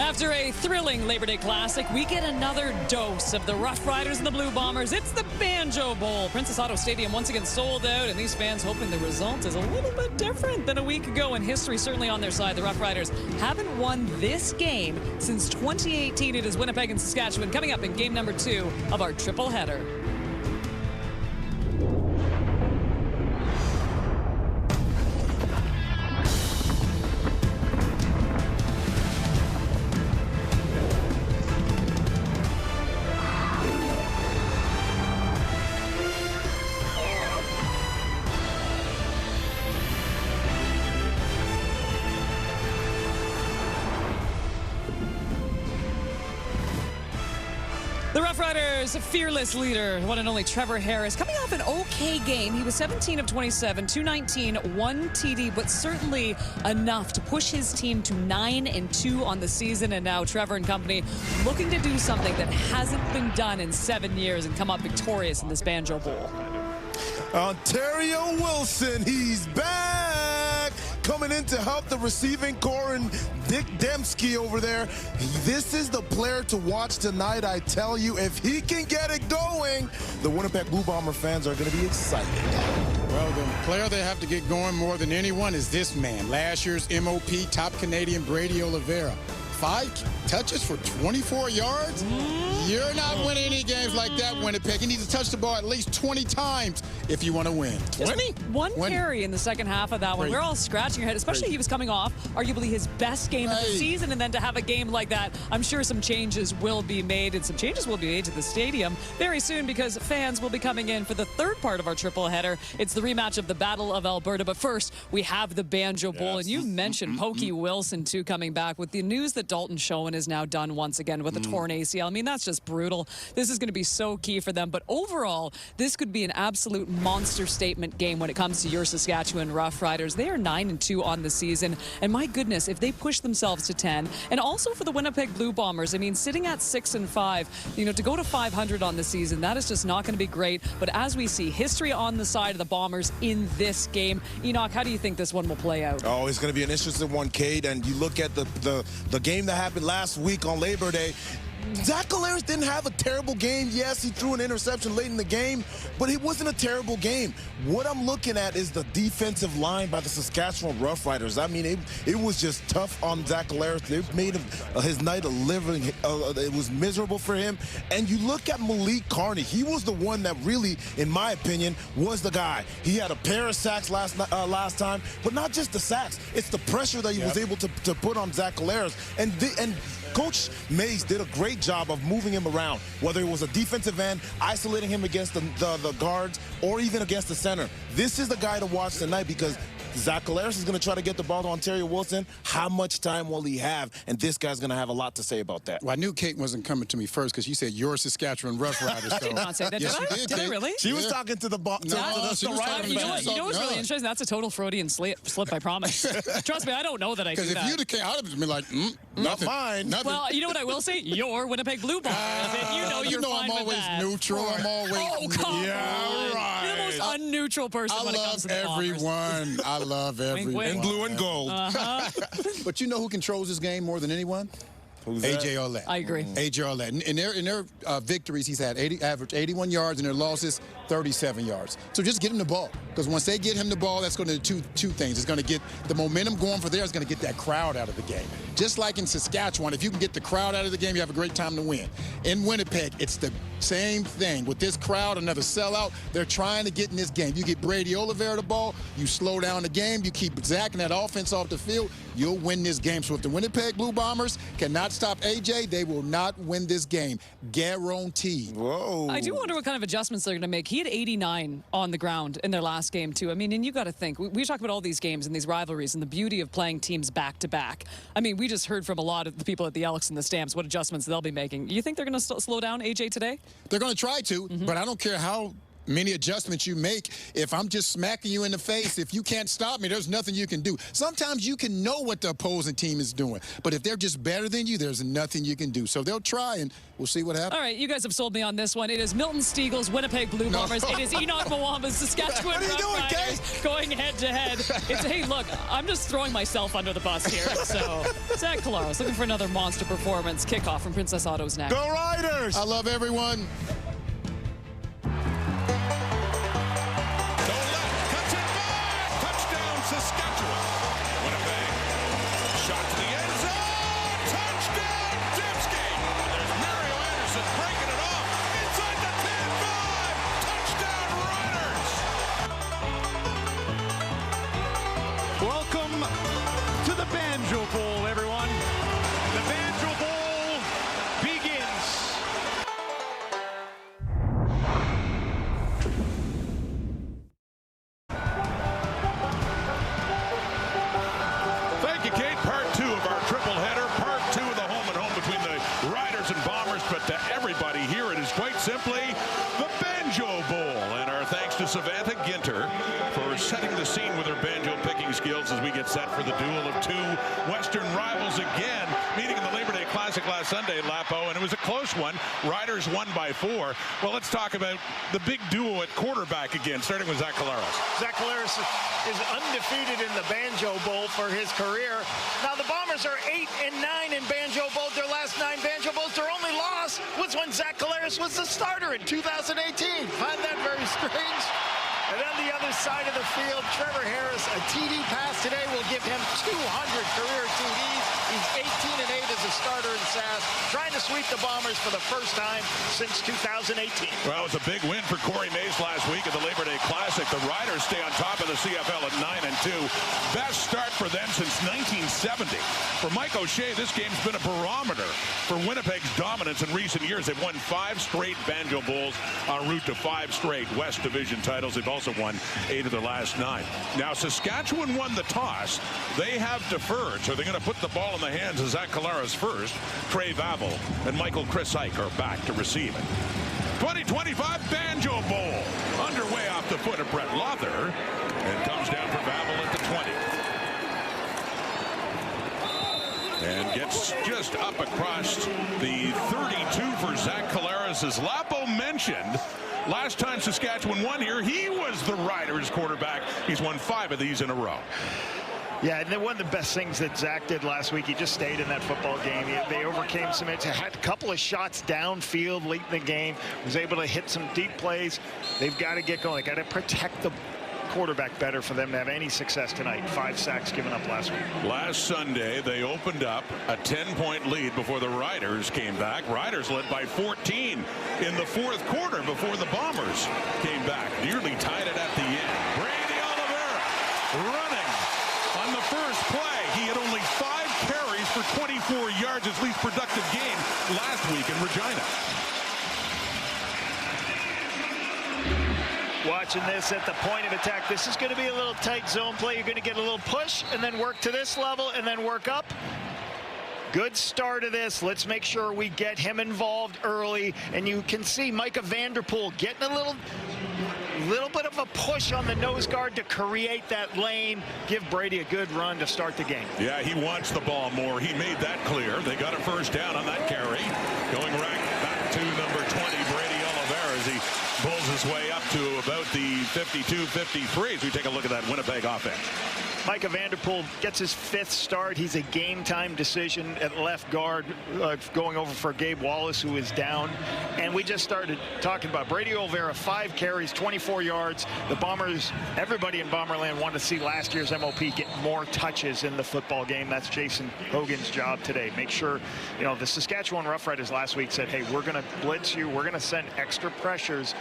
After a thrilling Labor Day Classic, we get another dose of the Roughriders and the Blue Bombers. It's the Banjo Bowl. Princess Auto Stadium once again sold out, and these fans hoping the result is a little bit different than a week ago, and history certainly on their side. The Roughriders haven't won this game since 2018. It is Winnipeg and Saskatchewan coming up in game number 2 of our triple header. The Roughriders' fearless leader, one and only Trevor Harris, coming off an okay game. He was 17 of 27, 219, 1 TD, but certainly enough to push his team to 9-2 on the season. And now Trevor and company looking to do something that hasn't been done in 7 years and come up victorious in this Banjo Bowl. Ontario Wilson, he's back! Coming in to help the receiving core and Dick Dembski over there. This is the player to watch tonight, I tell you. If he can get it going, the Winnipeg Blue Bomber fans are going to be excited. Well, the player they have to get going more than anyone is this man. Last year's MOP top Canadian Brady Oliveira. 5 touches for 24 yards? You're not winning any games like that, Winnipeg. You need to touch the ball at least 20 times if you want to win. 20? One carry in the second half of that one. We're all scratching our head, especially he was coming off arguably his best game of the season, and then to have a game like that, I'm sure some changes will be made, and some changes will be made to the stadium very soon because fans will be coming in for the third part of our triple header. It's the rematch of the Battle of Alberta, but first we have the Banjo Bowl, and you mentioned Pokey Wilson too coming back with the news that Dalton Schoen is now done once again with a torn ACL. I mean, that's just brutal. This is going to be so key for them, but overall, this could be an absolute monster statement game when it comes to your Saskatchewan Roughriders. They are 9-2 on the season, and my goodness, if they push themselves to 10, and also for the Winnipeg Blue Bombers, I mean, sitting at 6-5, you know, to go to 500 on the season, that is just not going to be great. But as we see, history on the side of the Bombers in this game. Enoch, how do you think this one will play out? Oh, it's going to be an interesting one, Cade. And you look at the game that happened last week on Labor Day. Zach Collaros didn't have a terrible game. Yes, he threw an interception late in the game, but it wasn't a terrible game. What I'm looking at is the defensive line by the Saskatchewan Roughriders. I mean, it was just tough on Zach Collaros. They made his night a living. It was miserable for him. And you look at Malik Carney. He was the one that really, in my opinion, was the guy. He had a pair of sacks last time, but not just the sacks. It's the pressure that he was able to put on Zach Collaros. And Coach Mays did a great job of moving him around, whether it was a defensive end, isolating him against the guards, or even against the center. This is the guy to watch tonight because Zach Collaros is going to try to get the ball to Ontario Wilson. How much time will he have? And this guy's going to have a lot to say about that. Well, I knew Kate wasn't coming to me first because you said you're Saskatchewan Roughriders. I did not say that. Yes, did I? Did I really? She was talking to the right. You know what's really interesting? That's a total Freudian slip, I promise. Trust me, I don't know that I do that. Because if you'd have came, I would have been like, not mine. Nothing. Well, you know what I will say? You're Winnipeg Blue Bombers. You know I'm always neutral. I'm always You're the most unneutral person when it comes to the Bombers. I love everyone. In blue and gold. But you know who controls this game more than anyone? Who's A.J. Ouellette. I agree. A.J. Ouellette. In their victories, he's had average 81 yards, and their losses, 37 yards. So just get him the ball. Because once they get him the ball, that's going to do two things. It's going to get the momentum going for there. It's going to get that crowd out of the game. Just like in Saskatchewan, if you can get the crowd out of the game, you have a great time to win. In Winnipeg, it's the same thing. With this crowd, another sellout, they're trying to get in this game. You get Brady Oliveira the ball, you slow down the game, you keep Zach and that offense off the field, you'll win this game. So if the Winnipeg Blue Bombers cannot stop AJ, they will not win this game. Guaranteed. Whoa. I do wonder what kind of adjustments they're going to make. He had 89 on the ground in their last game, too. I mean, and you got to think, we talk about all these games and these rivalries and the beauty of playing teams back-to-back. I mean, we just heard from a lot of the people at the Elks and the Stamps what adjustments they'll be making. You think they're going to slow down AJ today? They're going to try to, but I don't care how many adjustments you make. If I'm just smacking you in the face, if you can't stop me, there's nothing you can do. Sometimes you can know what the opposing team is doing, but if they're just better than you, there's nothing you can do. So they'll try, and we'll see what happens. All right, you guys have sold me on this one. It is Milton Steagle's Winnipeg Blue Bombers. It is Enoch Mwamba's Saskatchewan Roughriders going head-to-head. Hey, look, I'm just throwing myself under the bus here. So, Zach Collaros looking for another monster performance. Kickoff from Princess Autos next. Go Riders! I love everyone. Saskatchewan. Winnipeg. Shot to the end zone. Touchdown, Dembski. There's Mario Anderson breaking it off. Inside the 10-5. Touchdown, Riders. Welcome to the Banjo Bowl, everyone. The Banjo Bowl begins. Thank you, Kate. Part 2 of our triple header. Part 2 of the home and home between the Riders and Bombers. But to everybody here, it is quite simply the Banjo Bowl. And our thanks to Savannah Ginter for setting the scene with her banjo picking skills as we get set for the duel of two Western rivals again, meeting in the Labor Day Classic last Sunday, Lapo, and it was a close one. Riders won by 4. Well, let's talk about the big duo at quarterback again, starting with Zach Collaros. Zach Collaros is undefeated in the Banjo Bowl for his career. Now, the Bombers are 8-9 in Banjo Bowl. Their last 9 Banjo Bowls, their only loss was when Zach Collaros was the starter in 2018. Find that very strange. And then the other side of the field, Trevor Harris, a TD pass today will give him 200 career TDs. He's 18-8 as a starter in SAS, trying to sweep the Bombers for the first time since 2018. Well, it was a big win for Corey Mays last week at the Labor Day Classic. The Riders stay on top of the CFL at 9-2. Best start for them since 1970. For Mike O'Shea, this game's been a barometer for Winnipeg's dominance in recent years. They've won 5 straight Banjo Bowls en route to 5 straight West Division titles. They've also won 8 of their last 9. Now, Saskatchewan won the toss. They have deferred, so they're going to put the ball in the hands of Zach Collaros first. Trey Vavel and Michael Chris Ike are back to receive it. 2025 Banjo Bowl underway off the foot of Brett Lother, and comes down for Vavel at the 20. And gets just up across the 32 for Zach Collaros. As Lapo mentioned, last time Saskatchewan won here, he was the Riders quarterback. He's won 5 of these in a row. Yeah, and one of the best things that Zach did last week, he just stayed in that football game. They overcame some hits, had a couple of shots downfield late in the game, was able to hit some deep plays. They've got to get going. They got to protect the quarterback better for them to have any success tonight. 5 sacks given up last week. Last Sunday, they opened up a 10-point lead before the Riders came back. Riders led by 14 in the 4th quarter before the Bombers came back. Nearly tied it at the end. Brady Oliveira running on the first play. He had only 5 carries for 24 yards, his least productive game last week in Regina. Watching this at the point of attack. This is going to be a little tight zone play. You're going to get a little push and then work to this level and then work up. Good start of this. Let's make sure we get him involved early. And you can see Micah Vanderpool getting a little bit of a push on the nose guard to create that lane. Give Brady a good run to start the game. Yeah, he wants the ball more. He made that clear. They got a first down on that carry. Going right back to number 20, Brady Oliveira, as he pulls his way up to about the 52-53 as we take a look at that Winnipeg offense. Micah Vanderpool gets his 5th start. He's a game-time decision at left guard, going over for Gabe Wallace, who is down. And we just started talking about Brady Oliveira, 5 carries, 24 yards. The Bombers, everybody in Bomberland wanted to see last year's MOP get more touches in the football game. That's Jason Hogan's job today. Make sure, the Saskatchewan Roughriders last week said, hey, we're going to blitz you. We're going to send extra pressures.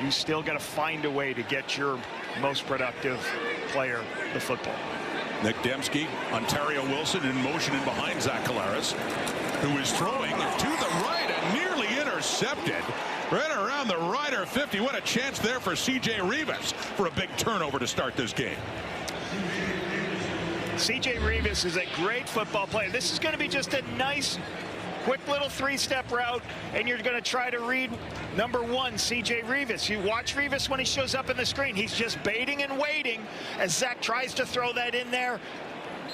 You still got to find a way to get your most productive player the football. Nick Dembski, Ontario Wilson in motion in behind Zach Collaros, who is throwing to the right and nearly intercepted. Right around the Rider 50. What a chance there for C.J. Rivas for a big turnover to start this game. C.J. Rivas is a great football player. This is going to be just a nice quick little three-step route, and you're going to try to read number 1, C.J. Rivas. You watch Rivas when he shows up in the screen. He's just baiting and waiting as Zach tries to throw that in there.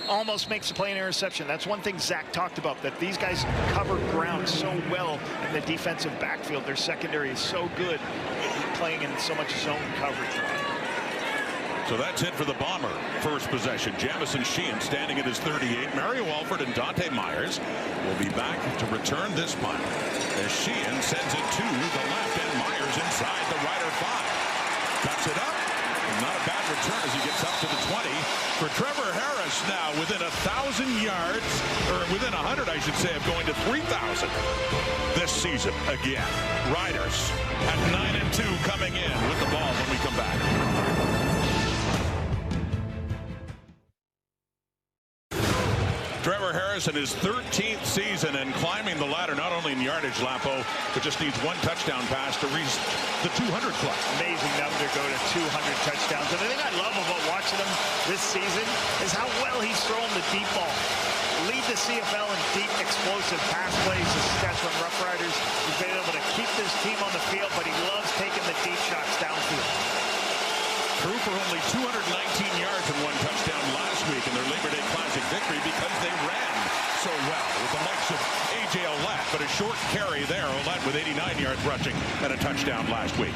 Almost makes the play an interception. That's one thing Zach talked about, that these guys cover ground so well in the defensive backfield. Their secondary is so good playing in so much zone coverage. So that's it for the Bomber. First possession, Jamison Sheehan standing at his 38. Mario Alford and Dante Myers will be back to return this punt as Sheehan sends it to the left, and Myers inside the Rider 5. Cuts it up. Not a bad return as he gets up to the 20. For Trevor Harris now within 1,000 yards, or within 100, I should say, of going to 3,000 this season again. Riders at 9-2 coming in with the ball when we come back. Trevor Harris in his 13th season and climbing the ladder, not only in yardage, Lapo, but just needs one touchdown pass to reach the 200 club. Amazing number to go to 200 touchdowns. And the thing I love about watching him this season is how well he's thrown the deep ball. Lead the CFL in deep, explosive pass plays. The Saskatchewan Roughriders. He's been able to keep this team on the field, but he loves taking the deep shots downfield. Threw for only 219 yards and one touchdown last week in their Labor Day Classic victory because they ran so well with the likes of A.J. Ouellette, but a short carry there. Ouellette with 89 yards rushing and a touchdown last week.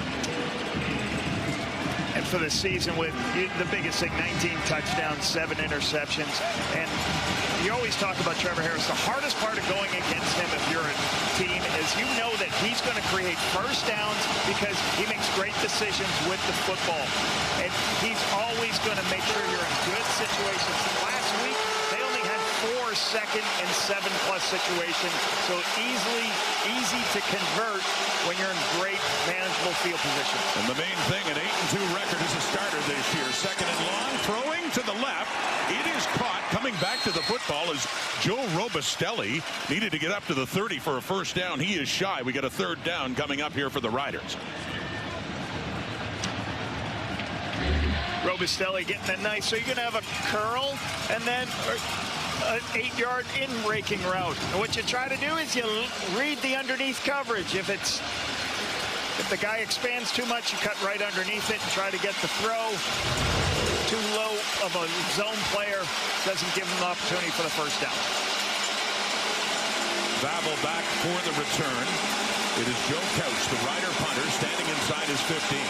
And for the season, with the biggest thing, 19 touchdowns, 7 interceptions. And you always talk about Trevor Harris. The hardest part of going against him if you're a team is you know that he's going to create first downs because he makes great decisions with the football. And he's always going to make sure you're in good situations. Last week, they only had 4 second and 7+ situations. So easy to convert when you're in great manageable field position. And the main thing, an 8-2 record as a starter this year. Second and long, throwing to the left. It is caught. Coming back to the football is Joe Robustelli. Needed to get up to the 30 for a first down. He is shy. We got a third down coming up here for the Riders. Robustelli getting that nice. So you're going to have a curl and then an 8-yard in-raking route. And what you try to do is you read the underneath coverage. If the guy expands too much, you cut right underneath it and try to get the throw. Too low of a zone player doesn't give him the opportunity for the first down. Babel back for the return. It is Joe Couch, the Rider punter, standing inside his 15.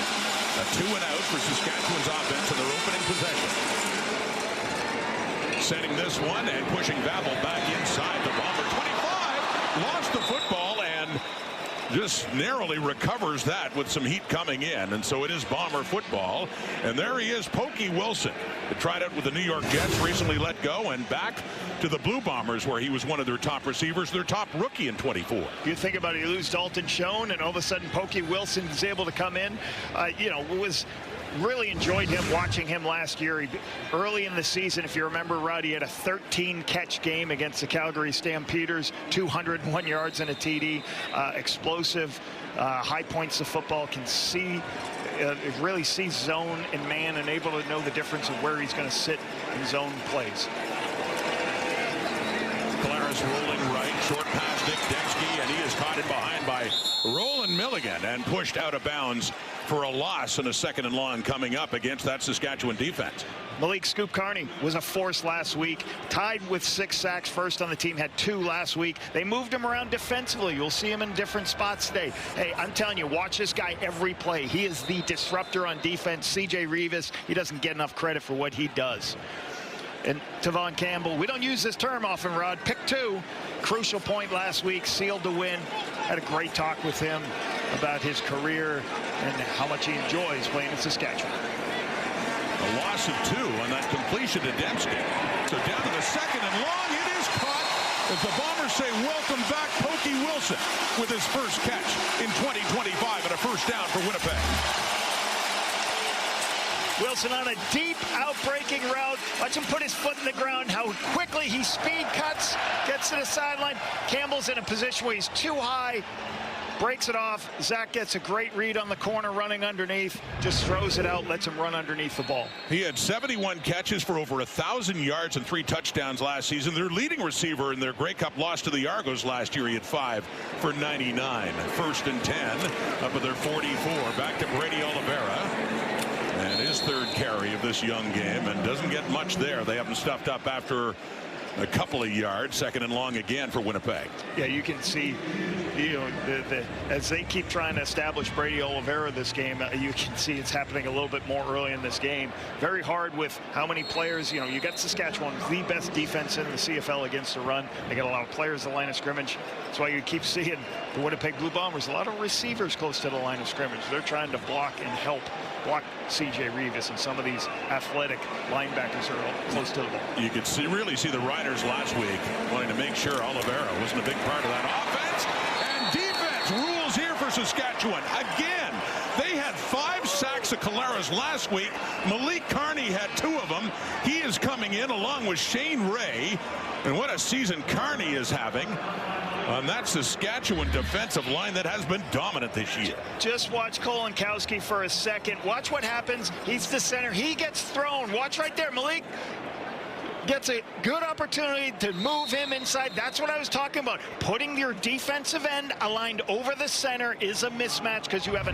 A 2-and-out for Saskatchewan's offense in their opening possession. Setting this one and pushing Babel back inside the Bomber 25. Lost the football and just narrowly recovers that with some heat coming in. And so it is Bomber football. And there he is, Pokey Wilson. He tried out with the New York Jets, recently let go, and back to the Blue Bombers, where he was one of their top receivers, their top rookie in 24. You think about it, you lose Dalton Schoen, and all of a sudden Pokey Wilson is able to come in. Really enjoyed him, watching him last year. Early in the season, if you remember, Rod, he had a 13-catch game against the Calgary Stampeders, 201 yards and a TD. Explosive, high points of football, can see, really sees zone and man, and able to know the difference of where he's going to sit in zone plays. Claris rolling right, short pass Nick Dexkey, and he is caught in behind by Roland Milligan and pushed out of bounds for a loss and a second and long coming up against that Saskatchewan defense. Malik Scoop Carney was a force last week, tied with 6 sacks, first on the team, had 2 last week. They moved him around defensively. You'll see him in different spots today. Hey, I'm telling you, watch this guy every play. He is the disruptor on defense. C.J. Rivas, he doesn't get enough credit for what he does. And Tavon Campbell, we don't use this term often, Rod. Pick 2, crucial point last week, sealed the win. Had a great talk with him about his career and how much he enjoys playing in Saskatchewan. A loss of 2 on that completion to Dembski. So down to the second and long, it is caught as the Bombers say welcome back Pokey Wilson with his first catch in 2025 and a first down for Winnipeg. Wilson on a deep out-breaking route. Watch him put his foot in the ground, how quickly early. He speed cuts, gets to the sideline. Campbell's in a position where he's too high. Breaks it off. Zach gets a great read on the corner, running underneath. Just throws it out, lets him run underneath the ball. He had 71 catches for over 1,000 yards and 3 touchdowns last season. Their leading receiver in their Grey Cup loss to the Argos last year, he had 5 for 99. 1st and 10 up at their 44. Back to Brady Oliveira. And his 3rd carry of this young game, and doesn't get much there. They have him stuffed up after a couple of yards. 2nd and long again for Winnipeg. Yeah, you can see, you know, as they keep trying to establish Brady Oliveira this game, you can see it's happening a little bit more early in this game. Very hard with how many players. You know, you got Saskatchewan, the best defense in the CFL against the run. They got a lot of players at the line of scrimmage. That's why you keep seeing the Winnipeg Blue Bombers, a lot of receivers close to the line of scrimmage. They're trying to block and help block C.J. Revis, and some of these athletic linebackers are close to the ball. You could really see the Riders last week wanting to make sure Oliveira wasn't a big part of that offense. And defense rules here for Saskatchewan. Again, they had 5 sacks of Collaros last week. Malik Carney had 2 of them. He is coming in along with Shane Ray. And what a season Carney is having on that Saskatchewan defensive line that has been dominant this year. Just watch Kolinkowski for a second. Watch what happens. He's the center. He gets thrown. Watch right there. Malik gets a good opportunity to move him inside. That's what I was talking about. Putting your defensive end aligned over the center is a mismatch because you have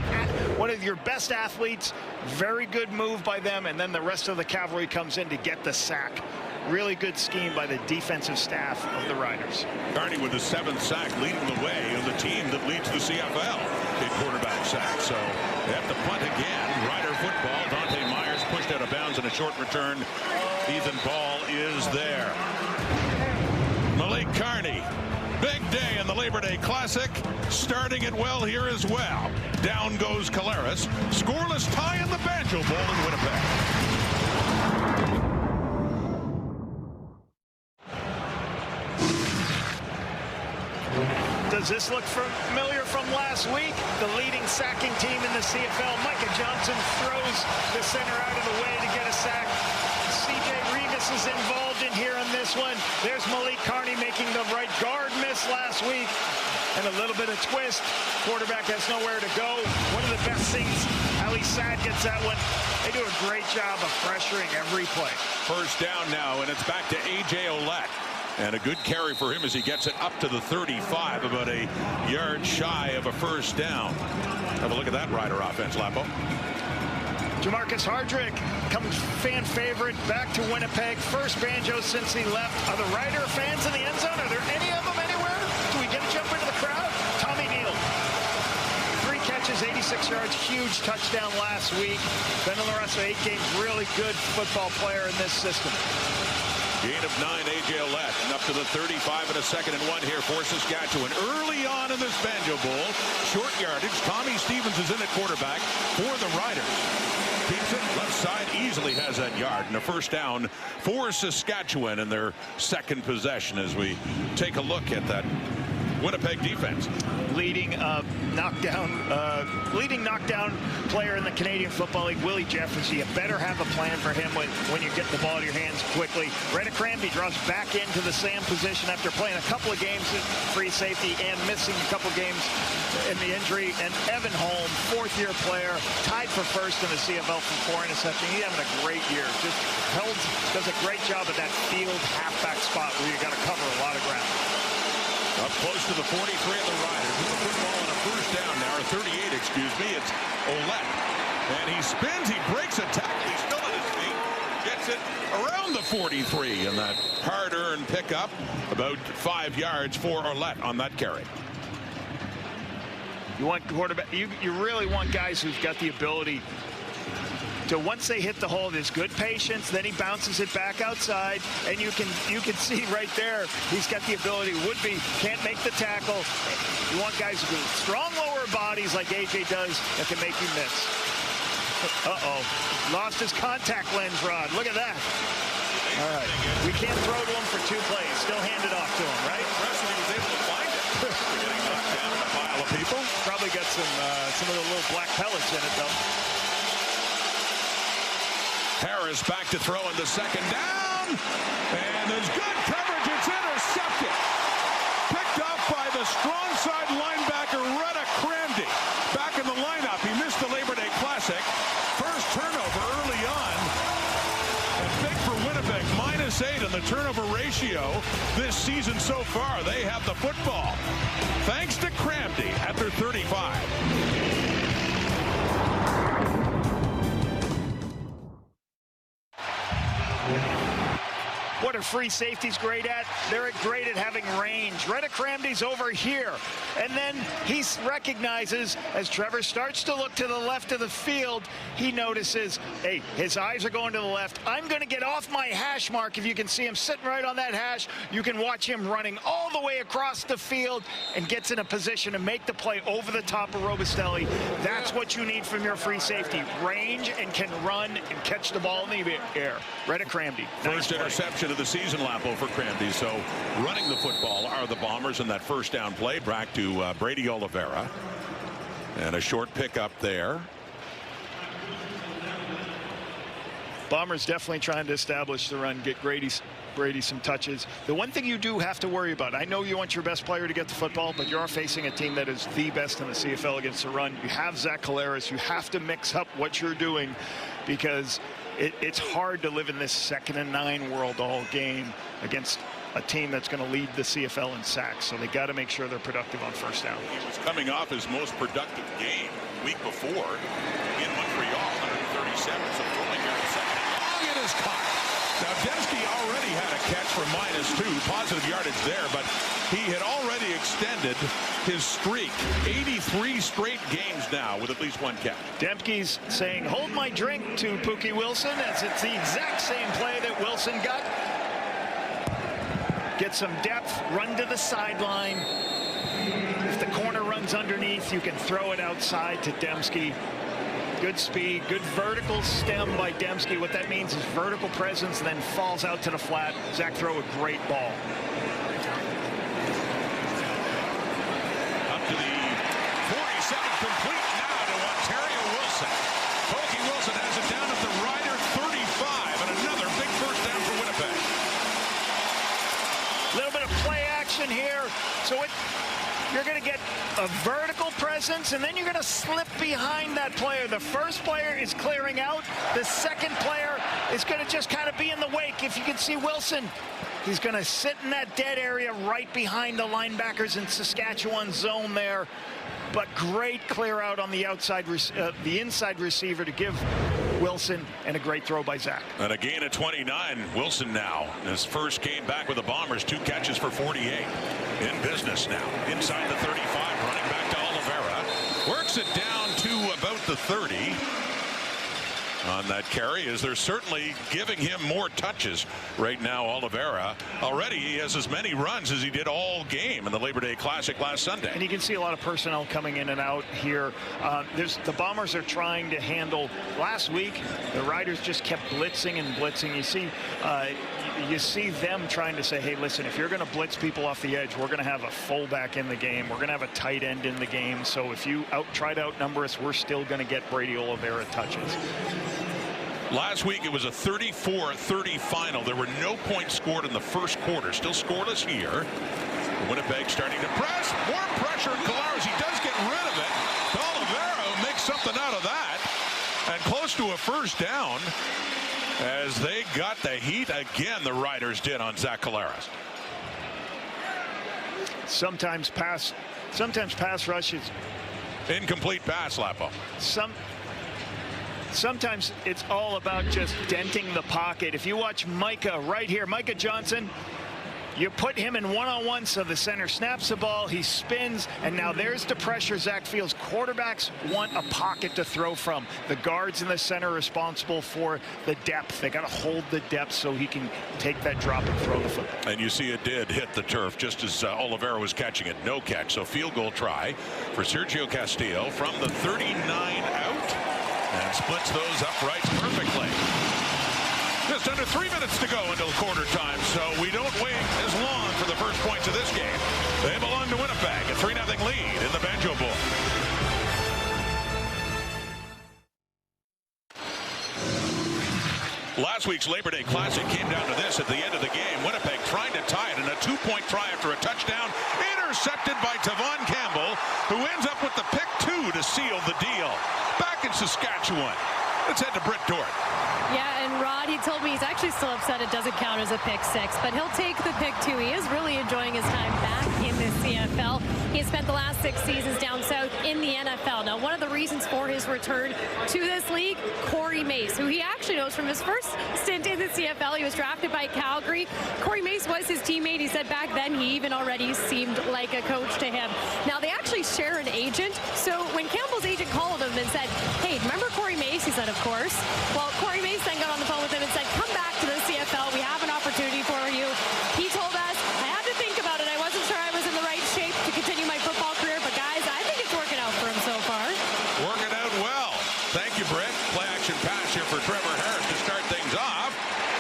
one of your best athletes. Very good move by them, and then the rest of the cavalry comes in to get the sack. Really good scheme by the defensive staff of the Riders. Carney with the 7th sack, leading the way of the team that leads the CFL in quarterback sacks. So they have to punt again. Rider football. Dante Myers pushed out of bounds in a short return. Ethan Ball is there. Malik Carney. Big day in the Labor Day Classic. Starting it well here as well. Down goes Collaros. Scoreless tie in the Banjo Bowl in Winnipeg. Does this look familiar from last week? The leading sacking team in the CFL. Micah Johnson throws the center out of the way to get a sack. C.J. Revis is involved in here on this one. There's Malik Carney making the right guard miss last week. And a little bit of twist. Quarterback has nowhere to go. One of the best things, Ali Sad gets that one. They do a great job of pressuring every play. 1st down now, and it's back to A.J. Ouellette. And a good carry for him as he gets it up to the 35, about a yard shy of a 1st down. Have a look at that Rider offense, Lapo. Jamarcus Hardrick comes fan favorite back to Winnipeg. First banjo since he left. Are the Rider fans in the end zone? Are there any of them anywhere? Do we get a jump into the crowd? Tommy Neal. 3 catches, 86 yards, huge touchdown last week. Been in the rest of 8 games, really good football player in this system. Gain of 9, A.J. Ouellette, and up to the 35 and a 2nd and 1 here for Saskatchewan. Early on in this Banjo Bowl, short yardage. Tommy Stevens is in at quarterback for the Riders. Keeps it left side, easily has that yard, and a 1st down for Saskatchewan in their 2nd possession as we take a look at that Winnipeg defense. Leading knockdown player in the Canadian Football League, Willie Jeffers. You better have a plan for him when you get the ball to your hands quickly. Rena Cranby draws back into the Sam position after playing a couple of games at free safety and missing a couple games in the injury. And Evan Holm, 4th-year player, tied for 1st in the CFL for 4 interceptions. He's having a great year. Just does a great job at that field halfback spot where you got to cover a lot of ground. Up close to the 43 of the Riders. With the football on a 1st down now, or 38, excuse me. It's Ouellette. And he spins, he breaks a tackle, he's still on his feet. Gets it around the 43, and that hard-earned pickup, about 5 yards for Ouellette on that carry. You want quarterback, you really want guys who've got the ability to, once they hit the hole, there's good patience, then he bounces it back outside, and you can see right there he's got the ability. Woodby can't make the tackle. You want guys who have strong lower bodies like AJ does that can make you miss. Lost his contact lens, Rod. Look at that. All right, we can't throw to him for 2 plays. Still hand it off to him, right? Impressive he was able to find it. Getting knocked down in a pile of people. Probably got some of the little black pellets in it though. Harris back to throw in the 2nd down, and there's good coverage. turnover ratio this season so far. They have the football. Thanks to Cramdy at their 35. What are free safeties great at? They're great at having range. Retta Cramdy's over here. And then he recognizes, as Trevor starts to look to the left of the field, he notices, hey, his eyes are going to the left. I'm going to get off my hash mark. If you can see him sitting right on that hash, you can watch him running all the way across the field and gets in a position to make the play over the top of Robustelli. That's what you need from your free safety. Range and can run and catch the ball in the air. Retta Cramdy. First interception of the season, Lapo, for Cramdy. So running the football are the Bombers in that first down play. Back to Brady Oliveira. And a short pickup there. Bombers definitely trying to establish the run, get Brady some touches. The one thing you do have to worry about, I know you want your best player to get the football, but you are facing a team that is the best in the CFL against the run. You have Zach Collaros. You have to mix up what you're doing, because it's hard to live in this 2nd and 9 world all game against a team that's going to lead the CFL in sacks. So they got to make sure they're productive on first down. He was coming off his most productive game week before in Montreal, 137. So throwing here in second. Long it is caught. Now Dembski already had a catch for -2, positive yardage there, but he had already extended his streak. 83 straight games now with at least one catch. Dembski's saying, hold my drink to Pookie Wilson, as it's the exact same play that Wilson got. Get some depth, run to the sideline. If the corner runs underneath, you can throw it outside to Dembski. Good speed, good vertical stem by Dembski. What that means is vertical presence, and then falls out to the flat. Zach throw a great ball. Up to the 47, complete now to Ontario Wilson. Pokey Wilson has it down at the Rider 35, and another big first down for Winnipeg. A little bit of play action here. So you're going to get a vertical presence, and then you're going to slip behind that player. The first player is clearing out. The second player is going to just kind of be in the wake. If you can see Wilson, he's going to sit in that dead area right behind the linebackers in Saskatchewan zone there. But great clear out on the outside, the inside receiver to give Wilson, and a great throw by Zach. And a gain of 29. Wilson now, his first game back with the Bombers, 2 catches for 48. In business now. Inside the 35, running back to Oliveira. Works it down to about the 30. On that carry, as they're certainly giving him more touches right now. Oliveira, already he has as many runs as he did all game in the Labor Day Classic last Sunday. And you can see a lot of personnel coming in and out here. The Bombers are trying to handle. Last week, the Riders just kept blitzing and blitzing. You see them trying to say, hey, listen, if you're going to blitz people off the edge, we're going to have a fullback in the game. We're going to have a tight end in the game. So if you try to outnumber us, we're still going to get Brady Oliveira touches. Last week it was a 34-30 final. There were no points scored in the first quarter. Still scoreless here. Winnipeg starting to press. More pressure. Collaros, he does get rid of it. Oliveira makes something out of that. And close to a first down as they got the heat again. The Riders did on Zach Collaros. Sometimes pass rush is incomplete pass, Lapo. Sometimes it's all about just denting the pocket. If you watch Micah right here, Micah Johnson, you put him in one-on-one, so the center snaps the ball, he spins, and now there's the pressure Zach feels. Quarterbacks want a pocket to throw from. The guards in the center are responsible for the depth. They got to hold the depth so he can take that drop and throw the football. And you see it did hit the turf just as Oliveira was catching it. No catch, so field goal try for Sergio Castillo from the 39 out. And splits those uprights perfectly. Just under 3 minutes to go until quarter time, so we don't wait as long for the first points of this game. They belong to Winnipeg, a 3-0 lead in the Banjo Bowl. Last week's Labor Day Classic came down to this at the end of the game. Winnipeg trying to tie it in a 2-point try after a touchdown. Intercepted by Tavon Campbell, who ends up with the pick 2 to seal the deal. Back in Saskatchewan. Let's head to Britt Dort. Yeah, and Rod, he told me he's actually actually still upset it doesn't count as a pick six, but he'll take the pick two. He is really enjoying his time back in the CFL. He has spent the last 6 seasons down south in the NFL. Now, one of the reasons for his return to this league, Corey Mace, who he actually knows from his first stint in the CFL. He was drafted by Calgary. Corey Mace was his teammate. He said back then he even already seemed like a coach to him. Now, they actually share an agent. So when Campbell's agent called him and said, hey, remember Corey Mace? He said, of course. Well, Corey Mace then got on the phone with him and said, come back to the CFL. We have an opportunity for you. He told us, I had to think about it. I wasn't sure I was in the right shape to continue my football career. But, guys, I think it's working out for him so far. Working out well. Thank you, Britt. Play action pass here for Trevor Harris to start things off.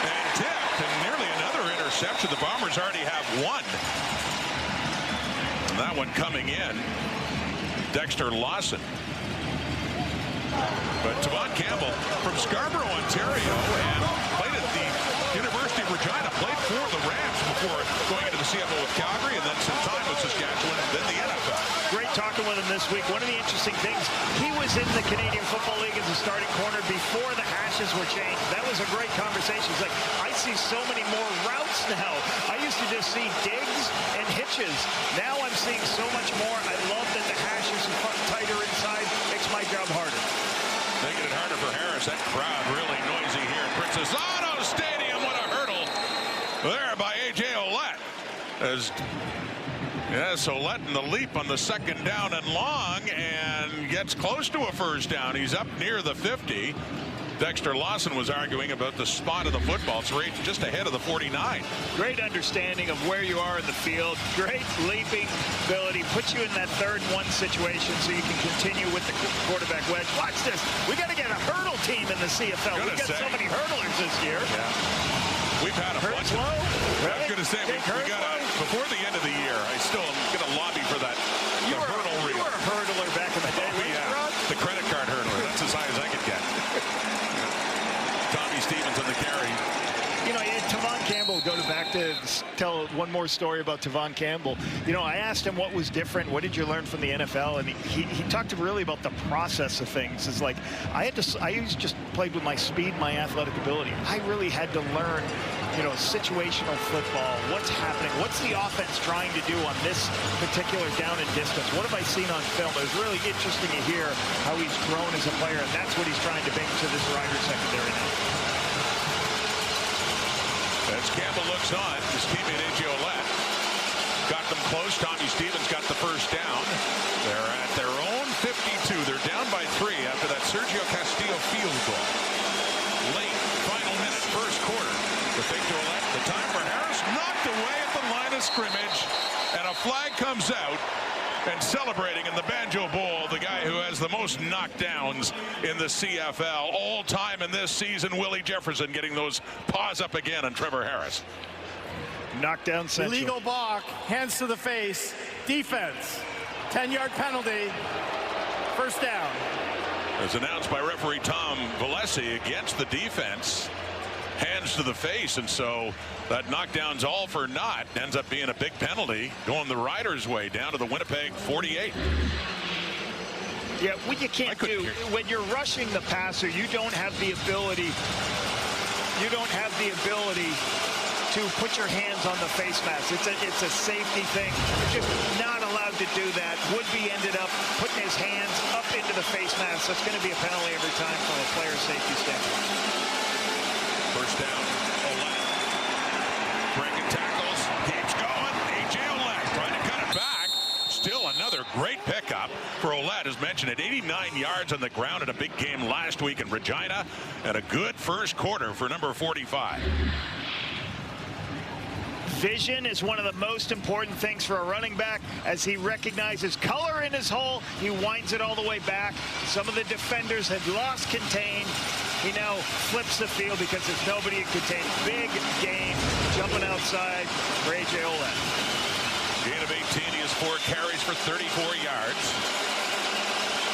And tipped, and nearly another interception. The Bombers already have one. And that one coming in. Dexter Lawson. But Tavon Campbell from Scarborough, Ontario, and played at the University of Regina, played for the Rams before going into the CFL with Calgary, and then some time with Saskatchewan, and then the NFL. Great talking with him this week. One of the interesting things, he was in the Canadian Football League as a starting corner before the hashes were changed. That was a great conversation. He's like, I see so many more routes now. I used to just see digs and hitches. Now I'm seeing so much more. I love that the hashes are tighter inside. Makes my job harder. Making it harder for Harris. That crowd really noisy here at Princess Auto Stadium. What a hurdle there by A.J. Ouellette. Yes, Ouellette in the leap on the second down and long and gets close to a first down. He's up near the 50. Dexter Lawson was arguing about the spot of the football. It's right just ahead of the 49. Great understanding of where you are in the field. Great leaping ability. Puts you in that 3rd-and-1 situation so you can continue with the quarterback wedge. Watch this. We got to get a hurdle team in the CFL. We've got so many hurdlers this year. Yeah. We've had a bunch. Low. I was going to say, we got before the end of the year, I still am going to lobby for that hurdle reel. You were a hurdler back in the day. The credit card hurdler. That's as high as I could get. Tommy Stevens on the carry. You know, Tavon Campbell, go back to tell one more story about Tavon Campbell. You know, I asked him what was different. What did you learn from the NFL? And he talked really about the process of things. It's like, I just played with my speed, my athletic ability. I really had to learn, you know, situational football. What's happening? What's the offense trying to do on this particular down and distance? What have I seen on film? It was really interesting to hear how he's grown as a player, and that's what he's trying to bring to this Riders secondary now. As Campbell looks on, his teammate A.J. Ouellette got them close. Tommy Stevens got the first down. They're at their own 52. They're down by 3 after that Sergio Castillo field goal. Late, final minute, first quarter. The fake to Ouellette. The time for Harris knocked away at the line of scrimmage, and a flag comes out. And celebrating in the Banjo Bowl, the guy who has the most knockdowns in the CFL all time in this season, Willie Jefferson, getting those paws up again on Trevor Harris. Knockdown central. Illegal balk, hands to the face, defense, 10-yard penalty, first down. As announced by referee Tom Valesi against the defense, hands to the face, and so that knockdown's all for naught. Ends up being a big penalty going the Riders' way down to the Winnipeg 48. Yeah, what you can't do when you're rushing the passer, you don't have the ability. You don't have the ability to put your hands on the face mask. It's a safety thing. You're just not allowed to do that. Woodby ended up putting his hands up into the face mask. So it's going to be a penalty every time from a player safety standpoint. First down, Ouellette. Breaking tackles, keeps going. A.J. Ouellette trying to cut it back. Still another great pickup for Ouellette, as mentioned, at 89 yards on the ground in a big game last week in Regina, and a good first quarter for number 45. Vision is one of the most important things for a running back. As he recognizes color in his hole, he winds it all the way back. Some of the defenders had lost contain. He now flips the field because there's nobody in contain. Big game, jumping outside for A.J. Ouellette. Gain of 18, he has 4 carries for 34 yards.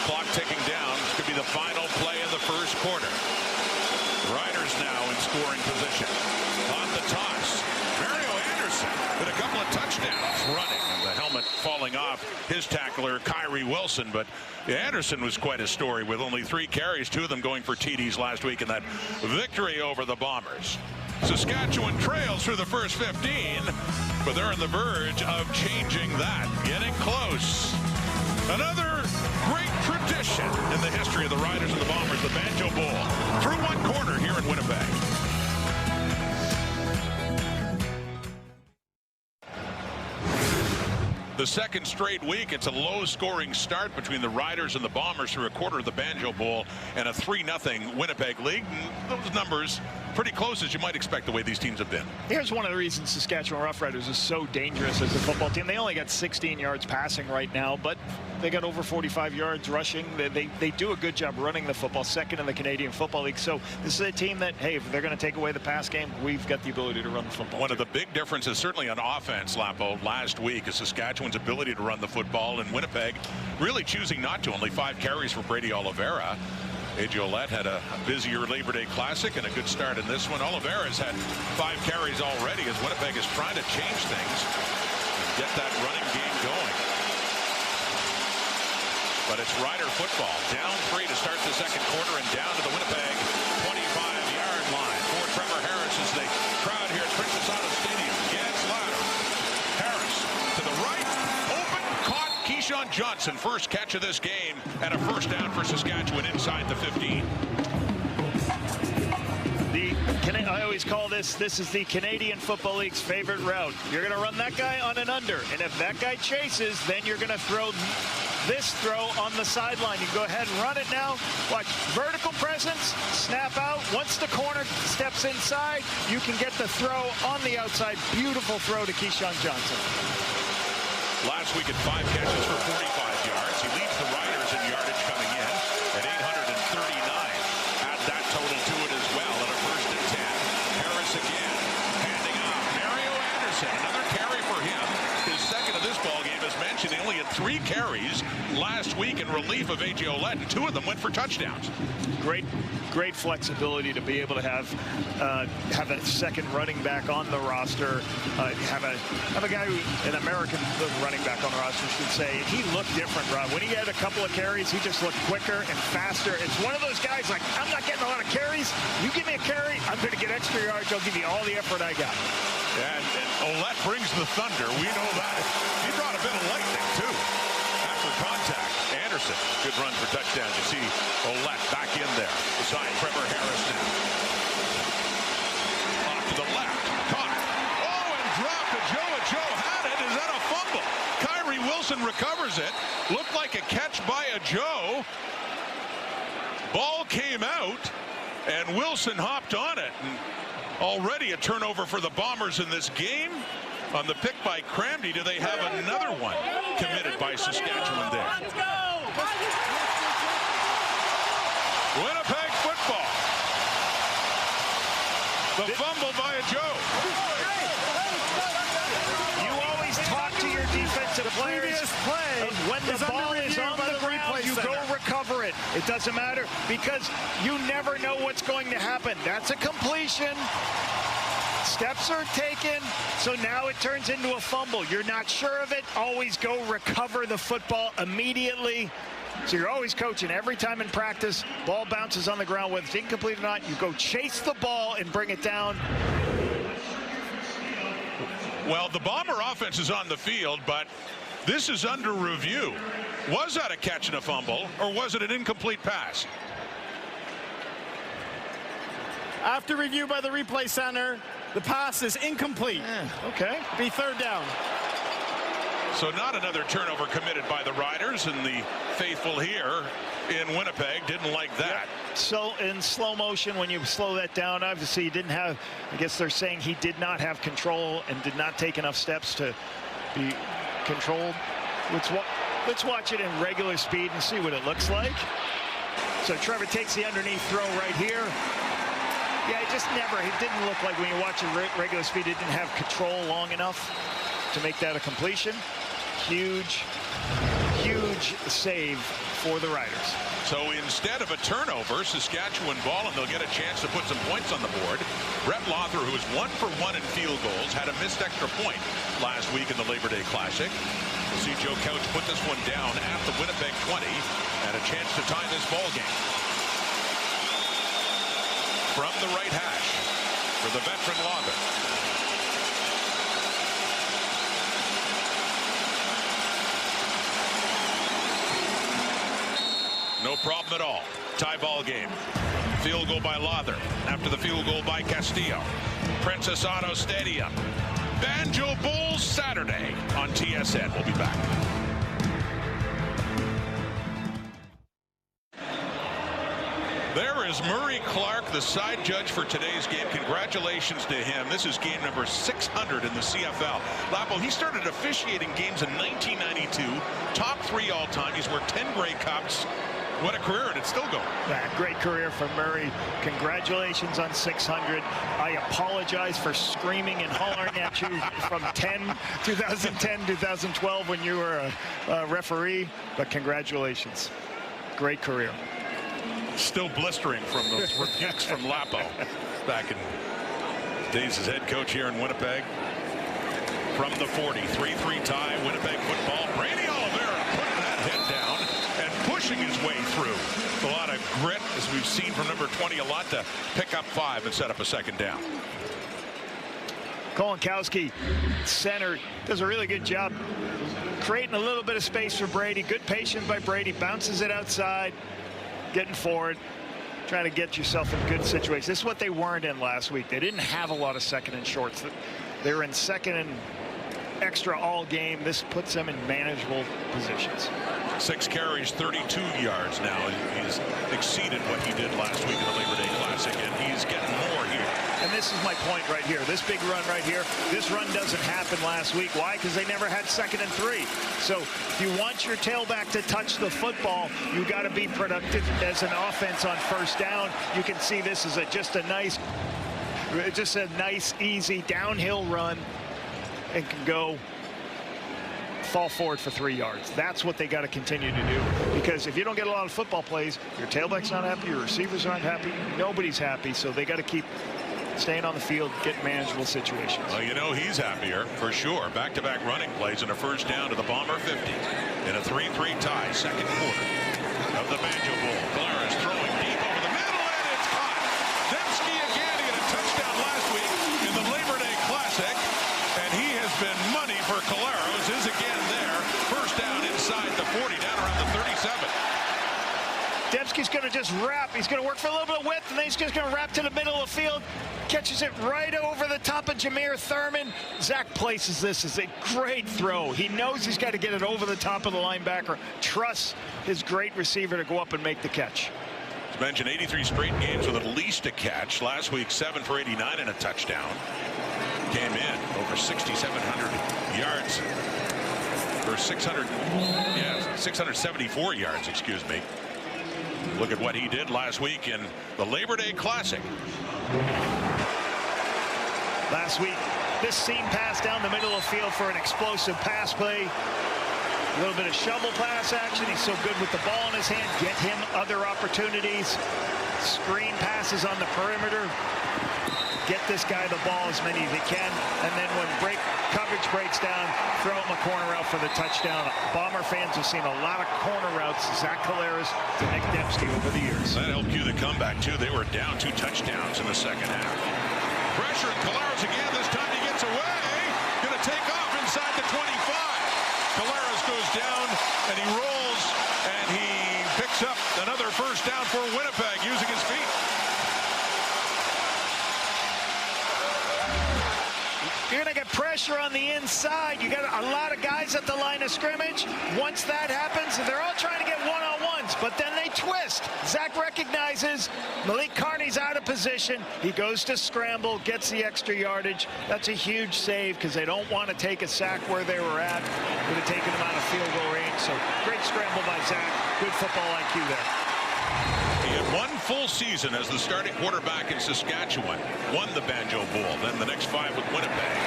Clock ticking down. This could be the final play of the first quarter. Riders now in scoring position. On the toss, Mario Anderson with a couple of touchdowns running. And the helmet falling off his tackler, Kyrie Wilson. But Anderson was quite a story with only 3 carries, 2 of them going for TDs last week in that victory over the Bombers. Saskatchewan trails through the first 15, but they're on the verge of changing that. Getting close. Another great tradition in the history of the Riders and the Bombers, the Banjo Bowl. Through one corner here in Winnipeg. The second straight week, it's a low-scoring start between the Riders and the Bombers through a quarter of the Banjo Bowl and a 3-0 Winnipeg league. And those numbers pretty close as you might expect the way these teams have been. Here's one of the reasons Saskatchewan Roughriders is so dangerous as a football team. They only got 16 yards passing right now, but they got over 45 yards rushing. They do a good job running the football, second in the Canadian Football League. So this is a team that, hey, if they're going to take away the pass game, we've got the ability to run the football. One of the big differences, certainly on offense, Lapo, last week is Saskatchewan's ability to run the football, and Winnipeg really choosing not to. Only 5 carries for Brady Oliveira. A.J. Ouellette had a busier Labor Day Classic and a good start in this one. Oliveira's had 5 carries already as Winnipeg is trying to change things, get that running game going. But it's Rider football. Down 3 to start the second quarter and down to the Winnipeg 25-yard line for Trevor Harris as the crowd here at Princess Auto Stadium gets louder. Harris to the right, open, caught. Keyshawn Johnson, first catch of this game, and a first down for Saskatchewan inside the 15. I always call this is the Canadian Football League's favorite route. You're going to run that guy on an under, and if that guy chases, then you're going to throw this throw on the sideline. You go ahead and run it now. Watch, vertical presence, snap out. Once the corner steps inside, you can get the throw on the outside. Beautiful throw to Keyshawn Johnson. Last week at 5 catches for 45 yards. He leads the Riders in yardage coming in at 839. Add that total to it as well at a first and 10. Harris again, handing off. Mario Anderson, another carry for him. His second of this ball game, as mentioned, he only had 3 carries last week in relief of A.J. Ouellette, and 2 of them went for touchdowns. Great flexibility to be able to have a second running back on the roster. Have a guy who, an American running back on the roster, should say. He looked different, Rob. When he had a couple of carries, he just looked quicker and faster. It's one of those guys like, I'm not getting a lot of carries. You give me a carry, I'm going to get extra yards. I'll give you all the effort I got. And Ouellette brings the thunder. We know that. He brought a bit of lightning, too. After contact, Anderson, good run for touchdown. You see Ouellette back in there beside Trevor Harris now. Off to the left, caught. Oh, and dropped to Joe. Joe had it. Is that a fumble? Kyrie Wilson recovers it. Looked like a catch by a Joe. Ball came out, and Wilson hopped on it. And already a turnover for the Bombers in this game. On the pick by Cramdy, do they have another one committed by Saskatchewan there? Let's go! Winnipeg football. The fumble by a Joe. You always talk to your defensive players. When the ball is on the ground, you go recover it. It doesn't matter because you never know what's going to happen. That's a completion. Steps are taken, so now it turns into a fumble. You're not sure of it. Always go recover the football immediately. So you're always coaching. Every time in practice, ball bounces on the ground, whether it's incomplete or not, you go chase the ball and bring it down. Well, the Bomber offense is on the field, but this is under review. Was that a catch and a fumble, or was it an incomplete pass? After review by the replay center, the pass is incomplete. Okay. Be third down. So not another turnover committed by the Riders, and the faithful here in Winnipeg didn't like that. Yep. So in slow motion, when you slow that down, obviously he didn't have, I guess they're saying he did not have control and did not take enough steps to be controlled. Let's watch it in regular speed and see what it looks like. So Trevor takes the underneath throw right here. Yeah, it didn't look like when you watch it regular speed, it didn't have control long enough to make that a completion. Huge save for the Riders. So instead of a turnover, Saskatchewan ball, and they'll get a chance to put some points on the board. Brett Lawther, who was 1 for 1 in field goals, had a missed extra point last week in the Labor Day Classic. We'll see Joe Couch put this one down at the Winnipeg 20 and a chance to tie this ball game. From the right hash, for the veteran Lawler. No problem at all. Tie ball game. Field goal by Lawler. After the field goal by Castillo. Princess Auto Stadium. Banjo Bowls Saturday on TSN. We'll be back. There is Murray Clark, the side judge for today's game. Congratulations to him. This is game number 600 in the CFL. Lapo, he started officiating games in 1992. Top 3 all-time. He's worked 10 Grey Cups. What a career, and it's still going. Yeah, great career for Murray. Congratulations on 600. I apologize for screaming and hollering at you from 2010, 2012 when you were a referee, but congratulations. Great career. Still blistering from those rebukes from Lapo back in days as head coach here in Winnipeg. From the 40, 3-3 tie, Winnipeg football. Brady Oliveira putting that head down and pushing his way through. A lot of grit, as we've seen from number 20, a lot to pick up 5 and set up a second down. Kolinkowski, center, does a really good job creating a little bit of space for Brady. Good patience by Brady, bounces it outside, getting forward, trying to get yourself in good situations. This is what they weren't in last week. They didn't have a lot of second and shorts. They were in second and extra all game. This puts them in manageable positions. 6 carries, 32 yards now. He's exceeded what he did last week in the Labor Day Classic, and he's getting more here. And this is my point right here. This big run right here, this run doesn't happen last week. Why? Because they never had 2nd and 3. So if you want your tailback to touch the football, you got to be productive as an offense on 1st down. You can see this is just a nice, easy downhill run, and can go fall forward for 3 yards. That's what they got to continue to do, because if you don't get a lot of football plays, your tailback's not happy, your receivers aren't happy, nobody's happy. So they got to keep staying on the field, get manageable situations. Well, you know he's happier for sure. Back-to-back running plays and a 1st down to the Bomber 50 in a 3-3 tie, 2nd quarter of the Banjo Bowl. Clara's throwing deep over the middle, and it's caught. Dembski again, he had a touchdown last week in the Labor Day Classic, and he has been money for Caleros. Is again there. 1st down inside the 40, down around the 37. Dembski's going to just wrap. He's going to work for a little bit of width, and then he's just going to wrap to the middle of the field. Catches it right over the top of Jameer Thurman. Zach places this as a great throw. He knows he's got to get it over the top of the linebacker. Trusts his great receiver to go up and make the catch. As mentioned, 83 straight games with at least a catch. Last week, 7 for 89 and a touchdown. Came in over 6,700 yards. Or 674 yards, excuse me. Look at what he did last week in the Labor Day Classic. Last week, this seam pass down the middle of the field for an explosive pass play. A little bit of shovel pass action. He's so good with the ball in his hand. Get him other opportunities. Screen passes on the perimeter. Get this guy the ball as many as he can. And then when coverage breaks down, throw him a corner route for the touchdown. Bomber fans have seen a lot of corner routes. Zach Caleros to Nick Dembski over the years. That helped you the comeback, too. They were down 2 touchdowns in the 2nd half. Pressure, Caleros again. This time he gets away. Going to take off inside the 25. Caleros goes down, and he rolls, and he picks up another 1st down for Winnipeg using his feet. You're going to get pressure on the inside. You got a lot of guys at the line of scrimmage. Once that happens, they're all trying to get one-on-ones, but then they twist. Zach recognizes Malik Carney's out of position. He goes to scramble, gets the extra yardage. That's a huge save because they don't want to take a sack where they were at. Would have taken them out of field goal range. So great scramble by Zach. Good football IQ there. He had 1 full season as the starting quarterback in Saskatchewan. Won the Banjo Bowl. Then the next 5 with Winnipeg.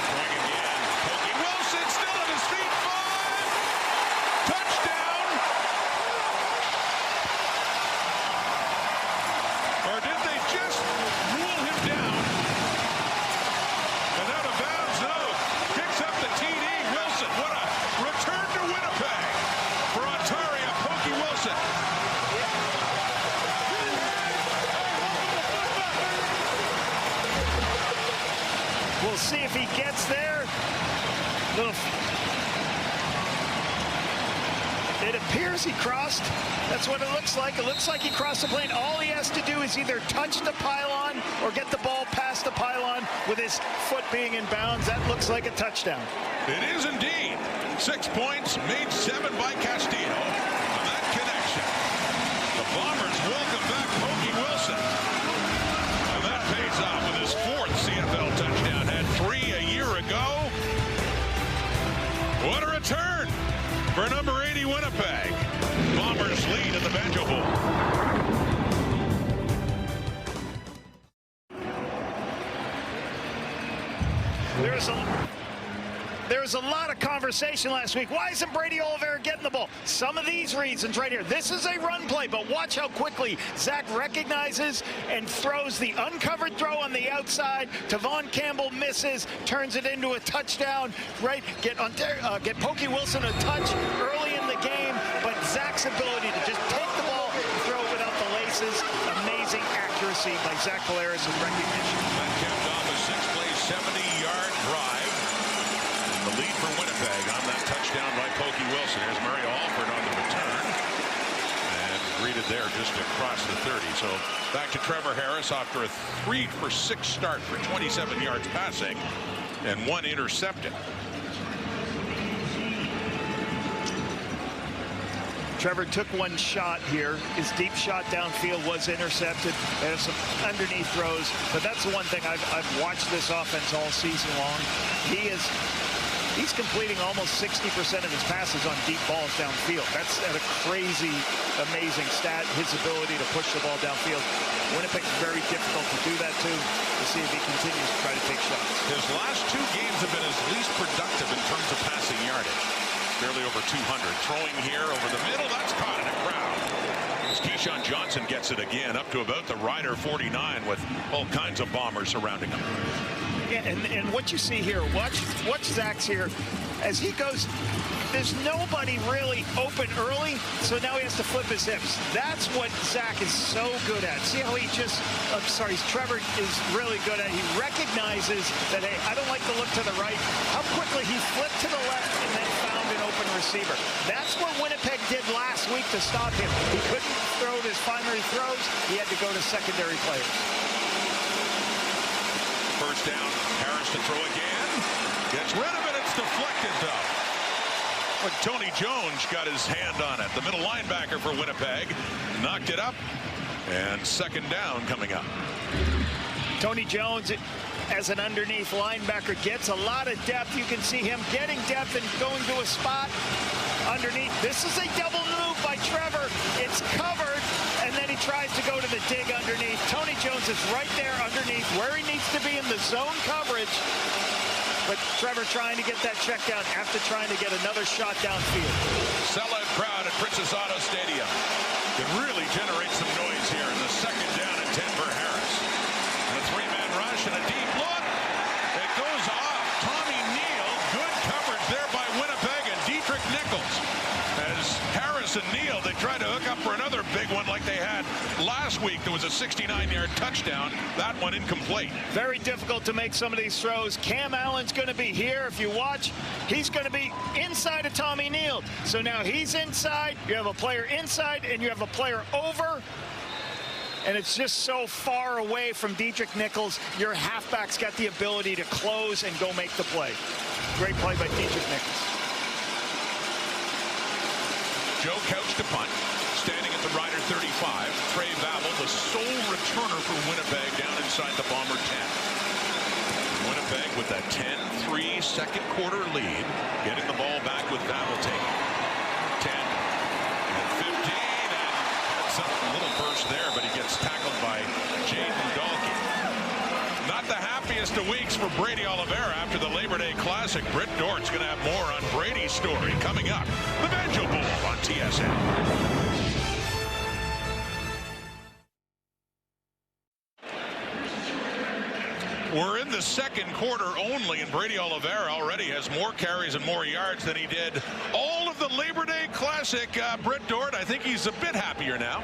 Throwing again. Pokey Wilson still on his feet. 5. Touchdown. Or did they just rule him down? And out of bounds, no. Picks up the TD. Wilson. What a return to Winnipeg for Ontario. Pokey Wilson. It appears he crossed. That's what it looks like. It looks like he crossed the plane. All he has to do is either touch the pylon or get the ball past the pylon with his foot being in bounds. That looks like a touchdown. It is indeed. 6 points, made 7 by Castillo. On that connection, the Bombers welcome back Pokey Wilson. And that pays off with his 4th CFL touchdown. Had 3 a year ago. What a return for number 80 Winnipeg. Bombers lead in the Banjo Bowl. There was a lot of conversation last week. Why isn't Brady Oliveira getting the ball? Some of these reasons right here. This is a run play, but watch how quickly Zach recognizes and throws the uncovered throw on the outside. Tavon Campbell misses, turns it into a touchdown. Right, get Pokey Wilson a touch early in the game, but Zach's ability to just take the ball and throw it without the laces. Amazing accuracy by Zach Collaros and recognition. That capped off a 6-play, 70-yard drive. The lead for Winnipeg on that touchdown by Pokey Wilson. Here's Murray Alford on the return. And greeted there just across the 30. So back to Trevor Harris after a 3-for-6 start for 27 yards passing and 1 intercepted. Trevor took one shot here. His deep shot downfield was intercepted. There's some underneath throws, but that's the one thing I've watched this offense all season long. He's completing almost 60% of his passes on deep balls downfield. That's at a crazy, amazing stat, his ability to push the ball downfield. Winnipeg's very difficult to do that to see if he continues to try to take shots. His last 2 games have been his least productive in terms of passing yardage. Barely over 200. Throwing here over the middle. That's caught in a crowd. As Keyshawn Johnson gets it again up to about the Rider 49 with all kinds of bombers surrounding him. Yeah, and what you see here, watch Zach's here. As he goes, there's nobody really open early, so now he has to flip his hips. That's what Zach is so good at. See how he Trevor is really good at. He recognizes that, hey, I don't like to look to the right. How quickly he flipped to the left and then found an open receiver. That's what Winnipeg did last week to stop him. He couldn't throw his primary throws. He had to go to secondary players. First down, Harris to throw again. Gets rid of it. It's deflected, though. But Tony Jones got his hand on it. The middle linebacker for Winnipeg knocked it up. And 2nd down coming up. Tony Jones, as an underneath linebacker, gets a lot of depth. You can see him getting depth and going to a spot underneath. This is a double move by Trevor. It's covered, and then he tries to go to the dig underneath. Tony Jones is right there underneath where he needs to be in the zone coverage. But Trevor trying to get that check down after trying to get another shot downfield. Sellout crowd at Princess Auto Stadium. Could really generate some noise here in the 2nd down and 10 for Harris. And a 3-man rush and a deep look. It goes off. Tommy Neal. Good coverage there by Winnipeg and Dietrich Nichols. As Harris and Neal, they try to hook up for another big one like they had last week. There was a 69-yard touchdown. That one incomplete. Very difficult to make some of these throws. Cam Allen's going to be here. If you watch, he's going to be inside of Tommy Neal. So now he's inside. You have a player inside, and you have a player over. And it's just so far away from Dietrich Nichols. Your halfback's got the ability to close and go make the play. Great play by Dietrich Nichols. Joe Couch to punt. Standing at the Rider 35. Trey Babel, the sole returner for Winnipeg, down inside the Bomber 10. Winnipeg with that 10-3 second quarter lead. Getting the ball back with Babel taking 10 and 15. And a little burst there, but he gets tackled by Jaden Dahlke. Not the happiest of weeks for Brady Oliveira after the Labor Day Classic. Britt Dort's going to have more on Brady's story coming up. The Banjo Bowl on TSN. We're in the the second quarter only, and Brady Oliveira already has more carries and more yards than he did all of the Labor Day Classic. Britt Dort, I think he's a bit happier now.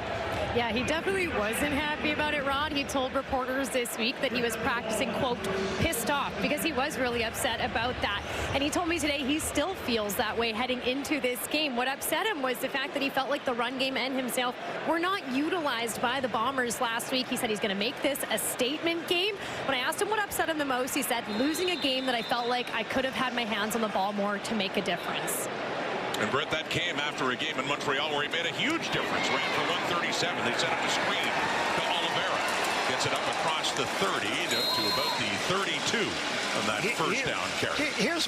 Yeah, he definitely wasn't happy about it, Rod. He told reporters this week that he was practicing, quote, pissed off, because he was really upset about that. And he told me today he still feels that way heading into this game. What upset him was the fact that he felt like the run game and himself were not utilized by the Bombers last week. He said he's going to make this a statement game. When I asked him what upset him the most, he said losing a game that I felt like I could have had my hands on the ball more to make a difference. And Brett, that came after a game in Montreal where he made a huge difference. Ran for 137. They set up a screen to Oliveira. Gets it up across the 30 to about the 32 on that first down carry. Here's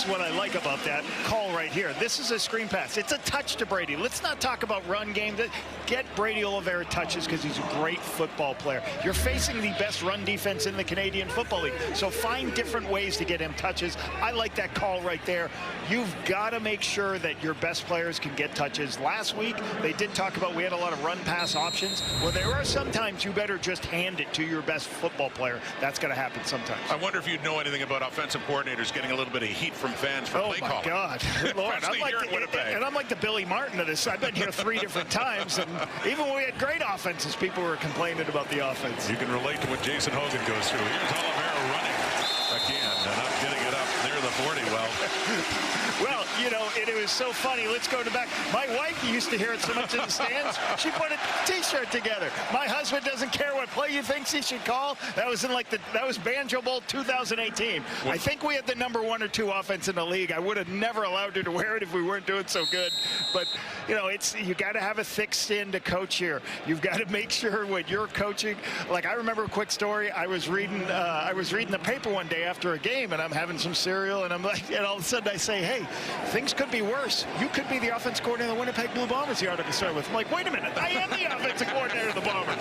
what I like about that call right here. This is a screen pass. It's a touch to Brady. Let's not talk about run game. Get Brady Oliveira touches because he's a great football player. You're facing the best run defense in the Canadian Football League. So find different ways to get him touches. I like that call right there. You've got to make sure that your best players can get touches. Last week, they did talk about we had a lot of run-pass options. Well, there are sometimes you better just hand it to your best football player. That's going to happen sometimes. I wonder if you'd know anything about offensive coordinators getting a little bit of heat from fans for play calling. Oh, my God. Lord, I'm like the Billy Martin of this. I've been here 3 different times, and even when we had great offenses, people were complaining about the offense. You can relate to what Jason Hogan goes through. Here's Oliveira running again, and I'm getting it up near the 40. Well, you know, it was so funny. Let's go to back. My wife used to hear it so much in the stands. She put a T-shirt together. My husband doesn't care what play you thinks he should call. That was that was Banjo Bowl 2018. I think we had the number 1 or 2 offense in the league. I would have never allowed her to wear it if we weren't doing so good. But you know, you got to have a thick skin to coach here. You've got to make sure when you're coaching. Like I remember a quick story. I was reading the paper one day after a game, and I'm having some cereal, and I'm like, and all of a sudden I say, hey, things could be worse. You could be the offense coordinator of the Winnipeg Blue Bombers, the article started with. I'm like, wait a minute, I am the offensive coordinator of the Bombers.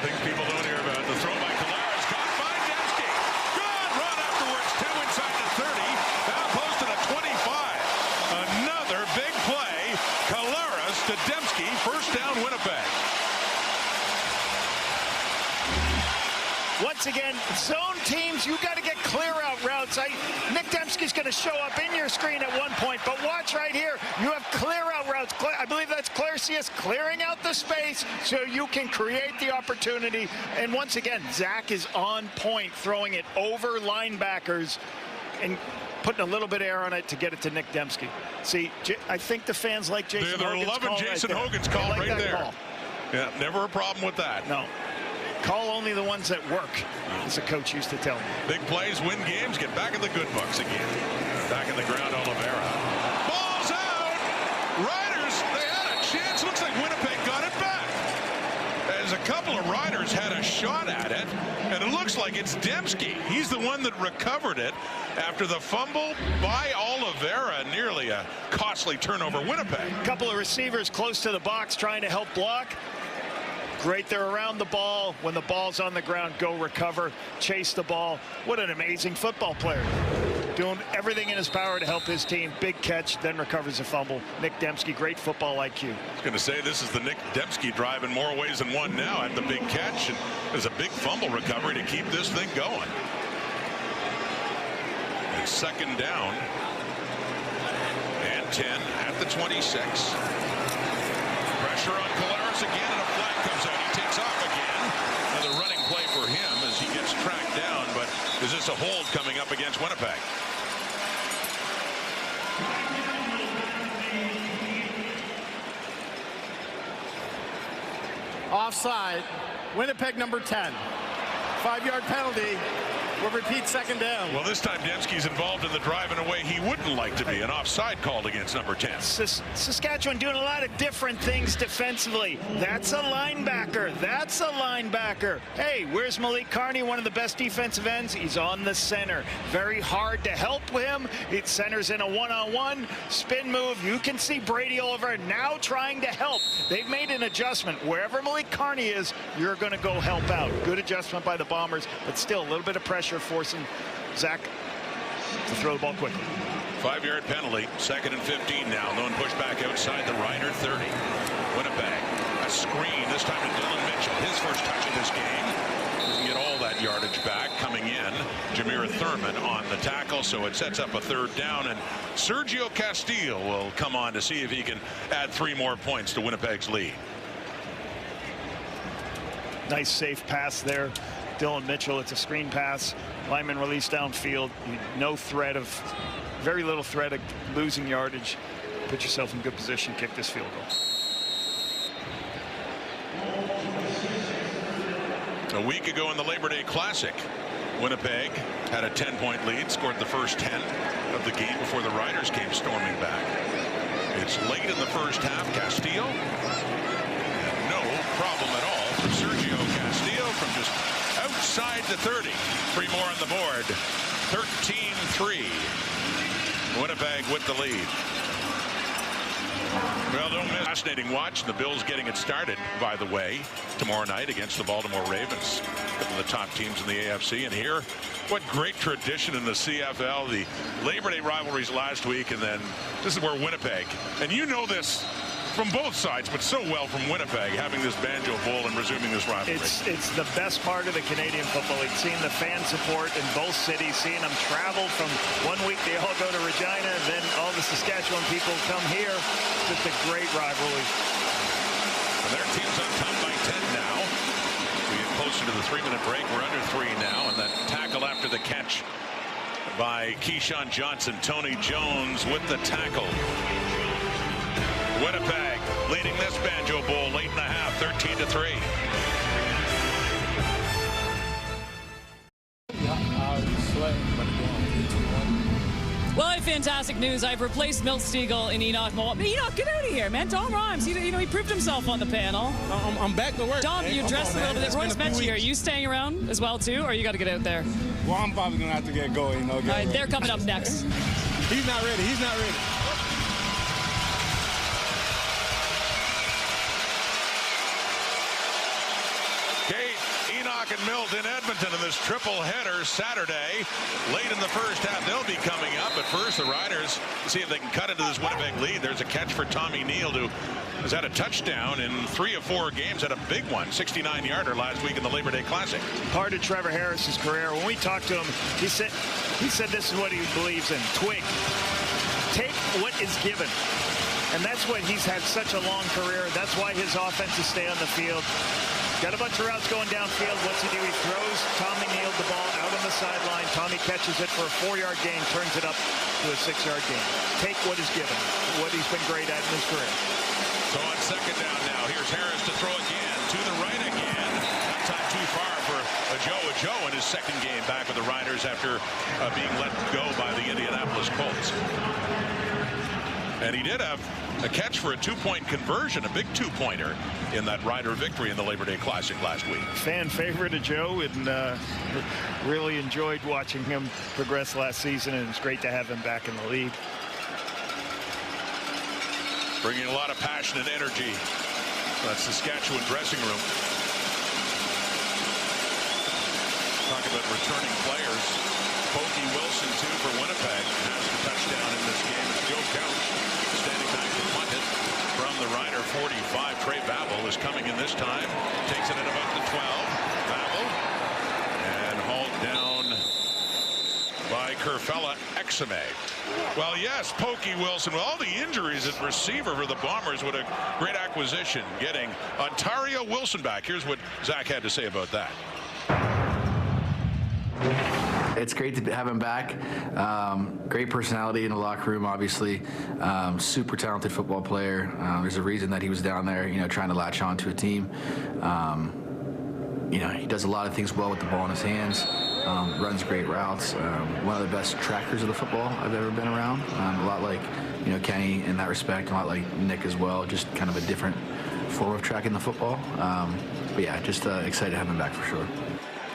Things people don't hear about. The throw by Collaros, caught by Dembski. Good run afterwards, 2 inside the 30. Now close to the 25. Another big play. Collaros to Dembski. First down, Winnipeg. Once again, zone teams, you got to get clear out routes. Nick Dembski's going to show up in your screen at one point, but watch right here. You have clear out routes. I believe that's Clarcius clearing out the space so you can create the opportunity. And once again, Zach is on point, throwing it over linebackers and putting a little bit of air on it to get it to Nick Dembski. See, I think the fans like Jason Hogan's They're loving Jason Hogan's call right there. Call. Yeah, never a problem with that. No. Call only the ones that work, as a coach used to tell me. Big plays win games. Get back in the good books again. Back in the ground, Oliveira. Ball's out. Riders, they had a chance. Looks like Winnipeg got it back. As a couple of Riders had a shot at it, and it looks like it's Dembski. He's the one that recovered it after the fumble by Oliveira. Nearly a costly turnover, Winnipeg. A couple of receivers close to the box trying to help block. Great, they're around the ball. When the ball's on the ground, go recover, chase the ball. What an amazing football player. Doing everything in his power to help his team. Big catch, then recovers a fumble. Nick Dembski, great football IQ. I was going to say, this is the Nick Dembski drive in more ways than one now at the big catch. And there's a big fumble recovery to keep this thing going. And second down. And 10 at the 26. Pressure on Collaros again, and a flag comes out. He takes off again. Another running play for him as he gets tracked down, but is this a hold coming up against Winnipeg? Offside. Winnipeg number 10. 5-yard penalty. We'll repeat second down. Well, this time Dembski's involved in the drive in a way he wouldn't like to be. An offside called against number 10. Saskatchewan doing a lot of different things defensively. That's a linebacker. That's a linebacker. Hey, where's Malik Carney, one of the best defensive ends? He's on the center. Very hard to help him. It centers in a one-on-one spin move. You can see Brady Oliveira now trying to help. They've made an adjustment. Wherever Malik Carney is, you're going to go help out. Good adjustment by the Bombers, but still a little bit of pressure forcing Zach to throw the ball quickly. 5-yard penalty, 2nd and 15 now. Lone push back outside the Rider 30. Winnipeg, a screen, this time to Dylan Mitchell. His first touch of this game. Doesn't get get all that yardage back. Coming in, Jameer Thurman on the tackle, so it sets up a 3rd down, and Sergio Castillo will come on to see if he can add 3 more points to Winnipeg's lead. Nice safe pass there. Dylan Mitchell, it's a screen pass. Lineman release downfield. No threat of, very little threat of losing yardage. Put yourself in good position, kick this field goal. A week ago in the Labor Day Classic, Winnipeg had a 10-point lead, scored the first 10 of the game before the Riders came storming back. It's late in the first half. Castillo, no problem at all for Sergio Castillo from just outside the 30. 3 more on the board. 13-3. Winnipeg with the lead. Well, don't miss. Fascinating watch. The Bills getting it started, by the way, tomorrow night against the Baltimore Ravens. A couple of the top teams in the AFC. And here, what great tradition in the CFL. The Labor Day rivalries last week, and then this is where Winnipeg, and you know this from both sides, but so well from Winnipeg, having this Banjo Bowl and resuming this rivalry. It's the best part of the Canadian Football League, seeing the fan support in both cities, seeing them travel from one week they all go to Regina, and then all the Saskatchewan people come here. Just a great rivalry. And their team's on top by 10 now. We get closer to the 3-minute break. We're under 3 now, and that tackle after the catch by Keyshawn Johnson. Tony Jones with the tackle. Winnipeg leading this Banjo Bowl late in the half, 13-3. Well, fantastic news. I've replaced Milt Stiegel in Enoch Moa. Enoch, get out of here, man. Tom Rhymes, he proved himself on the panel. I'm back to work. Dom, man. you dressed a little bit. Royce met you here. Are weeks. you staying around as well, too, or you got to get out there? Well, I'm probably going to have to get going. All right, they're coming up next. He's not ready. He's not ready. Enoch and Milt in Edmonton in this triple header Saturday. Late in the first half, they'll be coming up. But first, the Riders see if they can cut into this Winnipeg lead. There's a catch for Tommy Neal, who has had a touchdown in 3 of 4 games. Had a big one, 69-yarder last week in the Labor Day Classic. Part of Trevor Harris's career. When we talked to him, he said this is what he believes in. Twig. Take what is given. And that's what he's had such a long career. That's why his offenses stay on the field. Got a bunch of routes going downfield. What's he do? He throws Tommy Neal the ball out on the sideline. Tommy catches it for a 4-yard gain, turns it up to a 6-yard gain. Take what is given, what he's been great at in his career. So on 2nd down now, here's Harris to throw again, to the right again. That time too far for Joe in his 2nd game back with the Riders after being let go by the Indianapolis Colts. And he did have a catch for a 2-point conversion, a big 2-pointer in that Rider victory in the Labor Day Classic last week. Fan favorite of Joe, and really enjoyed watching him progress last season, and it's great to have him back in the league. Bringing a lot of passion and energy to that Saskatchewan dressing room. Talk about returning players. Pokey Wilson, too, for Winnipeg, has the touchdown in this game. It's Joe Couch standing back to punt it from the Rider 45. Trey Babel is coming in this time. Takes it at about the 12. Babel. And hauled down by Kerfella Exime. Well, yes, Pokey Wilson, with all the injuries at receiver for the Bombers, what a great acquisition, getting Ontario Wilson back. Here's what Zach had to say about that. It's great to have him back. Great personality in the locker room, obviously. Super talented football player. There's a reason that he was down there, trying to latch on to a team. He does a lot of things well with the ball in his hands. Runs great routes. One of the best trackers of the football I've ever been around. A lot like, Kenny in that respect, a lot like Nick as well. Just kind of a different form of tracking the football. But yeah, just excited to have him back for sure.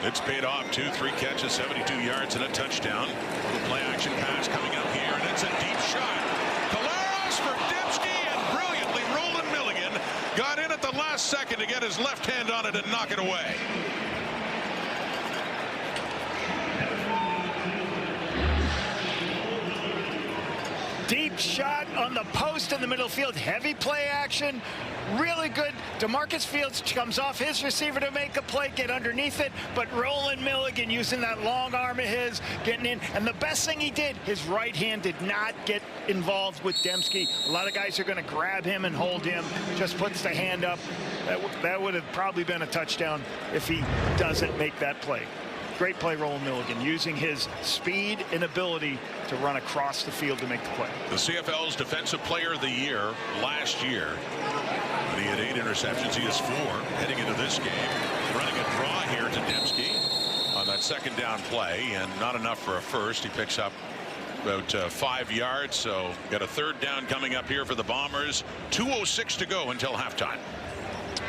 It's paid off, 2-3 catches, 72 yards and a touchdown. Little play action pass coming out here, and it's a deep shot. Kolaros for Dipsky, and brilliantly Roland Milligan got in at the last second to get his left hand on it and knock it away. Deep deep shot on the post in the middle field. Heavy play action. Really good. DeMarcus Fields comes off his receiver to make a play, get underneath it. But Roland Milligan using that long arm of his, getting in. And the best thing he did, his right hand did not get involved with Dembski. A lot of guys are going to grab him and hold him. Just puts the hand up. That would have probably been a touchdown if he doesn't make that play. Great play, Roland Milligan, using his speed and ability to run across the field to make the play. The CFL's Defensive Player of the Year last year. When he had 8 interceptions, he has 4 heading into this game. Running a draw here to Dembski on that second down play, and not enough for a first. He picks up about 5 yards, so got a third down coming up here for the Bombers. 2:06 to go until halftime.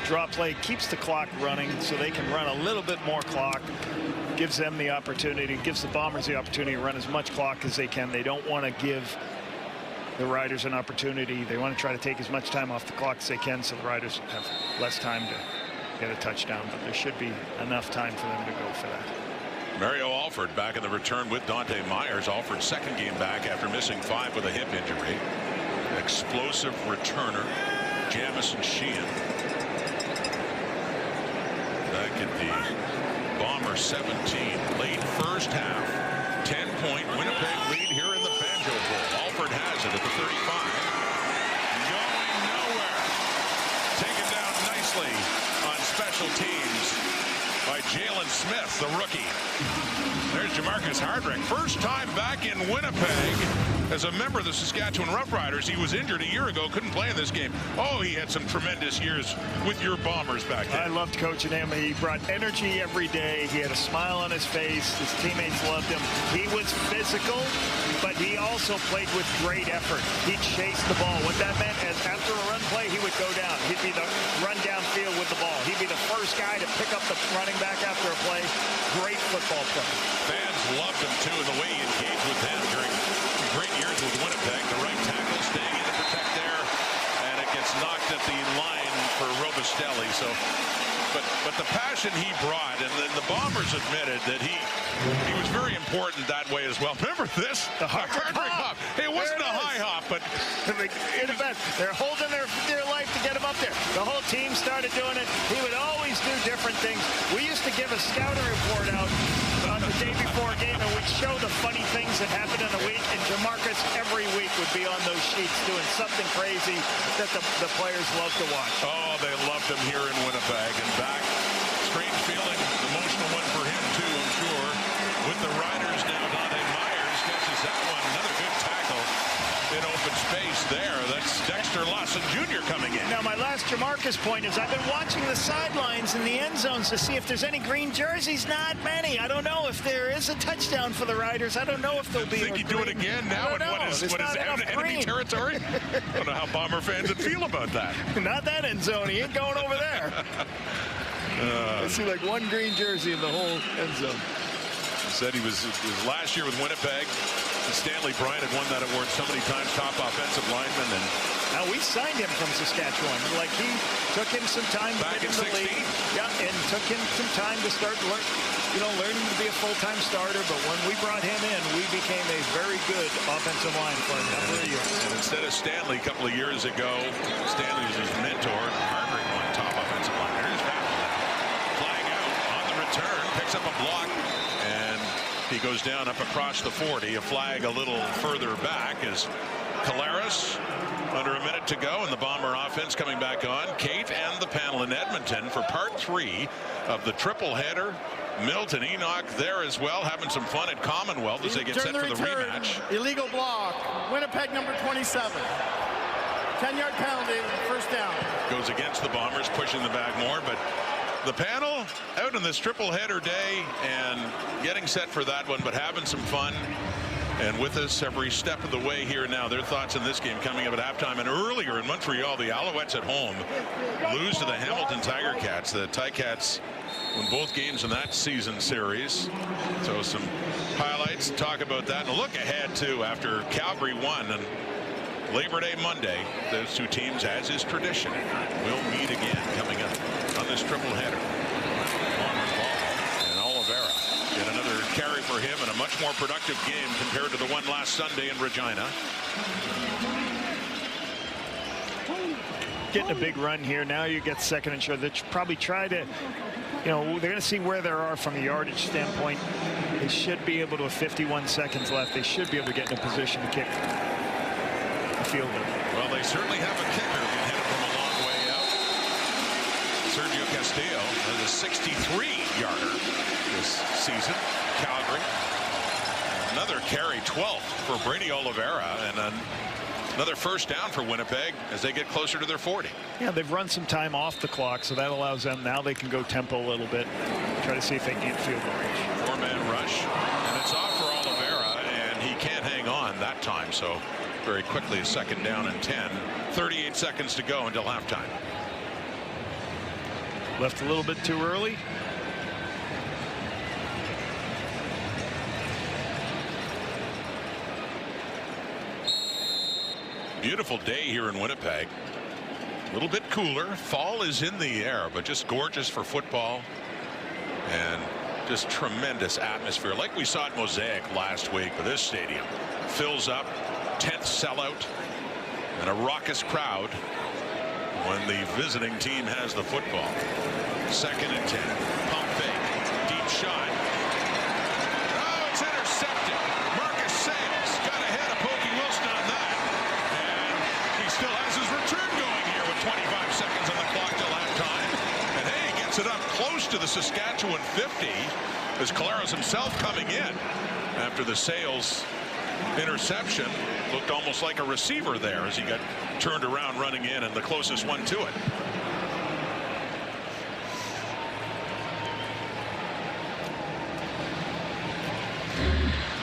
Draw play keeps the clock running so they can run a little bit more clock. Gives them the opportunity, gives the Bombers the opportunity to run as much clock as they can. They don't want to give the Riders an opportunity. They want to try to take as much time off the clock as they can so the Riders have less time to get a touchdown. But there should be enough time for them to go for that. Mario Alford back in the return with Dante Myers. Alford's second game back after missing 5 with a hip injury. Explosive returner, Jamison Sheehan. Back at the Bomber 17, late first half. 10-point Winnipeg lead here in the Banjo Bowl. Alford has it at the 35. Going nowhere. Taken down nicely on special teams by Jalen Smith, the rookie. There's Jamarcus Hardrick. First time back in Winnipeg as a member of the Saskatchewan Roughriders. He was injured a year ago, couldn't play in this game. Oh, he had some tremendous years with your Bombers back then. I loved coaching him. He brought energy every day. He had a smile on his face. His teammates loved him. He was physical, but he also played with great effort. He chased the ball. What that meant is after a run play, he would go down. He'd be the run downfield with the ball. He'd be the first guy to pick up the running back after a play. Great football play. Fans loved him, too, and the way he engaged with them during great years with Winnipeg. The right tackle staying in to protect there, and it gets knocked at the line for Robustelli. So, but the passion he brought, and then the Bombers admitted that he was very important that way as well. Remember this? The Hardrick hop. It wasn't a high hop, but they're holding their life to get him up there. The whole team started doing it. He would always do different things. We used to give a scouting report out on the day before a game, and we'd show the funny things that happened in the week, and Jamarcus every week would be on those sheets doing something crazy that the players love to watch. Oh, they loved him here in Winnipeg, and back. Strange feeling, emotional one for him too, I'm sure. With the Riders now, Dante Myers catches that one. Another good tackle in open space there. That's Dexter Lawson Jr. coming in. Now, my last Jamarcus point is I've been watching the sidelines in the end zones to see if there's any green jerseys. Not many. I don't know if there is a touchdown for the Riders. I don't know if there'll be. Think you do it again now? And what is enemy territory? I don't know how Bomber fans would feel about that. Not that end zone. He ain't going over there. I see like one green jersey in the whole end zone. He said it was last year with Winnipeg. Stanley Bryant had won that award so many times, top offensive lineman. And now we signed him from Saskatchewan. Like he took him some time to get in the league. Yeah, and took him some time to start learning to be a full-time starter. But when we brought him in, we became a very good offensive line for a number of years. And instead of Stanley a couple of years ago, Stanley was his mentor. Hardrick won top offensive line. Here's flag out on the return, picks up a block, and he goes down up across the 40. A flag a little further back as Caleres under a minute to go, and the Bomber offense coming back on. Kate and the panel in Edmonton for part 3 of the triple header. Milton Enoch there as well, having some fun at Commonwealth as they get set for the rematch. Illegal block. Winnipeg number 27. 10-yard penalty, first down. Goes against the Bombers, pushing the bag more, but the panel out on this triple header day and getting set for that one, but having some fun. And with us every step of the way here now. Their thoughts in this game coming up at halftime. And earlier in Montreal, the Alouettes at home lose to the Hamilton Tiger Cats. The Ticats won both games in that season series. So some highlights, talk about that. And a look ahead, too, after Calgary won on Labor Day Monday. Those two teams, as is tradition, will meet again coming up on this triple header. Bombers ball and Oliveira. Get another carry for him and a much more productive game compared to the one last Sunday in Regina. Getting a big run here. Now you get second and short. They probably try to, they're going to see where they are from a yardage standpoint. They should be able to, with 51 seconds left, they should be able to get in a position to kick the field goal. Well, they certainly have a kicker who can hit it from a long way out. Sergio Castillo has a 63-yarder this season. Calgary. Another carry, 12th for Brady Oliveira, and another first down for Winnipeg as they get closer to their 40. Yeah, they've run some time off the clock, so that allows them. Now they can go tempo a little bit, try to see if they can get field goal range. Four-man rush, and it's off for Oliveira, and he can't hang on that time, so very quickly a second down and 10. 38 seconds to go until halftime. Left a little bit too early. Beautiful day here in Winnipeg. A little bit cooler. Fall is in the air, but just gorgeous for football. And just tremendous atmosphere, like we saw at Mosaic last week. But this stadium fills up, tent sellout, and a raucous crowd when the visiting team has the football. Second and 10. Pump fake. Deep shot. Oh, it's intercepted. Marcus Sales got ahead of Pokey Wilson on that. He still has his return going here with 25 seconds on the clock till halftime. And hey, he gets it up close to the Saskatchewan 50 as Collaros himself coming in after the Sales interception. Looked almost like a receiver there as he got turned around running in, and the closest one to it.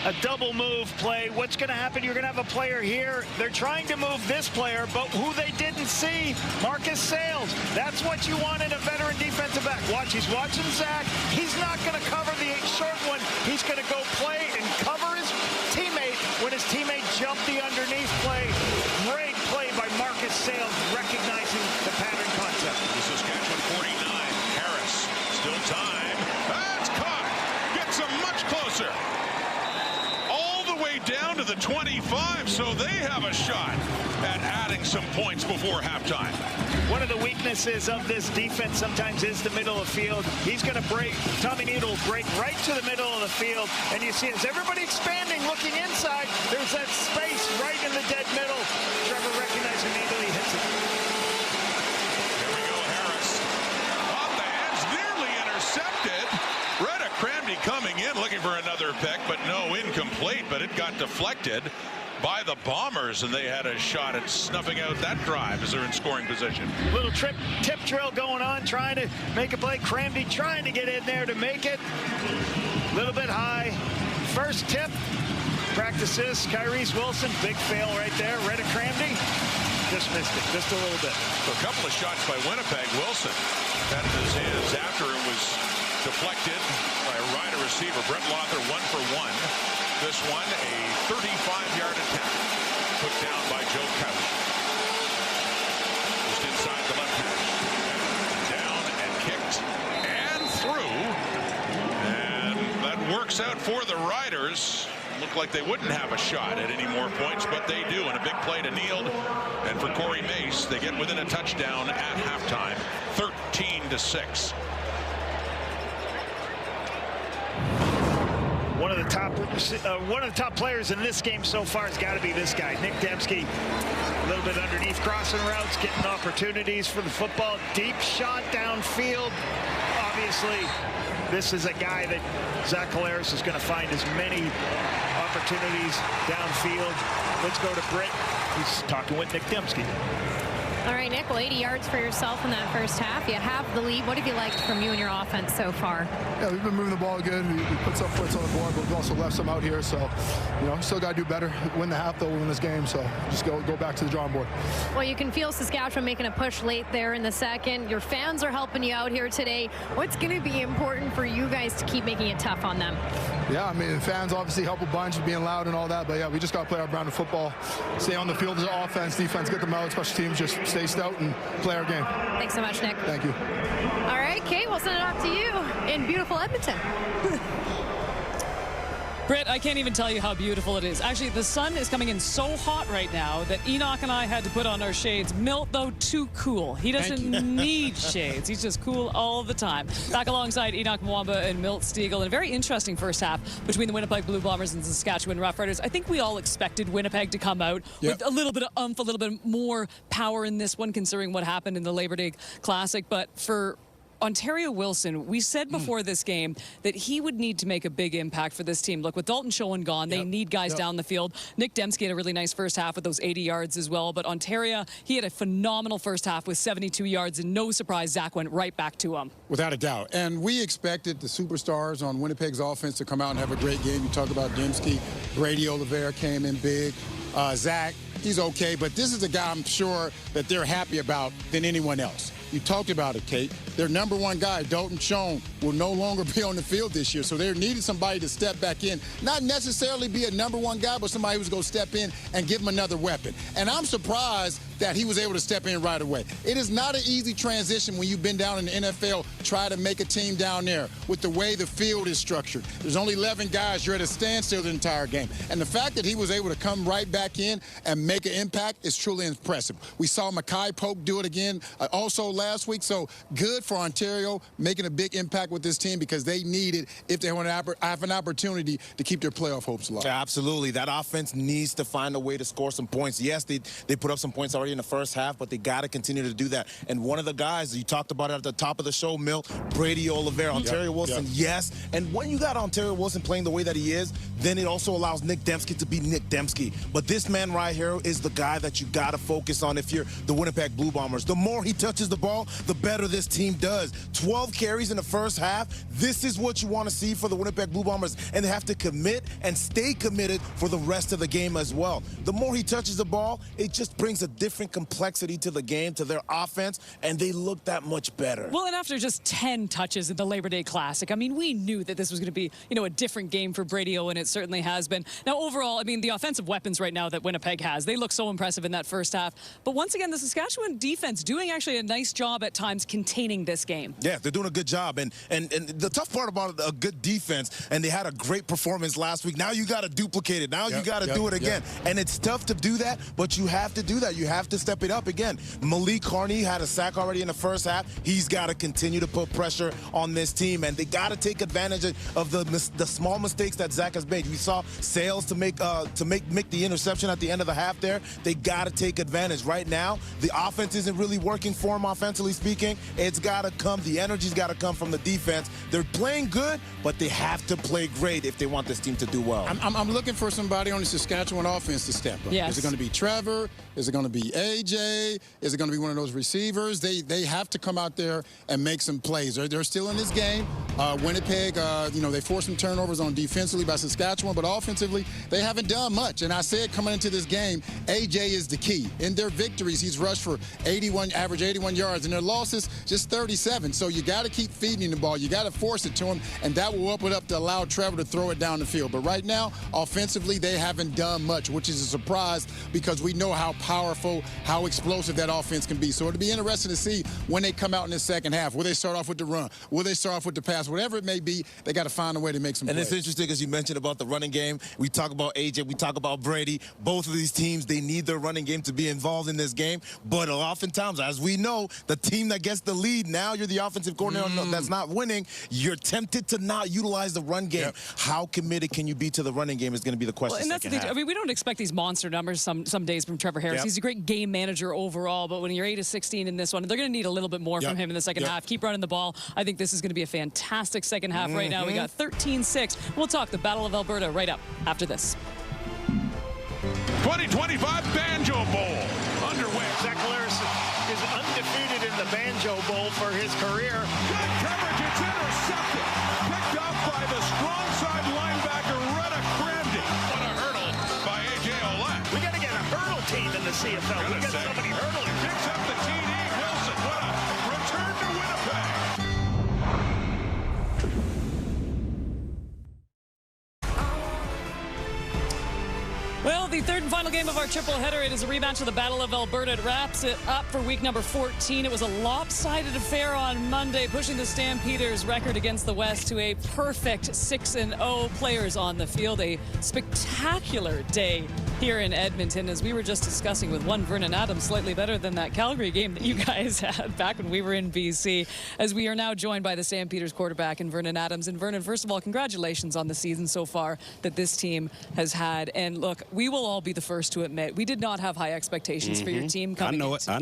A double move play. What's going to happen? You're going to have a player here. They're trying to move this player, but who they didn't see, Marcus Sales. That's what you want in a veteran defensive back. Watch, he's watching Zach. He's not going to cover the short one. He's going to go play and cover his teammate when his teammate jumped the underneath play. Great play by Marcus Sales, recognizing the pattern concept. The Saskatchewan 49. Harris, still time. That's caught. Gets him much closer. Down to the 25, so they have a shot at adding some points before halftime. One of the weaknesses of this defense sometimes is the middle of the field. He's going to break. Tommy Needle will break right to the middle of the field, and you see as everybody expanding, looking inside, there's that space right in the dead middle. Trevor recognizing Needle, he hits it. Here we go, Harris. Off the hands, nearly intercepted. Retta Cramdy coming in looking for another pick, but no, incomplete, but it got deflected by the Bombers, and they had a shot at snuffing out that drive as they're in scoring position. Little tip drill going on, trying to make a play. Cramdy trying to get in there to make it. A little bit high. First tip, practices, Kyrese Wilson, big fail right there. Retta Cramdy just missed it, just a little bit. So a couple of shots by Winnipeg. Wilson had in his hands after it was deflected by a Rider receiver. Brett Lother 1 for 1. This one a 35-yard attempt put down by Joe Couch. Just inside the left hash. Down and kicked and through. And that works out for the Riders. Looked like they wouldn't have a shot at any more points, but they do. And a big play to Neal. And for Corey Mace, they get within a touchdown at halftime, 13-6. One of the top players in this game so far has got to be this guy, Nick Dembski. A little bit underneath crossing routes, getting opportunities for the football. Deep shot downfield. Obviously, this is a guy that Zach Collaros is going to find as many opportunities downfield. Let's go to Britt. He's talking with Nick Dembski. All right, Nick, well, 80 yards for yourself in that first half. You have the lead. What have you liked from you and your offense so far? Yeah, we've been moving the ball good. We put some points on the board, but we've also left some out here. So, still got to do better. Win the half, though, win this game. So just go back to the drawing board. Well, you can feel Saskatchewan making a push late there in the second. Your fans are helping you out here today. What's going to be important for you guys to keep making it tough on them? Yeah, I mean, the fans obviously help a bunch, being loud and all that. But, yeah, we just got to play our brand of football. Stay on the field as offense, defense, get them out, special teams, just stay stout and play our game. Thanks so much, Nick. Thank you. All right, Kate, we'll send it off to you in beautiful Edmonton. Britt, I can't even tell you how beautiful it is. Actually, the sun is coming in so hot right now that Enoch and I had to put on our shades. Milt, though, too cool. He doesn't need shades. He's just cool all the time. Back alongside Enoch Mwamba and Milt Stiegel. And a very interesting first half between the Winnipeg Blue Bombers and the Saskatchewan Roughriders. I think we all expected Winnipeg to come out with a little bit of oomph, a little bit more power in this one, considering what happened in the Labor Day Classic. But for Ontario Wilson, we said before this game that he would need to make a big impact for this team. Look, with Dalton Schoen gone, they need guys down the field. Nick Dembski had a really nice first half with those 80 yards as well. But Ontario, he had a phenomenal first half with 72 yards, and no surprise, Zach went right back to him. Without a doubt. And we expected the superstars on Winnipeg's offense to come out and have a great game. You talk about Dembski, Brady Oliveira came in big. Zach, he's okay, but this is a guy I'm sure that they're happy about than anyone else. You talked about it, Kate. Their number one guy, Dalton Schoen, will no longer be on the field this year, so they needed somebody to step back in. Not necessarily be a number one guy, but somebody who's going to step in and give him another weapon. And I'm surprised that he was able to step in right away. It is not an easy transition when you've been down in the NFL, try to make a team down there with the way the field is structured. There's only 11 guys. You're at a standstill the entire game. And the fact that he was able to come right back in and make an impact is truly impressive. We saw Mackay Pope do it again also last week. So good for Ontario making a big impact with this team because they need it if they want to have an opportunity to keep their playoff hopes alive. Yeah, absolutely. That offense needs to find a way to score some points. Yes, they put up some points already in the first half, but they got to continue to do that. And one of the guys, you talked about it at the top of the show, Milt, Brady Oliveira, Ontario Wilson, yes. And when you got Ontario Wilson playing the way that he is, then it also allows Nick Dembski to be Nick Dembski. But this man right here is the guy that you got to focus on if you're the Winnipeg Blue Bombers. The more he touches the ball, the better this team does. 12 carries in the first half. This is what you want to see for the Winnipeg Blue Bombers, and they have to commit and stay committed for the rest of the game as well. The more he touches the ball, it just brings a different complexity to the game, to their offense, and they look that much better. Well, and after just 10 touches in the Labor Day Classic, I mean, we knew that this was going to be, a different game for Brady O, and it certainly has been. Now, overall, I mean, the offensive weapons right now that Winnipeg has, they look so impressive in that first half. But once again, the Saskatchewan defense doing actually a nice job at times containing this game. Yeah, they're doing a good job. And the tough part about a good defense, and they had a great performance last week, now you got to duplicate it. Now you got to do it again. And it's tough to do that, but you have to do that. You have to step it up again. Malik Carney had a sack already in the first half. He's got to continue to put pressure on this team, and they got to take advantage of the small mistakes that Zach has made. We saw Sales to make the interception at the end of the half there. They got to take advantage. Right now, the offense isn't really working for them offensively speaking. It's got to come. The energy's got to come from the defense. They're playing good, but they have to play great if they want this team to do well. I'm looking for somebody on the Saskatchewan offense to step up. Yes. Is it going to be Trevor? Is it going to be AJ? Is it going to be one of those receivers? They have to come out there and make some plays. They're still in this game. Winnipeg, they forced some turnovers on defensively by Saskatchewan, but offensively, they haven't done much. And I said coming into this game, AJ is the key. In their victories, he's rushed for average 81 yards. In their losses, just 37. So you got to keep feeding him the ball. You got to force it to him, and that will open it up to allow Trevor to throw it down the field. But right now, offensively, they haven't done much, which is a surprise because we know how powerful, how explosive that offense can be. So it'll be interesting to see when they come out in the second half. Will they start off with the run? Will they start off with the pass? Whatever it may be, they got to find a way to make some plays. And it's interesting, as you mentioned about the running game. We talk about AJ, we talk about Brady. Both of these teams, they need their running game to be involved in this game. But oftentimes, as we know, the team that gets the lead, now you're the offensive coordinator that's not winning, you're tempted to not utilize the run game. Yep. How committed can you be to the running game is going to be the question. Well, and that's the thing. I mean, we don't expect these monster numbers some days from Trevor Harris. Yep. He's a great game manager overall, but when you're 8-16 in this one, they're going to need a little bit more from him in the second half. Keep running the ball. I think this is going to be a fantastic second half right now. We got 13-6. We'll talk the Battle of Alberta right up after this. 2025 Banjo Bowl underway. Zach is undefeated in the Banjo Bowl for his career. Good coverage, it's intercepted. Picked off by the strong side linebacker, Retta Crandy. What a hurdle by A.J. Olette. We got to get a hurdle team in the CFL. We got somebody hurdling. Picks up the TD. Wilson, what a return to Winnipeg. Well, the third and final final game of our triple header. It is a rematch of the Battle of Alberta. It wraps it up for week number 14. It was a lopsided affair on Monday, pushing the Stampeders' record against the West to a perfect 6-0. Players on the field. A spectacular day here in Edmonton, as we were just discussing with one Vernon Adams, slightly better than that Calgary game that you guys had back when we were in BC, as we are now joined by the Stampeders quarterback and Vernon Adams. And Vernon, first of all, congratulations on the season so far that this team has had. And look, we will all be the first to admit we did not have high expectations for your team coming I know it. I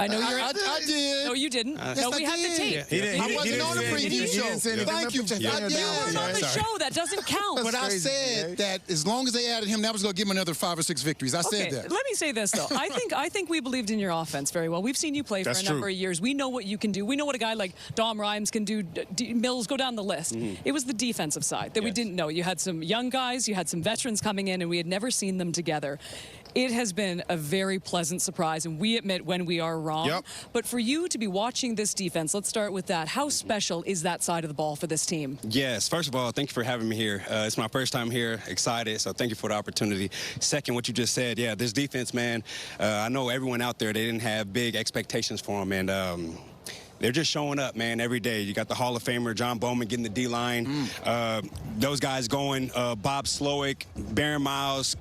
know you're. I did. No, you didn't. Yes, no, we I had the did. tape. I wasn't on the preview show. Thank you. You weren't on the show. That doesn't count. But I said that as long as they added him, that was going to give him another 5 or 6 victories. I said that. Let me say this, though. I think we believed in your offense very well. We've seen you play for a number of years. We know what you can do. We know what a guy like Dom Rhymes can do. Mills, go down the list. It was the defensive side that we didn't know. You had some young guys, you had some veterans coming in, and we had never seen them together. It has been a very pleasant surprise, and we admit when we are wrong. Yep. But for you to be watching this defense, let's start with that. How special is that side of the ball for this team? Yes, first of all, thank you for having me here. It's my first time here, excited, so thank you for the opportunity. Second, what you just said, yeah, this defense, man, I know everyone out there, they didn't have big expectations for them, and they're just showing up, man, every day. You got the Hall of Famer, John Bowman, getting the D-line. Those guys going, Bob Slowick, Baron Miles,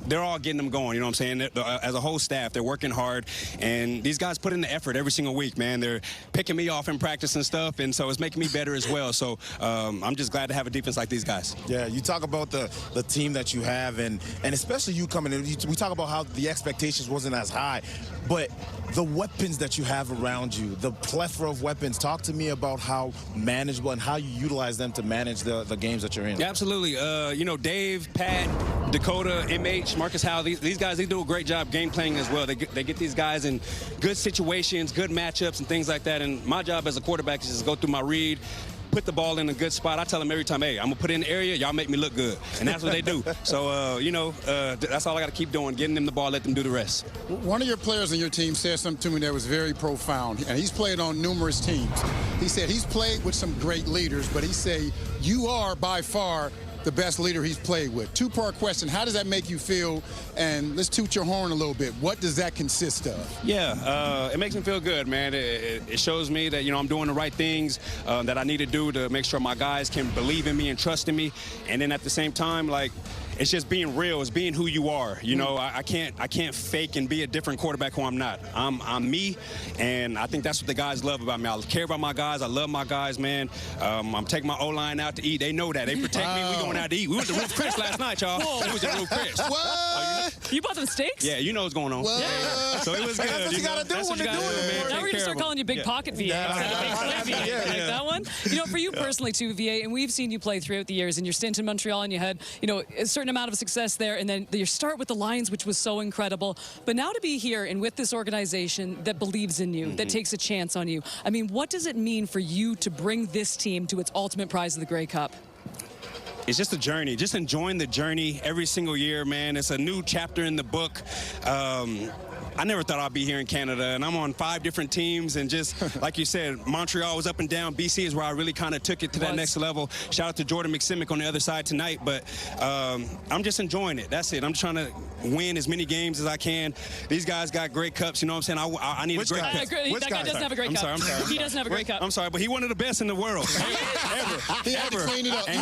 they're all getting them going, you know what I'm saying? As a whole staff, they're working hard, and these guys put in the effort every single week, man. They're picking me off in practice and stuff, and so it's making me better as well. So I'm just glad to have a defense like these guys. Yeah, you talk about the team that you have, and especially you coming in. We talk about how the expectations wasn't as high, but the weapons that you have around you, the plethora of weapons. Talk to me about how manageable and how you utilize them to manage the games that you're in. Yeah, absolutely. You know, Dave, Pat, Dakota, MH, Marcus Howell, these guys, they do a great job game playing as well. They get these guys in good situations, good matchups, and things like that. And my job as a quarterback is just go through my read, put the ball in a good spot. I tell them every time, hey, I'm going to put it in the area, y'all make me look good. And that's what they do. So, you know, that's all I got to keep doing, getting them the ball, let them do the rest. One of your players on your team said something to me that was very profound, and he's played on numerous teams. He said he's played with some great leaders, but he said you are by far the best leader he's played with. Two-part question, how does that make you feel? And let's toot your horn a little bit. What does that consist of? Yeah, it makes me feel good, man. It shows me that, you know, I'm doing the right things that I need to do to make sure my guys can believe in me and trust in me. And then at the same time, like, it's just being real. It's being who you are. You know, I can't fake and be a different quarterback who I'm not. I'm me, and I think that's what the guys love about me. I care about my guys. I love my guys, man. I'm taking my O-line out to eat. They know that. They protect me. We going out to eat. We went to Roof Chris last night, y'all. We was at Roof Chris. What? You bought them steaks? Yeah, you know what's going on. Yeah. So it was good. That's what you got to do when you're doing it. Now we're going to start calling you Big Pocket VA instead of Big Slim VA. Like that one? You know, for you personally, too, VA, and we've seen you play throughout the years, and your stint in Montreal, and you had, you know, a certain amount of success there, and then your start with the Lions, which was so incredible. But now to be here and with this organization that believes in you, that takes a chance on you, I mean, what does it mean for you to bring this team to its ultimate prize of the Grey Cup? It's just a journey, just enjoying the journey every single year, man. It's a new chapter in the book. I never thought I'd be here in Canada, and I'm on 5 different teams, and just like you said, Montreal was up and down. BC is where I really kind of took it to that next level. Shout out to Jordan McSimic on the other side tonight, but I'm just enjoying it. That's it. I'm just trying to win as many games as I can. These guys got great cups, you know what I'm saying? I need a great cup. That guy doesn't have a great cup. I'm sorry. He doesn't have a great cup. I'm sorry, but he one of the best in the world. Ever. He had to clean it up. And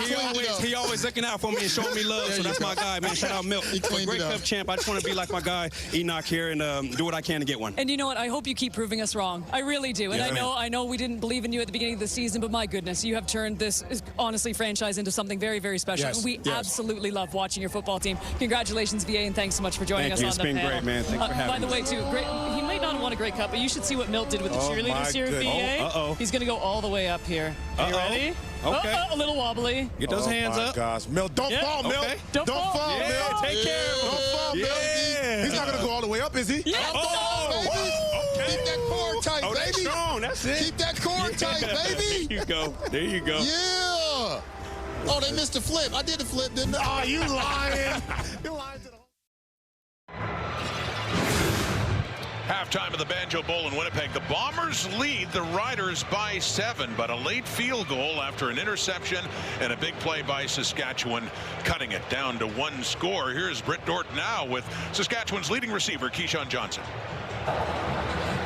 he always looking out for me and showing me love, so that's my guy, man. Shout out Milk. Great Cup champ. I just want to be like my guy, Enoch here, and do what I can to get one. And you know what? I hope you keep proving us wrong. I really do. And Yeah, I know we didn't believe in you at the beginning of the season, but my goodness, you have turned this, honestly, franchise into something very, very special. Yes, We absolutely love watching your football team. Congratulations, VA, and thanks so much for joining us on the panel. It's been great, man. Thanks for having me. By the way, too, great. He might not have won a Grey Cup, but you should see what Milt did with the cheerleaders here at VA. He's going to go all the way up here. Are you ready? Okay. A little wobbly. Get those hands up. Gosh, Milt, don't fall, Milt. Okay. Don't fall, Yeah, Milt. take care of him. Don't fall, Milt. He's not going to go all the way up, is he? Yeah. Baby. Keep that core tight, Oh, that's baby. strong. That's it. Keep that core tight, baby. There you go. There you go. Yeah. Oh, they missed the flip. I did the flip, didn't I? Oh, you lying. You lying to the Halftime of the Banjo Bowl in Winnipeg. The Bombers lead the Riders by 7, but a late field goal after an interception and a big play by Saskatchewan, cutting it down to 1 score. Here's Britt Dort now with Saskatchewan's leading receiver, Keyshawn Johnson.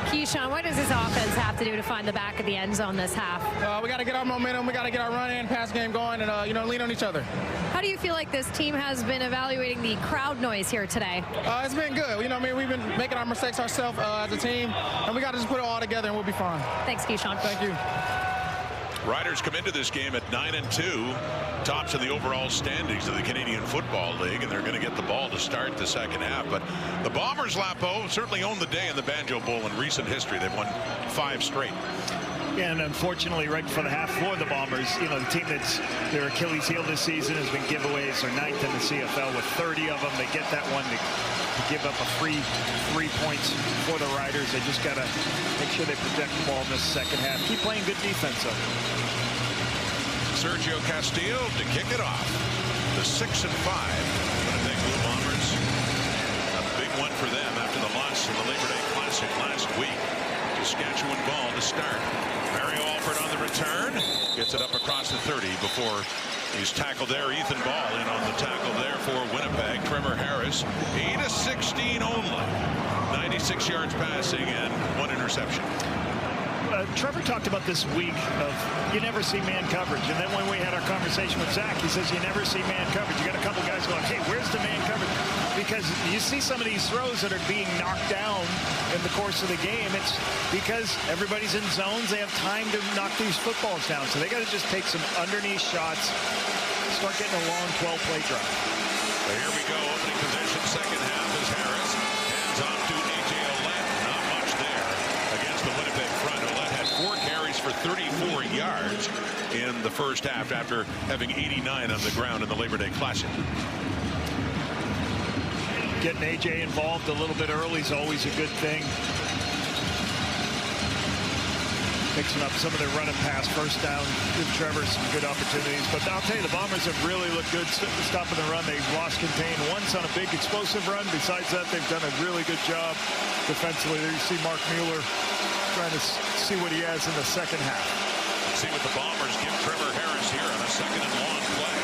Keyshawn, what does this offense have to do to find the back of the end zone this half? We got to get our momentum. We got to get our run and pass game going, and lean on each other. How do you feel like this team has been evaluating the crowd noise here today? It's been good. We've been making our mistakes ourselves as a team, and we got to just put it all together, and we'll be fine. Thanks, Keyshawn. Thank you. Riders come into this game at 9-2, tops in the overall standings of the Canadian Football League, and they're going to get the ball to start the second half. But the Bombers, Lapo, certainly owned the day in the Banjo Bowl in recent history. They've won 5 straight. Yeah, and unfortunately, right before the half for the Bombers, the team that's their Achilles heel this season has been giveaways. They're 9th in the CFL with 30 of them. They get that one to give up a free 3 points for the Riders. They just got to make sure they protect the ball in this second half. Keep playing good defense up. Sergio Castillo to kick it off. The 6-5 Winnipeg Blue Bombers. A big one for them after the loss in the Labor Day Classic last week. Saskatchewan ball to start. Mario Alford on the return. Gets it up across the 30 before he's tackled there. Ethan Ball in on the tackle there for Winnipeg. Trevor Harris, 8-16 only. 96 yards passing and 1 interception. Trevor talked about this week of you never see man coverage. And then when we had our conversation with Zach, he says you never see man coverage. You got a couple guys going, hey, where's the man coverage? Because you see some of these throws that are being knocked down in the course of the game. It's because everybody's in zones. They have time to knock these footballs down. So they got to just take some underneath shots, start getting a long 12-play drive. So here we go. Opening possession, second half is Harris. Hands off to A.J. Ouellette. Not much there against the Winnipeg front. Ouellette had 4 carries for 34 yards in the first half after having 89 on the ground in the Labor Day Classic. Getting A.J. involved a little bit early is always a good thing. Mixing up some of their run and pass, first down, give Trevor some good opportunities. But I'll tell you, the Bombers have really looked good stopping the run. They've lost contain once on a big explosive run. Besides that, they've done a really good job defensively. There you see Mark Mueller trying to see what he has in the second half. See what the Bombers give Trevor Harris here on a second and long play.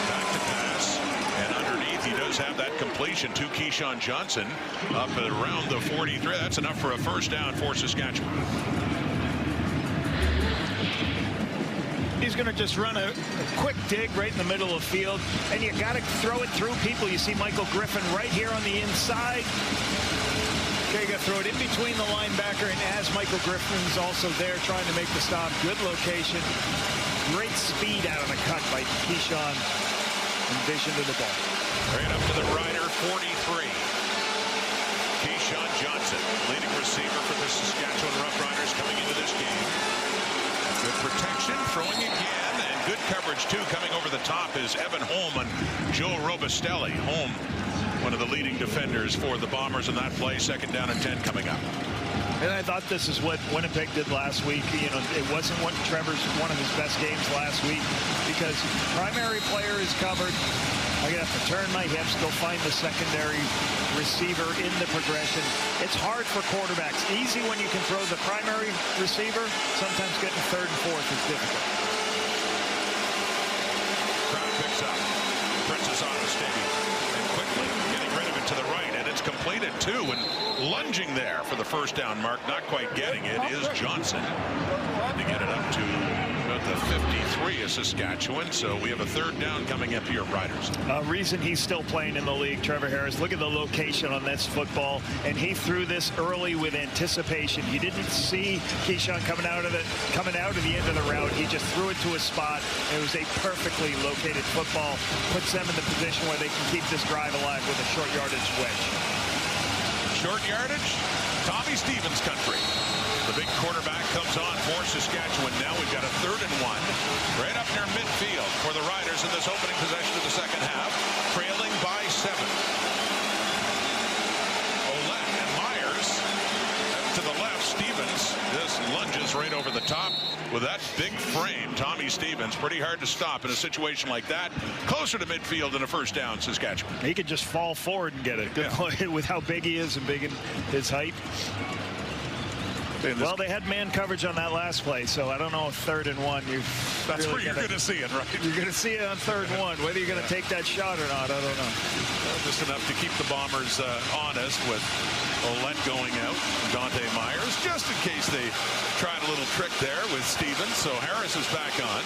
Back to pass. And underneath, he does have that completion to Keyshawn Johnson up at around the 43. That's enough for a first down for Saskatchewan. He's going to just run a quick dig right in the middle of the field, and you got to throw it through people. You see Michael Griffin right here on the inside. Okay, you got to throw it in between the linebacker, and as Michael Griffin's also there trying to make the stop. Good location. Great speed out of the cut by Keyshawn. And vision to the ball. Right up to the Rider 43. Keyshawn Johnson, leading receiver for the Saskatchewan Roughriders coming into this game. Good protection, throwing again, and good coverage too. Coming over the top is Evan Holm and Joe Robustelli. Holm, one of the leading defenders for the Bombers in that play. Second down and 10 coming up. And I thought this is what Winnipeg did last week. It wasn't what Trevor's one of his best games last week because primary player is covered. I'm going to have to turn my hips, go find the secondary receiver in the progression. It's hard for quarterbacks. Easy when you can throw the primary receiver. Sometimes getting third and fourth is difficult. Crowd picks up. Princess Auto Stadium. And quickly getting rid of it to the right. And it's completed too. And lunging there for the first down mark. Not quite getting it is Johnson. To get it up to about the 53 of Saskatchewan. So we have a third down coming up here, Riders. Reason he's still playing in the league, Trevor Harris. Look at the location on this football. And he threw this early with anticipation. You didn't see Keyshawn coming out of the end of the route. He just threw it to a spot. It was a perfectly located football. Puts them in the position where they can keep this drive alive with a short yardage wedge. Short yardage, Tommy Stevens country. The big quarterback comes on for Saskatchewan. Now we've got a 3rd and 1 right up near midfield for the Riders in this opening possession of the second half, trailing by 7. Ouellette and Myers to the left. Stevens just lunges goes right over the top with that big frame. Tommy Stevens, pretty hard to stop in a situation like that. Closer to midfield and a first down, Saskatchewan. He could just fall forward and get it. Good play with how big he is and big in his height. Well, they had man coverage on that last play, so I don't know if 3rd and 1. That's where you're going to see it, right? You're going to see it on 3rd and 1. Whether you're going to take that shot or not, I don't know. Just enough to keep the Bombers honest with Ouellette going out, Dante Myers, just in case they tried a little trick there with Stevens. So Harris is back on.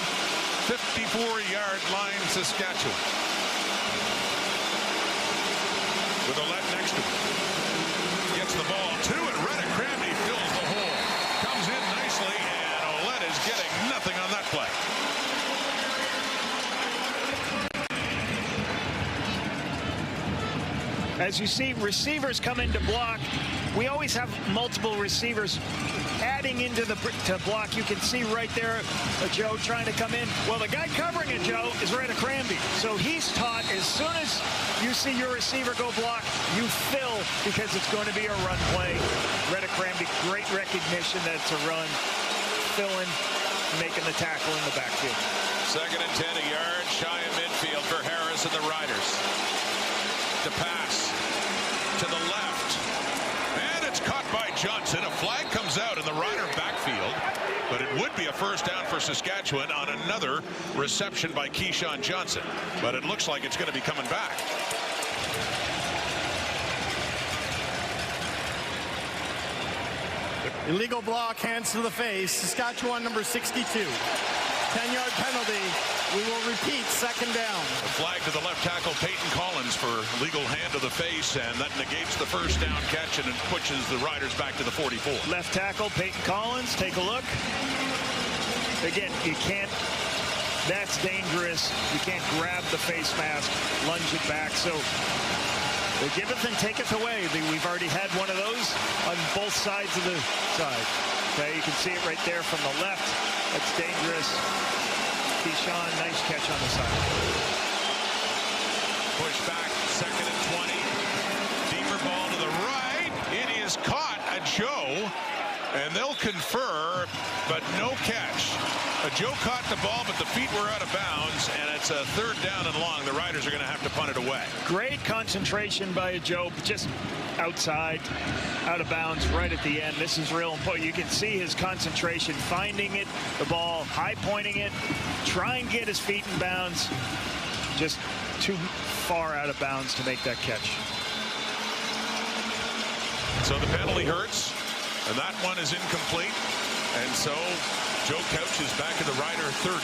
54-yard line, Saskatchewan. With Ouellette next to him. Gets the ball to it. Reddick Cramney fills the hole. Comes in nicely, and Ouellette is getting nothing on that play. As you see, receivers come in to block. We always have multiple receivers adding into the to block. You can see right there a Joe trying to come in. Well, the guy covering a Joe is Reddick Cramney. So he's taught as soon as you see your receiver go block, you fill because it's going to be a run play. Reddick Cramney, great recognition that it's a run. Filling, making the tackle in the backfield. 2nd and 10, a yard shy of midfield for Harris and the Riders. To pass to the left, and it's caught by Johnson. A flag comes out in the Rider backfield, but it would be a first down for Saskatchewan on another reception by Keyshawn Johnson, but it looks like it's going to be coming back. Illegal block, hands to the face. Saskatchewan number 62. 10-yard penalty. We will repeat, 2nd down. A flag to the left tackle, Peyton Collins, for legal hand to the face, and that negates the first down catch, and it pushes the Riders back to the 44. Left tackle, Peyton Collins. Take a look. Again, you can't. That's dangerous. You can't grab the face mask, lunge it back. So the giveth and taketh away. We've already had one of those on both sides of the side. Okay, you can see it right there from the left. That's dangerous. Keyshawn, nice catch on the side. Push back, 2nd and 20. Deeper ball to the right. It is caught, a Joe, and they'll confer, but no catch. A Joe caught the ball, but the feet were out of bounds, and it's a 3rd down and long. The Riders are going to have to punt it away. Great concentration by a Joe, just outside, out of bounds, right at the end. This is real important. You can see his concentration, finding it, the ball, high pointing it, try and get his feet in bounds. Just too far out of bounds to make that catch. So the penalty hurts, and that one is incomplete. And so Joe Couch is back in the Rider 30.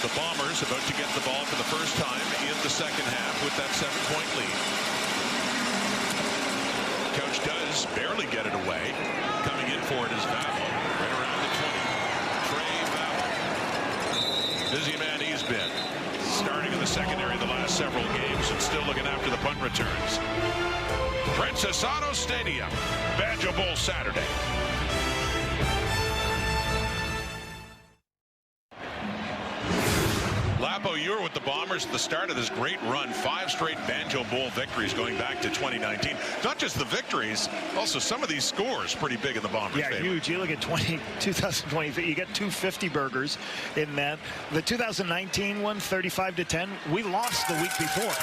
The Bombers about to get the ball for the first time in the second half with that 7-point lead. Couch does barely get it away. Coming in for it is Vavlo, right around the 20. Trey Vavlo. Busy man he's been. Starting in the secondary the last several games and still looking after the punt returns. Princess Auto Stadium, Banjo Bowl Saturday. Lapo, you were with the Bombers at the start of this great run. 5 straight Banjo Bowl victories going back to 2019. Not just the victories, also some of these scores pretty big in the Bombers' favor. Huge. You look at 2020, you get 250 burgers in that. The 2019 one, 35-10, we lost the week before.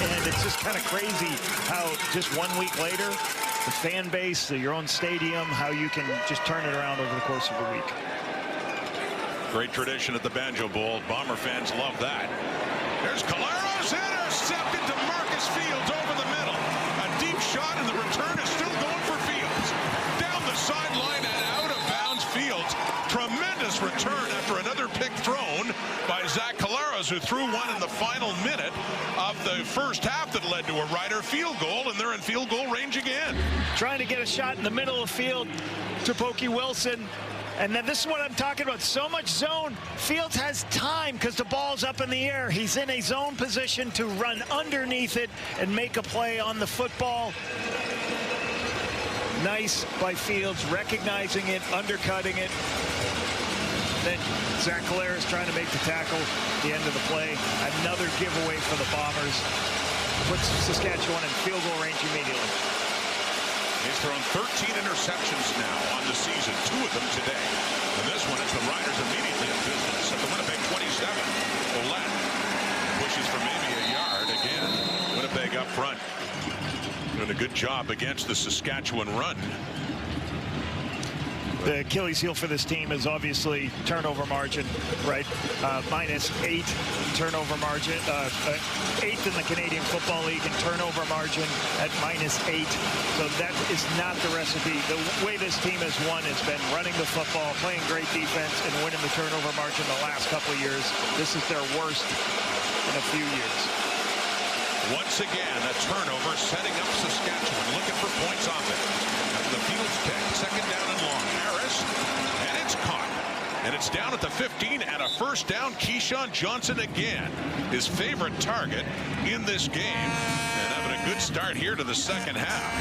And it's just kind of crazy how just 1 week later, the fan base, your own stadium, how you can just turn it around over the course of a week. Great tradition at the Banjo Bowl. Bomber fans love that. There's Caleros, intercepted to Marcus Fields over the middle. A deep shot, and the return is still going for Fields. Down the sideline and out of bounds. Fields. Tremendous return after another pick thrown by Zach Caleros, who threw one in the final minute of the first half that led to a Rider field goal, and they're in field goal range again. Trying to get a shot in the middle of the field to Pokey Wilson. And then this is what I'm talking about. So much zone. Fields has time because the ball's up in the air. He's in a zone position to run underneath it and make a play on the football. Nice by Fields, recognizing it, undercutting it. Then Zach Caleros trying to make the tackle at the end of the play. Another giveaway for the Bombers. Puts Saskatchewan in field goal range immediately. He's thrown 13 interceptions now on the season, 2 of them today. And this one, it's the Riders immediately in business at the Winnipeg 27. Ouellette pushes for maybe a yard again. Winnipeg up front doing a good job against the Saskatchewan run. The Achilles heel for this team is obviously turnover margin, right? -8 turnover margin, 8th in the Canadian Football League in turnover margin at -8. So that is not the recipe. The way this team has won has been running the football, playing great defense, and winning the turnover margin the last couple of years. This is their worst in a few years. Once again, a turnover setting up Saskatchewan, looking for points off it. After the field's picked, second down and long. Harris, and it's caught. And it's down at the 15 and a first down. Keyshawn Johnson again, his favorite target in this game. And having a good start here to the second half.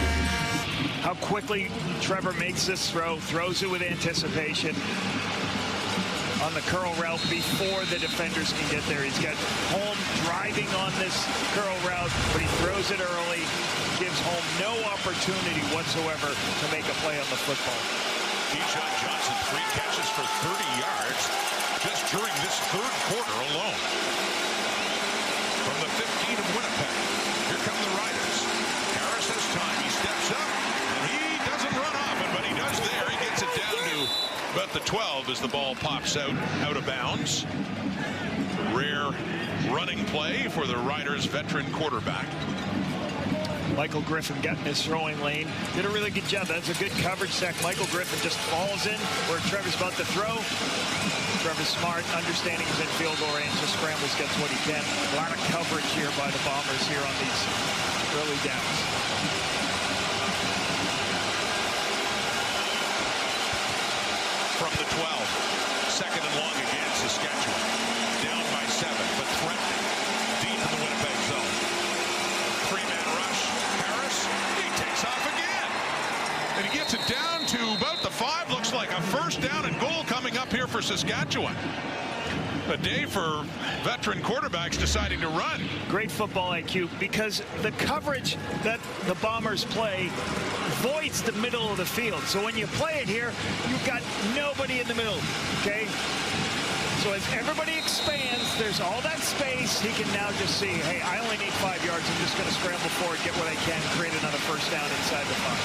How quickly Trevor makes this throw, throws it with anticipation. On the curl route before the defenders can get there. He's got Holm driving on this curl route, but he throws it early, gives Holm no opportunity whatsoever to make a play on the football. Keyshawn Johnson, 3 catches for 30 yards just during this third quarter alone. From the 15 of Winnipeg, here come the Riders. Harris has time, he steps up, and he doesn't run off it, but he does there. He gets it down to about the 12 as the ball pops out of bounds. Rare running play for the Riders' veteran quarterback. Michael Griffin got in his throwing lane. Did a really good job. That's a good coverage sack. Michael Griffin just falls in where Trevor's about to throw. Trevor's smart, understanding he's in field goal range, just scrambles, gets what he can. A lot of coverage here by the Bombers here on these early downs. From the 12, second and long again, Saskatchewan. Down by 7, but threatening. Deep in the Winnipeg zone. 3-man rush. Harris, he takes off again. And he gets it down to about the 5. Looks like a first down and goal coming up here for Saskatchewan. A day for veteran quarterbacks deciding to run. Great football IQ, because the coverage that the Bombers play voids the middle of the field. So when you play it here, you've got nobody in the middle, okay? So as everybody expands, there's all that space. He can now just see, hey, I only need 5 yards. I'm just going to scramble forward, get what I can, create another first down inside the 5.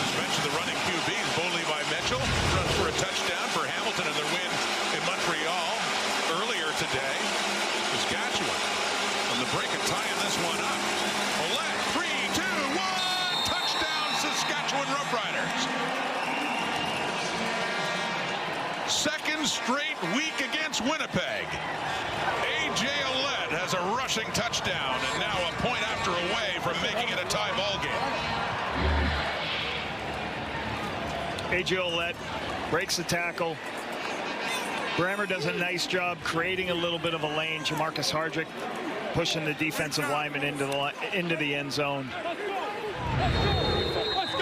As mentioned, the running QBs, Bo Levi Mitchell runs for a touchdown for Hamilton in their win in Montreal earlier today. Saskatchewan on the break and tying this one up. Ouellette, 3, 2, 1, touchdown Saskatchewan Roughriders. Second straight week against Winnipeg. A.J. Ouellette has a rushing touchdown and now a point after away from making it a tie ball game. A.J. Ouellette breaks the tackle. Brammer does a nice job creating a little bit of a lane. Jamarcus Hardrick pushing the defensive lineman into the end zone.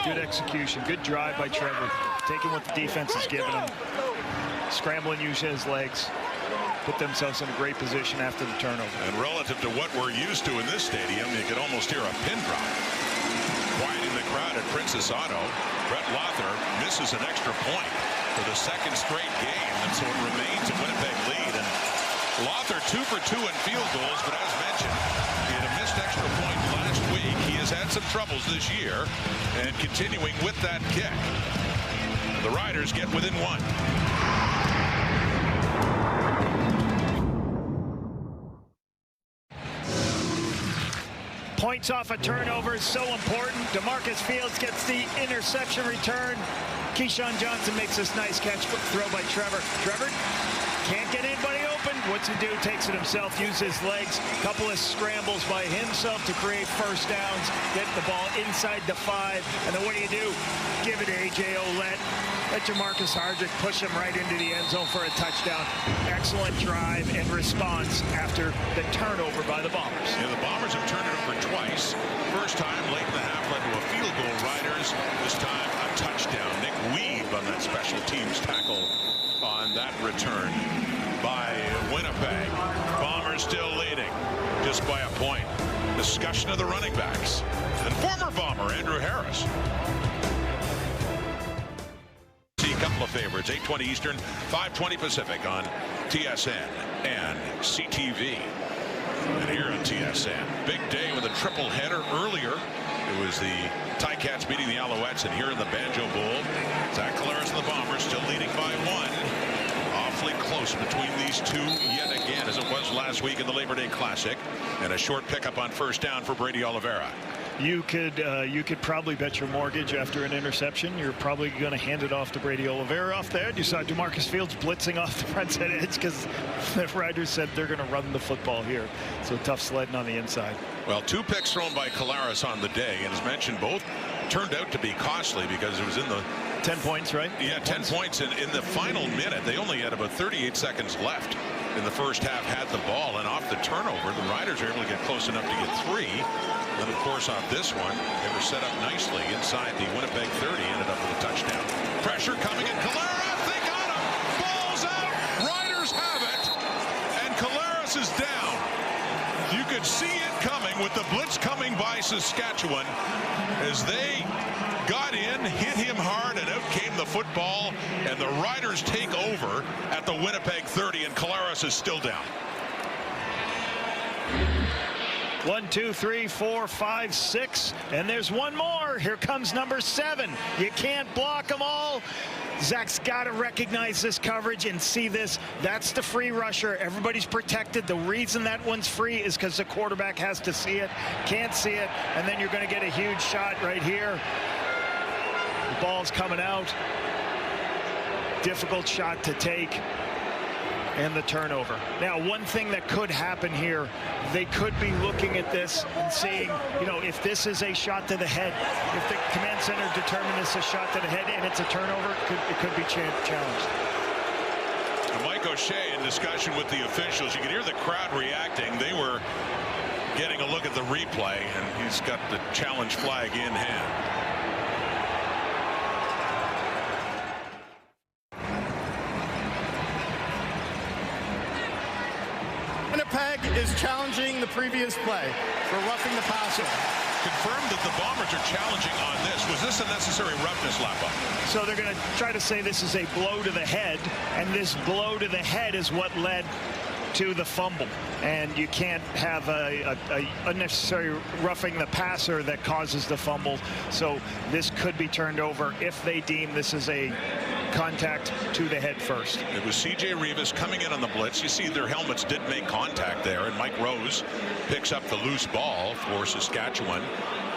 Good execution, good drive by Trevor. Taking what the defense is giving him. Scrambling, using his legs. Put themselves in a great position after the turnover. And relative to what we're used to in this stadium, you could almost hear a pin drop. Quieting the crowd at Princess Auto. Brett Lother misses an extra point for the second straight game, and so it remains a Winnipeg lead. And Lother 2 for 2 in field goals, but as mentioned, he had a missed extra point last week. He has had some troubles this year, and continuing with that kick. The Riders get within 1. Points off a turnover is so important. DeMarcus Fields gets the interception return. Keyshawn Johnson makes this nice catch, throw by Trevor. Trevor can't get anybody open. What's he do? Takes it himself, uses his legs. Couple of scrambles by himself to create first downs. Get the ball inside the 5. And then what do? Give it to A.J. Ouellette. Let Jamarcus Hardrick push him right into the end zone for a touchdown. Excellent drive and response after the turnover by the Bombers. Yeah, the Bombers have turned it over twice. First time late in the half led to a field goal. Riders, this time a touchdown. Nick Weeb on that special teams tackle on that return by Winnipeg. Bombers still leading just by a point. Discussion of the running backs and former Bomber Andrew Harris. the favorites. 8:20 Eastern, 5:20 Pacific on TSN and CTV. And here on TSN, big day with a triple header earlier. It was the Ticats beating the Alouettes, and here in the Banjo Bowl, Zach Collaros and the Bombers still leading by 1. Awfully close between these two yet again, as it was last week in the Labor Day Classic, and a short pickup on first down for Brady Oliveira. You could probably bet your mortgage after an interception. You're probably going to hand it off to Brady Oliveira off there. You saw DeMarcus Fields blitzing off the front side edge because the Riders said they're going to run the football here. So tough sledding on the inside. Well, 2 picks thrown by Collaros on the day, and as mentioned, both turned out to be costly because it was in the 10 points, right? Yeah, 10 points in the final minute. They only had about 38 seconds left in the first half, had the ball, and off the turnover, the Riders are able to get close enough to get 3. Then, of course, off this one, they were set up nicely inside the Winnipeg 30, ended up with a touchdown. Pressure coming in. Collaros, they got him. Ball's out. Riders have it, and Collaros is down. You could see it coming with the blitz coming by Saskatchewan as they got in, hit him hard, and out came the football, and the Riders take over at the Winnipeg 30, and Collaros is still down. 1, 2, 3, 4, 5, 6, and there's one more. Here comes number 7. You can't block them all. Zach's got to recognize this coverage and see this. That's the free rusher. Everybody's protected. The reason that one's free is because the quarterback has to see it, can't see it, and then you're going to get a huge shot right here. The ball's coming out. Difficult shot to take. And the turnover. Now, one thing that could happen here, they could be looking at this and seeing, if this is a shot to the head, if the command center determines it's a shot to the head and it's a turnover, it could be challenged. Mike O'Shea in discussion with the officials. You can hear the crowd reacting. They were getting a look at the replay, and he's got the challenge flag in hand. Winnipeg is challenging the previous play for roughing the passer. Confirmed that the Bombers are challenging on this. Was this a necessary roughness lap-up? So they're going to try to say this is a blow to the head, and this blow to the head is what led to the fumble, and you can't have a unnecessary roughing the passer that causes the fumble. So this could be turned over if they deem this is a contact to the head first. It was C.J. Rivas coming in on the blitz. You see their helmets did make contact there, and Mike Rose picks up the loose ball for Saskatchewan.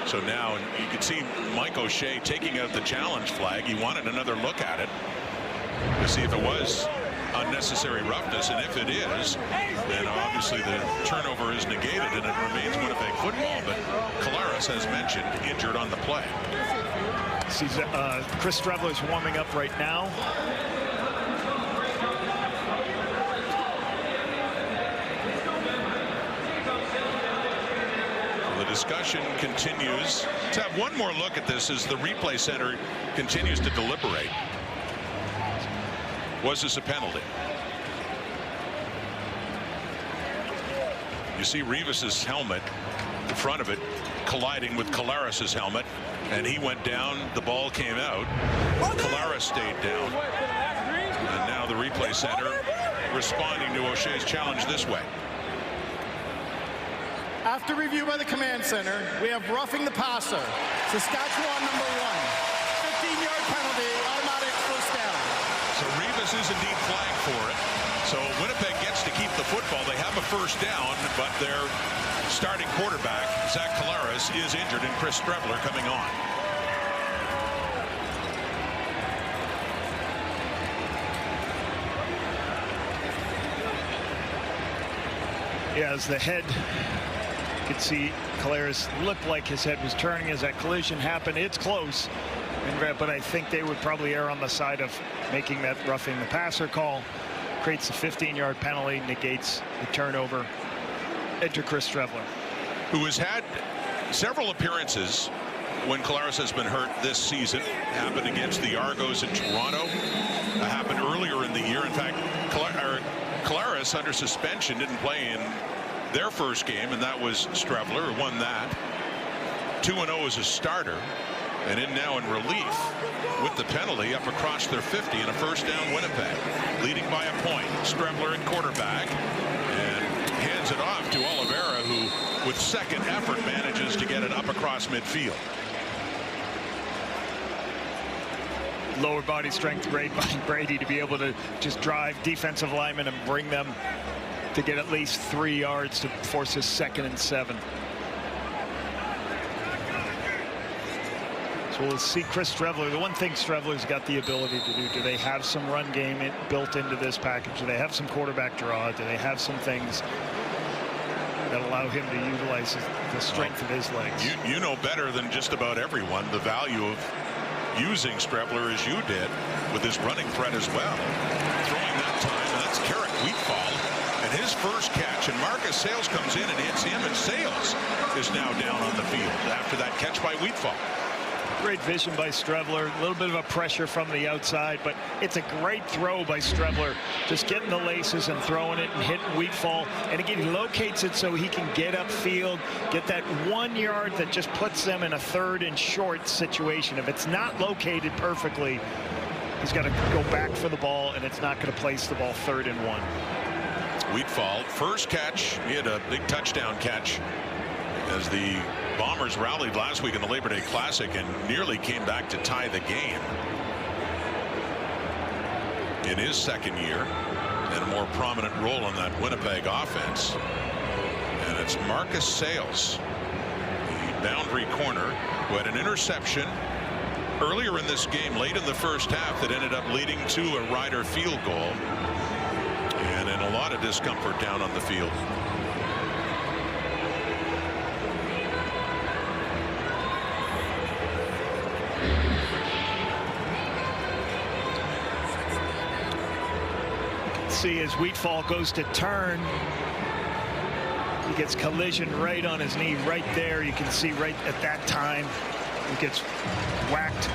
So now you can see Mike O'Shea taking out the challenge flag. He wanted another look at it to see if it was unnecessary roughness, and if it is, then obviously the turnover is negated and it remains Winnipeg football. But Collaros, as mentioned, injured on the play. See, Chris Strevler's warming up right now. The discussion continues. Let's have one more look at this as the replay center continues to deliberate. Was this a penalty? You see Rivas's helmet, the front of it, colliding with Collaros' helmet, and he went down. The ball came out. Collaros stayed down. And now the replay center responding to O'Shea's challenge this way. After review by the command center, we have roughing the passer. Saskatchewan number 1. 15-yard penalty, automatic first down. So Rivas is indeed flagged for it. So Winnipeg gets to keep the football. They have a first down, but their starting quarterback, Zach Collaros, is injured, and Chris Strevler coming on. Yeah, as the head, you could see Collaros looked like his head was turning as that collision happened. It's close, but I think they would probably err on the side of making that roughing the passer call. Creates a 15-yard penalty, negates the turnover. Enter Chris Strevler, who has had several appearances when Collaros has been hurt this season. Happened against the Argos in Toronto. Happened earlier in the year. In fact, Collaros under suspension didn't play in their first game, and that was Strevler, who won that. 2-0 as a starter. And in now in relief with the penalty up across their 50 and a first down Winnipeg. Leading by a point. Strebler at quarterback and hands it off to Oliveira, who with second effort manages to get it up across midfield. Lower body strength great by Brady to be able to just drive defensive linemen and bring them to get at least 3 yards to force his 2nd and 7. So we'll see Chris Strebler. The one thing Strebler's got the ability to do they have some run game built into this package? Do they have some quarterback draw? Do they have some things that allow him to utilize the strength of his legs? You know better than just about everyone the value of using Strebler as you did with his running threat as well. Throwing that time, and that's Carrick Wheatfall. And his first catch, and Marcus Sayles comes in and hits him, and Sayles is now down on the field after that catch by Wheatfall. Great vision by Strebler. A little bit of a pressure from the outside, but it's a great throw by Strebler. Just getting the laces and throwing it and hitting Wheatfall. And again, he locates it so he can get upfield, get that 1 yard that just puts them in a 3rd and short situation. If it's not located perfectly, he's got to go back for the ball, and it's not going to place the ball 3rd and 1. Wheatfall, first catch. He had a big touchdown catch as the Bombers rallied last week in the Labor Day Classic and nearly came back to tie the game in his 2nd year and a more prominent role in that Winnipeg offense. And it's Marcus Sayles, the boundary corner, who had an interception earlier in this game late in the first half that ended up leading to a Rider field goal, and in a lot of discomfort down on the field. See, as Wheatfall goes to turn, he gets collision right on his knee right there. You can see right at that time he gets whacked.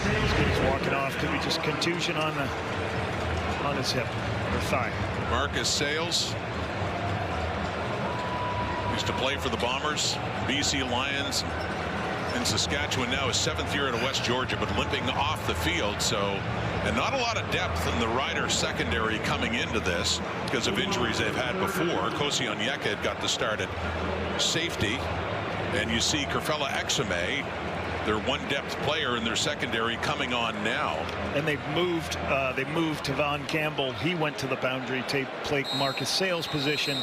He's walking off. Could be just contusion on his hip or thigh. Marcus Sayles used to play for the Bombers, BC Lions in Saskatchewan, now his 7th year at West Georgia, but limping off the field. So, and not a lot of depth in the Rider secondary coming into this because of injuries they've had before. Kosi Onyeka had got the start at safety, and you see Kerfella Exame, their one depth player in their secondary, coming on now. And they've moved Tavon Campbell. He went to the boundary to play Marcus Sayles' position,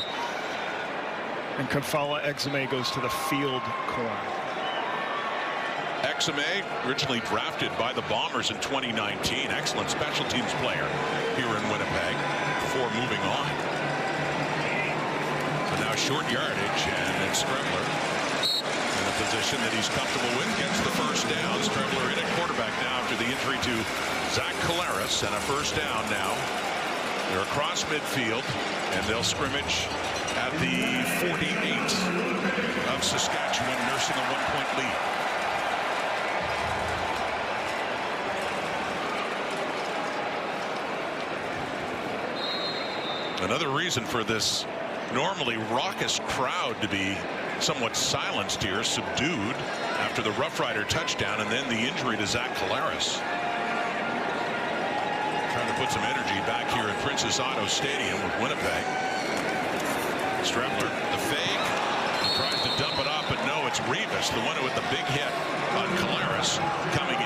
and Kerfella Exame goes to the field corner. Exame, originally drafted by the Bombers in 2019. Excellent special teams player here in Winnipeg before moving on. But now short yardage, and it's Strebler in a position that he's comfortable with. Gets the first down. Strebler in at quarterback now after the injury to Zach Collaros, and a first down now. They're across midfield, and they'll scrimmage at the 48 of Saskatchewan, nursing a 1-point lead. Another reason for this normally raucous crowd to be somewhat silenced here, subdued after the Roughrider touchdown and then the injury to Zach Collaros. Trying to put some energy back here at Princess Auto Stadium with Winnipeg. Strebler, the fake, tries to dump it off, but no, it's Rivas, the one with the big hit on Collaros, coming in.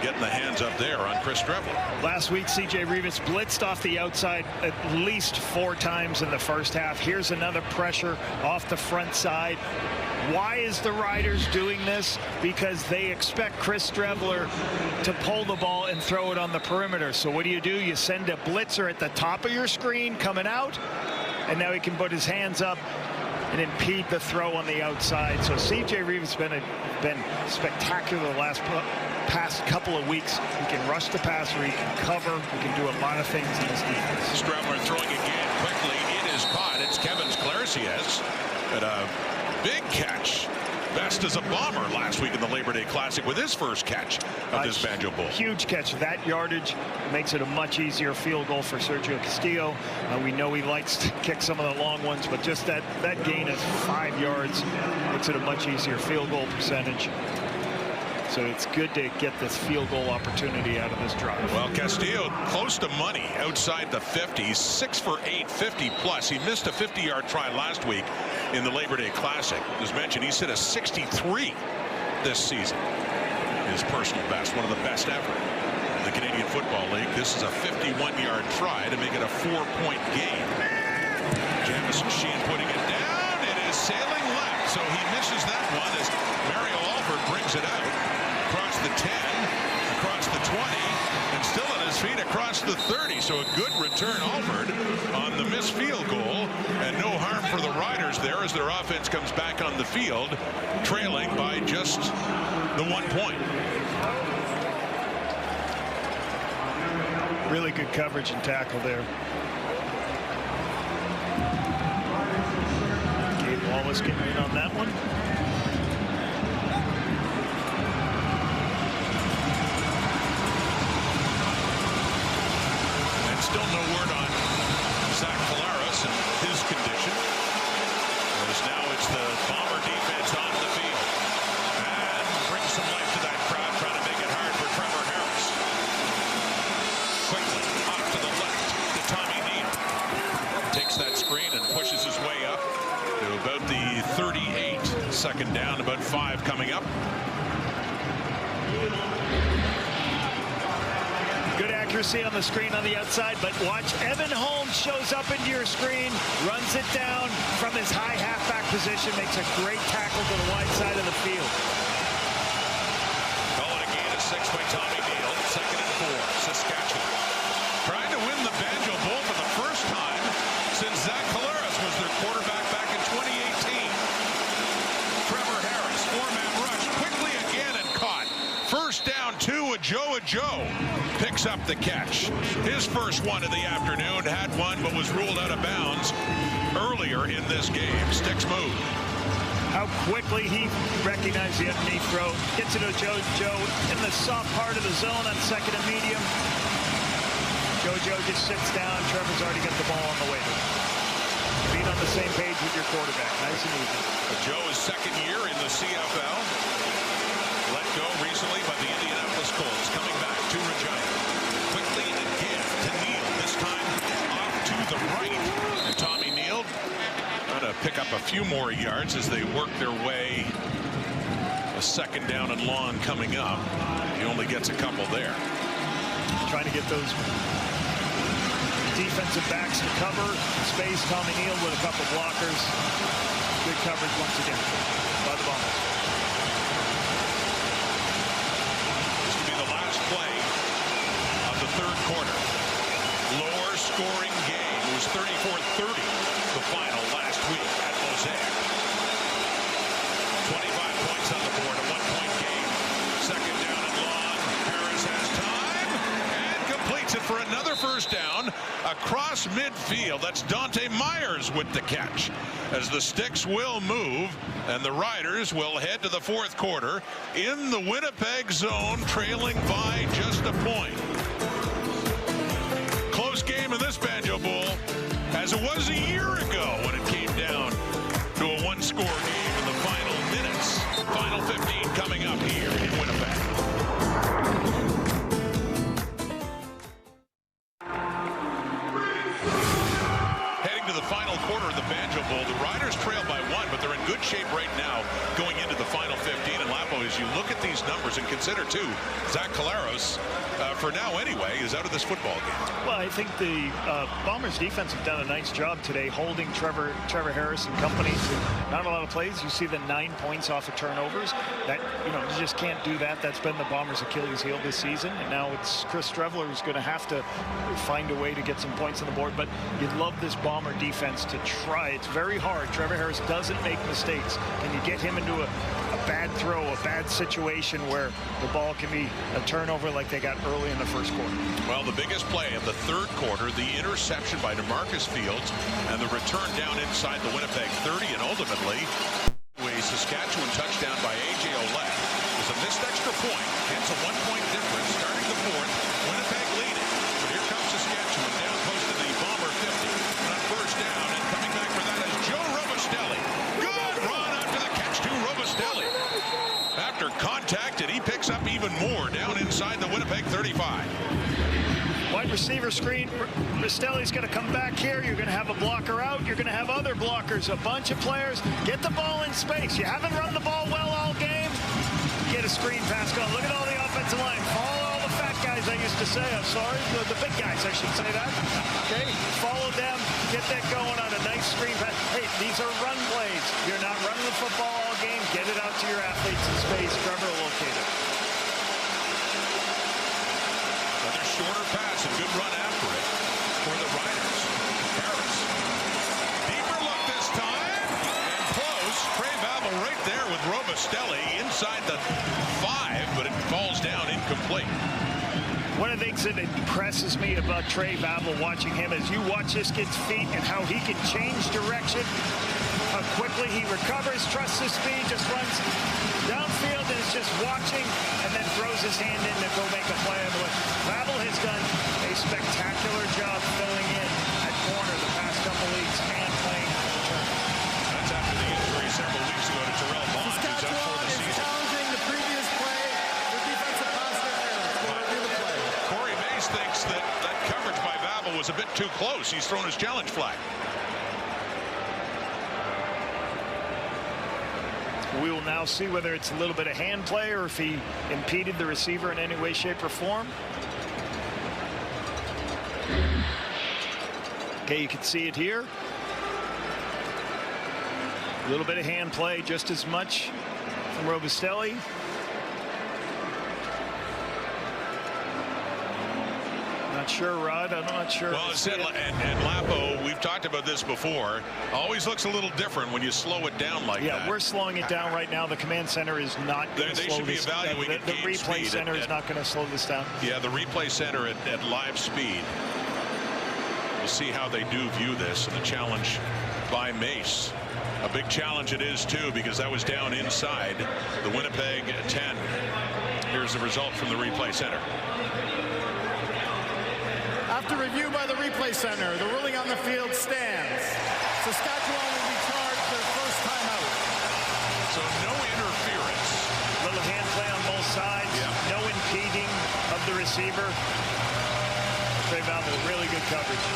Getting the hands up there on Chris Strebler. Last week, C.J. Rivas blitzed off the outside at least 4 times in the first half. Here's another pressure off the front side. Why is the Riders doing this? Because they expect Chris Strebler to pull the ball and throw it on the perimeter. So what do? You send a blitzer at the top of your screen coming out, and now he can put his hands up and impede the throw on the outside. So C.J. Rivas has been spectacular the past couple of weeks. He can rush the passer, he can cover, he can do a lot of things in this defense. Strebler throwing again quickly. It is caught. It's Kevin Clercius. But a big catch Best as a Bomber last week in the Labor Day Classic with his first catch of this Banjo Bowl. Huge catch. That yardage makes it a much easier field goal for Sergio Castillo. We know he likes to kick some of the long ones, but just that gain of 5 yards makes it a much easier field goal percentage. So it's good to get this field goal opportunity out of this drive. Well, Castillo close to money outside the 50. He's 6 for 8, 50 plus. He missed a 50-yard try last week in the Labor Day Classic. As mentioned, he's hit a 63 this season. His personal best, one of the best ever in the Canadian Football League. This is a 51-yard try to make it a 4-point game. Jamison Sheehan putting it down. It is sailing left, so he misses that one as Mario Alford brings it out. Across the 10, across the 20, and still on his feet across the 30. So a good return, Alford, on the missed field goal, and no harm for the Riders there as their offense comes back on the field, trailing by just the 1 point. Really good coverage and tackle there. Gabe Wallace getting in on that one. Still no word on Zach Collaros and his condition. As now it's the Bomber defense on the field. And brings some life to that crowd, trying to make it hard for Trevor Harris. Quickly off to the left to Tommy Neal. Takes that screen and pushes his way up to about the 38. Second down, about 5 coming up. Good accuracy on the screen on the outside, but watch Evan Holmes shows up into your screen, runs it down from his high halfback position, makes a great tackle to the wide side of the field. Call it a gain of 6 by Tommy Neal. 2nd and 4, Saskatchewan. Trying to win the Banjo Bowl for the first time since Zach Collaros was their quarterback back in 2018. Trevor Harris, 4-man rush, quickly again and caught. First down, 2, Joe picks up the catch. His first one of the afternoon, had one but was ruled out of bounds earlier in this game. Sticks move. How quickly he recognized the underneath throw. Gets it to Joe in the soft part of the zone on 2nd and medium. Joe just sits down. Trevor's already got the ball on the way to him. Being on the same page with your quarterback. Nice and easy. Joe is 2nd year in the CFL. Let go recently by the Indianapolis Colts. Coming back to Regina. Quickly again to Neal. This time off to the right. And Tommy Neal trying to pick up a few more yards as they work their way. A 2nd down and long coming up. He only gets a couple there. Trying to get those defensive backs to cover space. Tommy Neal with a couple blockers. Good coverage once again by the Bombers. Play of the 3rd quarter. Lower scoring game. It was 34-30 the final last week at Mosaic. 25 points on the board, a 1-point game. 2nd down and long. Harris has time and completes it for another first down across midfield. That's Dante Myers with the catch. As the sticks will move and the Riders will head to the 4th quarter in the Winnipeg zone, trailing by just a point. Close game in this Banjo Bowl, as it was a year ago when it came down to a 1-score game in the final minutes. Final 15 coming up here in Winnipeg. Final quarter of the Banjo Bowl. The Riders trail by 1, but they're in good shape right now going into the final 15. And Lapo, as you look at these numbers and consider too, Zach Collaros, for now anyway, is out of this football game. Well, I think the Bombers defense have done a nice job today holding Trevor Harris and company to not a lot of plays. You see the 9 points off of turnovers. That, you just can't do that. That's been the Bombers' Achilles heel this season. And now it's Chris Streveler who's going to have to find a way to get some points on the board. But you'd love this Bomber defense to try. It's very hard. Trevor Harris doesn't make mistakes. And you get him into a bad throw, a bad situation where the ball can be a turnover like they got early in the 1st quarter. Well, the biggest play of the 3rd quarter, the interception by DeMarcus Fields and the return down inside the Winnipeg 30, and ultimately Saskatchewan touchdown by A.J. Olette is a missed extra point, hence a 1-point difference starting the fourth. Winnipeg leading. But here comes Saskatchewan down close to the Bomber 50. On first down, and coming back for that is Joe Robustelli. Good run after the catch to Robustelli. After contact, and he picks up even more down inside the Winnipeg 35. Wide receiver screen. Rostelli's going to come back here. You're going to have a blocker out. You're going to have other blockers. A bunch of players. Get the ball in space. You haven't run the ball well all game. Get a screen pass going. Look at all the offensive line. Follow all the fat guys I used to say. I'm sorry. The big guys, I should say that. Okay. Follow them. Get that going on a nice screen pass. Hey, these are run plays. You're not running the football all game. Get it out to your athletes in space. Trevor will locate it. Another shorter pass, a good run after it for the Riders. Harris. Deeper look this time. And close. Trey Babel right there with Robustelli inside the 5, but it falls down incomplete. One of the things that impresses me about Trey Babel, watching him, is you watch this kid's feet and how he can change direction, how quickly he recovers, trusts his speed, just runs downfield and is just watching and then throws his hand in to go make a play. Babel has done a spectacular job filling in at corner the past couple weeks and playing return. That's after the injury several weeks ago to Terrell Bond, who's up for the season. Challenging the previous play. The defensive pass interference. Corey Mays thinks that coverage by Babel was a bit too close. He's thrown his challenge flag. We will now see whether it's a little bit of hand play or if he impeded the receiver in any way, shape, or form. Okay, you can see it here. A little bit of hand play, just as much from Robustelli. Not sure, Rod. I'm not sure. Well, and Lapo, we've talked about this before, always looks a little different when you slow it down like that. Yeah, we're slowing it down right now. The command center is not going to slow this down. The replay center is not going to slow this down. Yeah, the replay center at live speed. We'll see how they do view this, and the challenge by Mace. A big challenge it is, too, because that was down inside the Winnipeg 10. Here's the result from the replay center. After review by the replay center, the ruling on the field stands. Saskatchewan will be charged their first timeout. So no interference. Little hand play on both sides. Yeah. No impeding of the receiver. Trey Babel, really good coverage.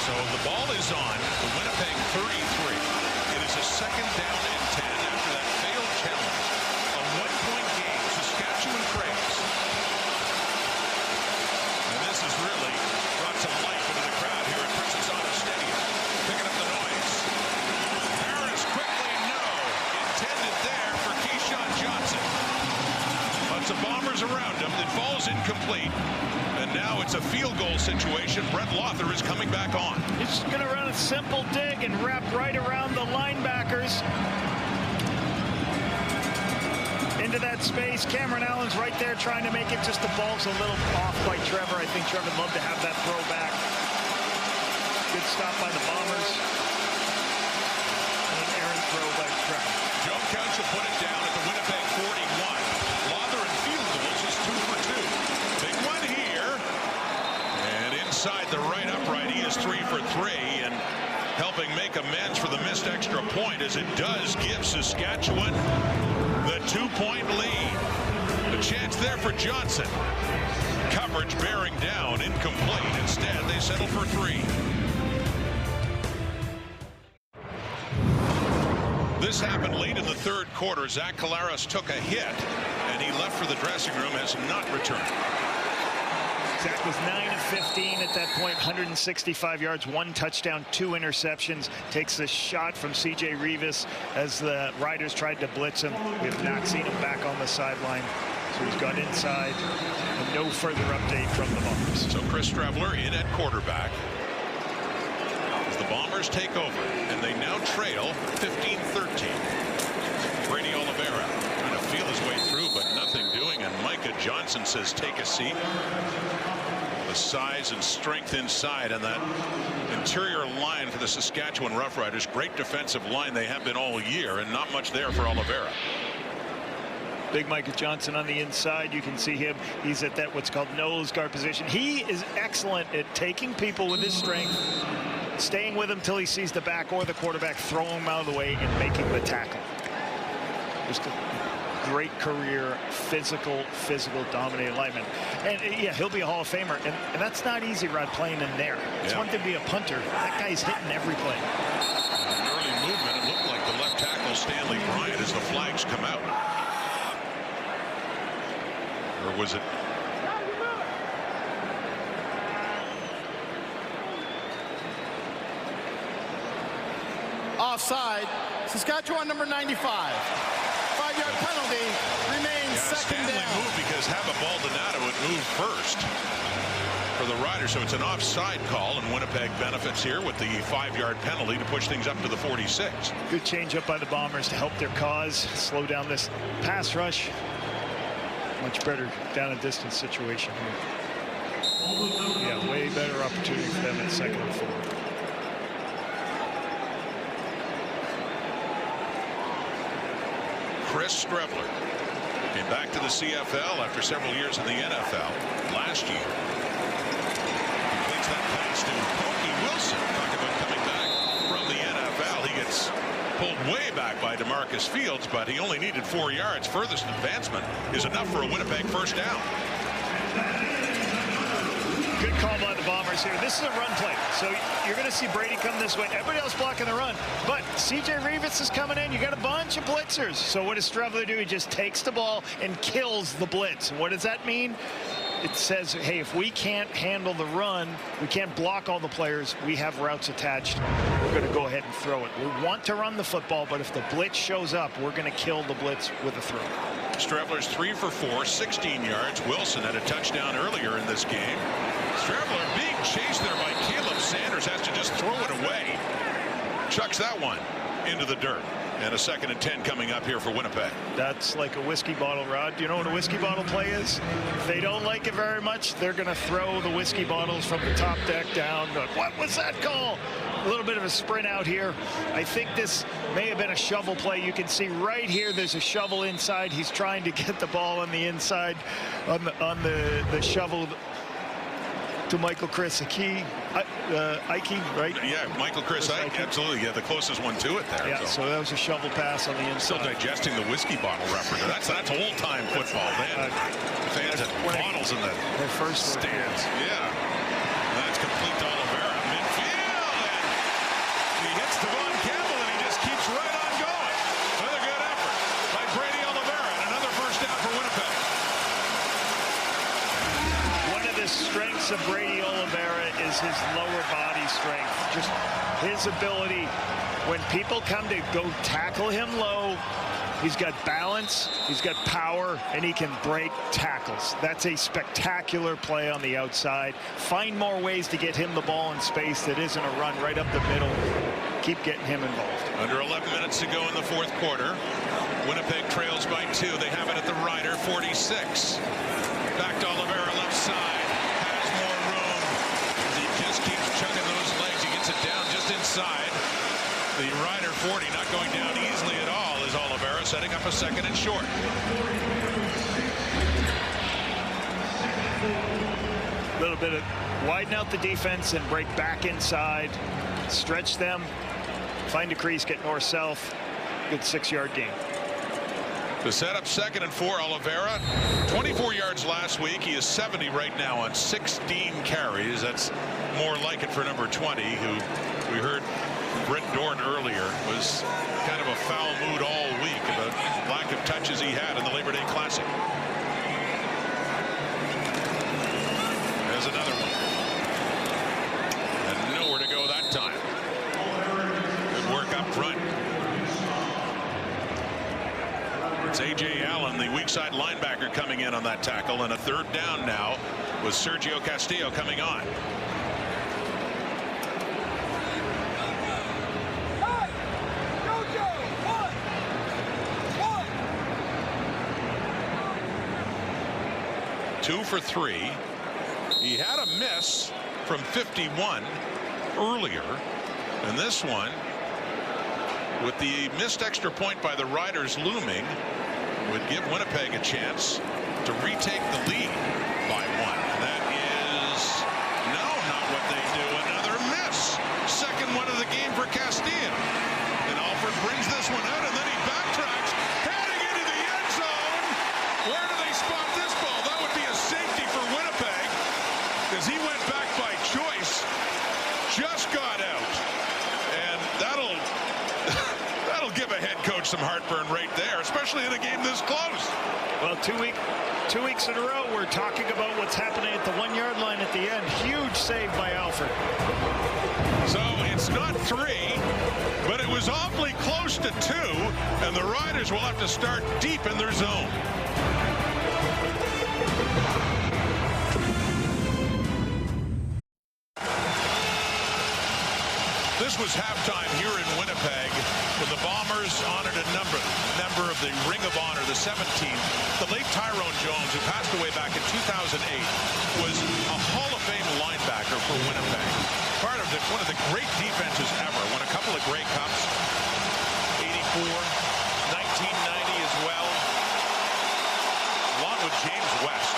So the ball is on the Winnipeg 33. It is a second down and 10 after that failed challenge. A 1-point game. Saskatchewan trails. And this is really brought some life into the crowd here at Princess Auto Stadium. Picking up the noise. Harris quickly, no. Intended there for Keyshawn Johnson. Lots of bombers around him. It falls incomplete. And now it's a field goal situation. Brett Lother is coming back on. He's going to run a simple dig and wrap right around the linebackers. Into that space. Cameron Allen's right there trying to make it. Just the ball's a little off by Trevor. I think Trevor would love to have that throw back. Good stop by the Bombers. And an errant throw by Trevor. Joe Couch will put it down at the Winnipeg 41. Lother in field goals is 2 for 2. Big one here. And inside the right upright, he is 3 for 3. And helping make amends for the missed extra point as it does give Saskatchewan the 2-point lead. A chance there for Johnson. Coverage bearing down, incomplete. Instead, they settle for 3. This happened late in the third quarter. Zach Collaros took a hit, and he left for the dressing room, has not returned. Zach was 9 of 15 at that point, 165 yards, 1 touchdown, 2 interceptions. Takes a shot from C.J. Rivas as the Riders tried to blitz him. We have not seen him back on the sideline. So he's gone inside, and no further update from the Bombers. So Chris Streveler in at quarterback as the Bombers take over, and they now trail 15-13. Brady Oliveira trying to feel his way through, but nothing doing, and Micah Johnson says take a seat. The size and strength inside, and that interior line for the Saskatchewan Roughriders. Great defensive line they have been all year, and not much there for Oliveira. Big Micah Johnson on the inside. You can see him. He's at that what's called nose guard position. He is excellent at taking people with his strength, staying with him till he sees the back or the quarterback, throwing him out of the way, and making the tackle. Just a great career, physical, dominating lineman. And yeah, he'll be a Hall of Famer. And that's not easy, Rod, playing in there. It's one thing to be a punter. That guy's hitting every play. Early movement. It looked like the left tackle, Stanley Bryant, as the flags come out. Or was it? Offside. Saskatchewan number 95. 5-yard penalty. Remains second Stanley down. moved because Baldonado would move first for the Riders. So it's an offside call, and Winnipeg benefits here with the 5-yard penalty to push things up to the 46. Good change up by the Bombers to help their cause, slow down this pass rush. Much better down and distance situation here. Yeah, way better opportunity for them at 2nd and 4. Chris Streveler came back to the CFL after several years in the NFL last year. Completes that pass to Pokey Wilson. Talk about coming back from the NFL. He gets pulled way back by DeMarcus Fields, but he only needed 4 yards. Furthest advancement is enough for a Winnipeg first down. Good call by the Bombers here. This is a run play, so you're going to see Brady come this way. Everybody else blocking the run, but C.J. Revis is coming in. You got a bunch of blitzers. So what does Streveler do? He just takes the ball and kills the blitz. What does that mean? It says, hey, if we can't handle the run, we can't block all the players, we have routes attached, we're going to go ahead and throw it. We want to run the football, but if the blitz shows up, we're going to kill the blitz with a throw. Streveler's 3 for 4, 16 yards. Wilson had a touchdown earlier in this game. Streveler being chased there by Caleb Sanders, has to just throw it away. Chucks that one into the dirt. And a 2nd and 10 coming up here for Winnipeg. That's like a whiskey bottle, Rod. Do you know what a whiskey bottle play is? If they don't like it very much, they're going to throw the whiskey bottles from the top deck down. What was that call? A little bit of a sprint out here. I think this may have been a shovel play. You can see right here there's a shovel inside. He's trying to get the ball on the inside on the shovel to Michael Chris Ike, right? Yeah, Michael Chris Ike, absolutely. Yeah, the closest one to it there. Yeah, so that was a shovel pass on the inside. Still digesting the whiskey bottle reference. That's old-time football. Fans had bottles in the first stands. Yeah. That's complete to Oliveira. Midfield, and he hits Devon Campbell, and he just keeps right on going. Another good effort by Brady Oliveira, and another first down for Winnipeg. One of the strengths of Brady Oliveira is his lower body strength. Just his ability, when people come to go tackle him low, he's got balance, he's got power, and he can break tackles. That's a spectacular play on the outside. Find more ways to get him the ball in space that isn't a run right up the middle. Keep getting him involved. Under 11 minutes to go in the 4th quarter. Winnipeg trails by 2. They have it at the Rider 46. Back to Oliveira, left side. Has more room. He just keeps chugging those legs. He gets it down just inside. The Rider 40 not going down easily at all is Oliveira, setting up a 2nd and short. A little bit of widen out the defense and break back inside. Stretch them. Find a crease, get north-south. Good 6-yard gain. To set up 2nd and 4, Oliveira, 24 yards last week. He is 70 right now on 16 carries. That's more like it for number 20, who we heard Brent Dorn earlier was kind of a foul mood all week about lack of touches he had in the Labor Day Classic. There's another one. And nowhere to go that time. Good work up front. It's A.J. Allen, the weak side linebacker, coming in on that tackle, and a 3rd down now with Sergio Castillo coming on. Two for 3. He had a miss from 51 earlier, and this one, with the missed extra point by the Riders looming, would give Winnipeg a chance to retake the lead by 1. And that is not what they do. Another miss. Second one of the game for Castilla. And Alford brings this one out, and then he backtracks, heading into the end zone. Where do they spot this ball? That would be a safety for Winnipeg, because he went back by choice, just got out, and that'll give a head coach some heartburn right there, especially in a game this close. Well, 2 weeks in a row, we're talking about what's happening at the 1-yard line at the end. Huge save by Alfred. So it's not 3, but it was awfully close to 2, and the Riders will have to start deep in their zone. This was halftime here in Winnipeg, when the Bombers honored a member of the Ring of Honor, the 17th. The late Tyrone Jones, who passed away back in 2008, was a Hall of Fame linebacker for Winnipeg. Part of one of the great defenses ever. Won a couple of Grey Cups, 84, 1990 as well. Along with James West.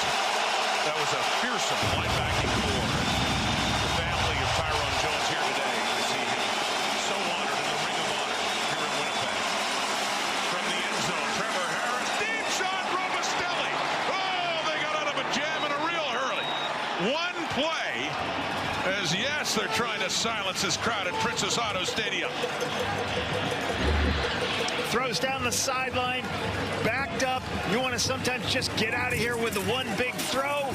That was a fearsome linebacking core. The family of Tyrone Jones here today. So honored in the Ring of Honor here in Winnipeg. From the end zone, Trevor Harris, deep shot, Robustelli. Oh, they got out of a jam in a real hurry. One play, as yes, they're trying to silence this crowd at Princess Auto Stadium. Throws down the sideline, backed up. You want to sometimes just get out of here with the one big throw.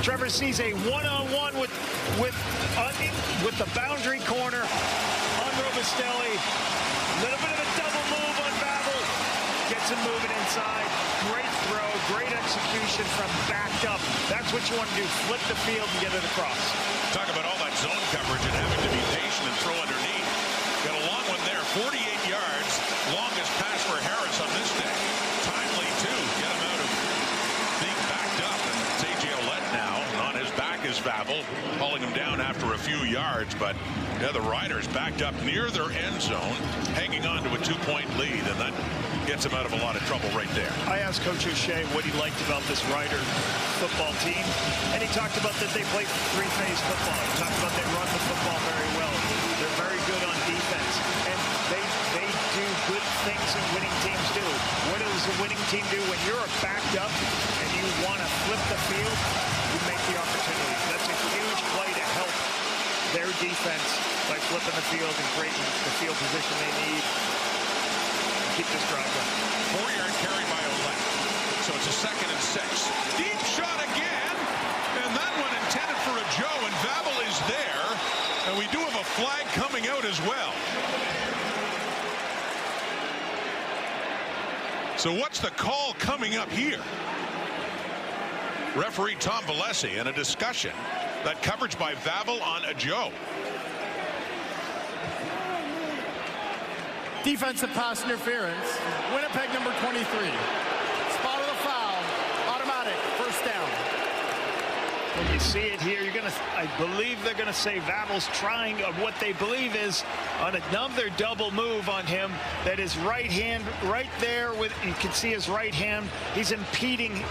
Trevor sees a one-on-one with the boundary corner. Robustelli, a little bit of a double move on Babel, gets him moving inside. Great throw, great execution from backed up. That's what you want to do, flip the field and get it across. Talk about all that zone coverage and having to be patient and throw underneath. Got a long one there, 48 yards, longest pass for Harris on this day. Timely too, get him out of being backed up. And it's A.J. Ouellette now, and on his back is Babel, hauling him down after a few yards, but yeah, the Riders backed up near their end zone, hanging on to a 2-point lead, and that gets him out of a lot of trouble right there. I asked Coach O'Shea what he liked about this Rider football team, and he talked about that they play three-phase football. He talked about they run the football very well. They're very good on defense, and they do good things that winning teams do. What does a winning team do when you're backed up and you want to flip the field? You make the opportunity. That's a huge play to help their defense by flipping the field and creating the field position they need. Keep this drive going. 4-yard carry by Ouellette. So it's a 2nd and 6. Deep shot again, and that one intended for a Joe, and Babel is there, and we do have a flag coming out as well. So what's the call coming up here? Referee Tom Valesi in a discussion. That coverage by Babel on a Joe. Defensive pass interference. Winnipeg number 23. Spot of the foul. Automatic. First down. When you see it here, I believe they're gonna say Babel's trying what they believe is on another double move on him. That his right hand right there, you can see his right hand. He's impeding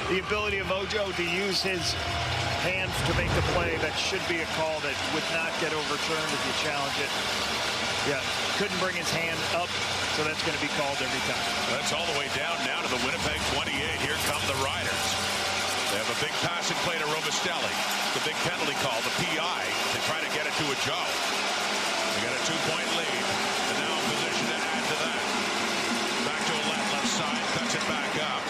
the ability of Ojo to use his hands to make the play. That should be a call that would not get overturned if you challenge it. Yeah, couldn't bring his hand up, so that's going to be called every time. That's all the way down now to the Winnipeg 28. Here come the Riders. They have a big passing play to Robustelli. The big penalty call, the PI, to try to get it to a Joe. They got a 2-point lead, and now in position to add to that. Back to Ouellette, left side, cuts it back up.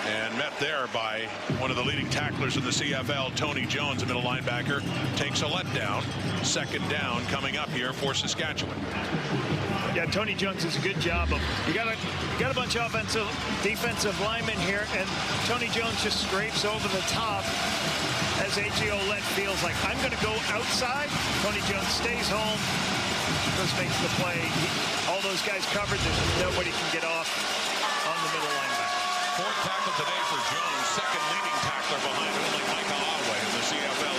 And met there by one of the leading tacklers in the CFL, Tony Jones, a middle linebacker, takes Ouellette down. 2nd down coming up here for Saskatchewan. Yeah, Tony Jones does a good job of. You got a bunch of defensive linemen here, and Tony Jones just scrapes over the top as A.J. Ouellette feels like, I'm going to go outside. Tony Jones stays home, just makes the play. All those guys covered. There's nobody can get off on the middle linebacker. 4th tackle today for Jones, 2nd leading tackler behind only Mike Alaway in the CFL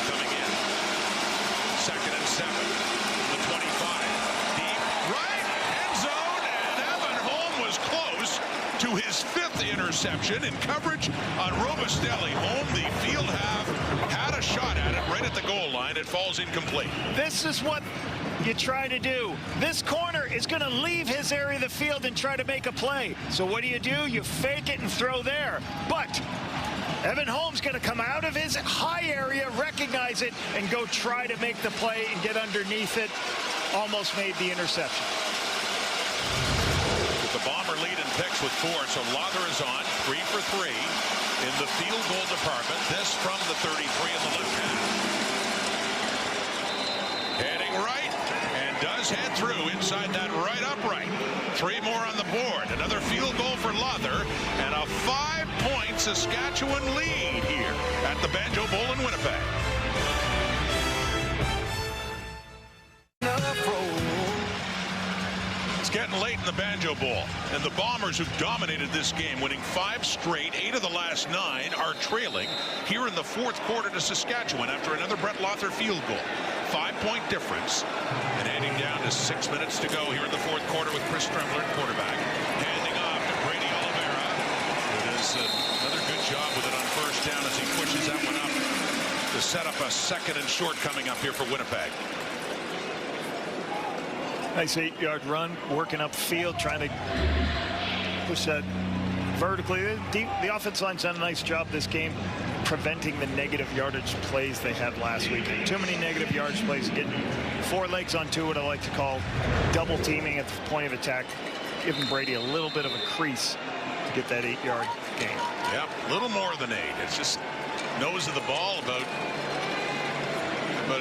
interception in coverage on Robustelli home. The field have had a shot at it right at the goal line. It falls incomplete. This is what you try to do. This corner is going to leave his area of the field and try to make a play. So what do? You fake it and throw there. But Evan Holmes going to come out of his high area, recognize it, and go try to make the play and get underneath it. Almost made the interception. The Bomber lead in picks with 4, so Lother is on 3 for 3 in the field goal department. This from the 33 in the left hand. Heading right, and does head through inside that right upright. 3 more on the board. Another field goal for Lother, and a 5-point Saskatchewan lead here at the Banjo Bowl in Winnipeg. It's getting late in the Banjo Bowl, and the Bombers, who've dominated this game, winning 5 straight, 8 of the last 9, are trailing here in the 4th quarter to Saskatchewan after another Brett Lother field goal. 5-point difference, and heading down to 6 minutes to go here in the 4th quarter with Chris Trembler, quarterback, handing off to Brady Oliveira. It is another good job with it on first down as he pushes that one up to set up a 2nd and short coming up here for Winnipeg. Nice 8-yard run, working up field, trying to push that vertically. The offensive line's done a nice job this game preventing the negative yardage plays they had last weekend. Too many negative yardage plays, getting 4 legs on 2, what I like to call double teaming at the point of attack, giving Brady a little bit of a crease to get that 8-yard gain. Yeah, a little more than 8. It's just nose of the ball about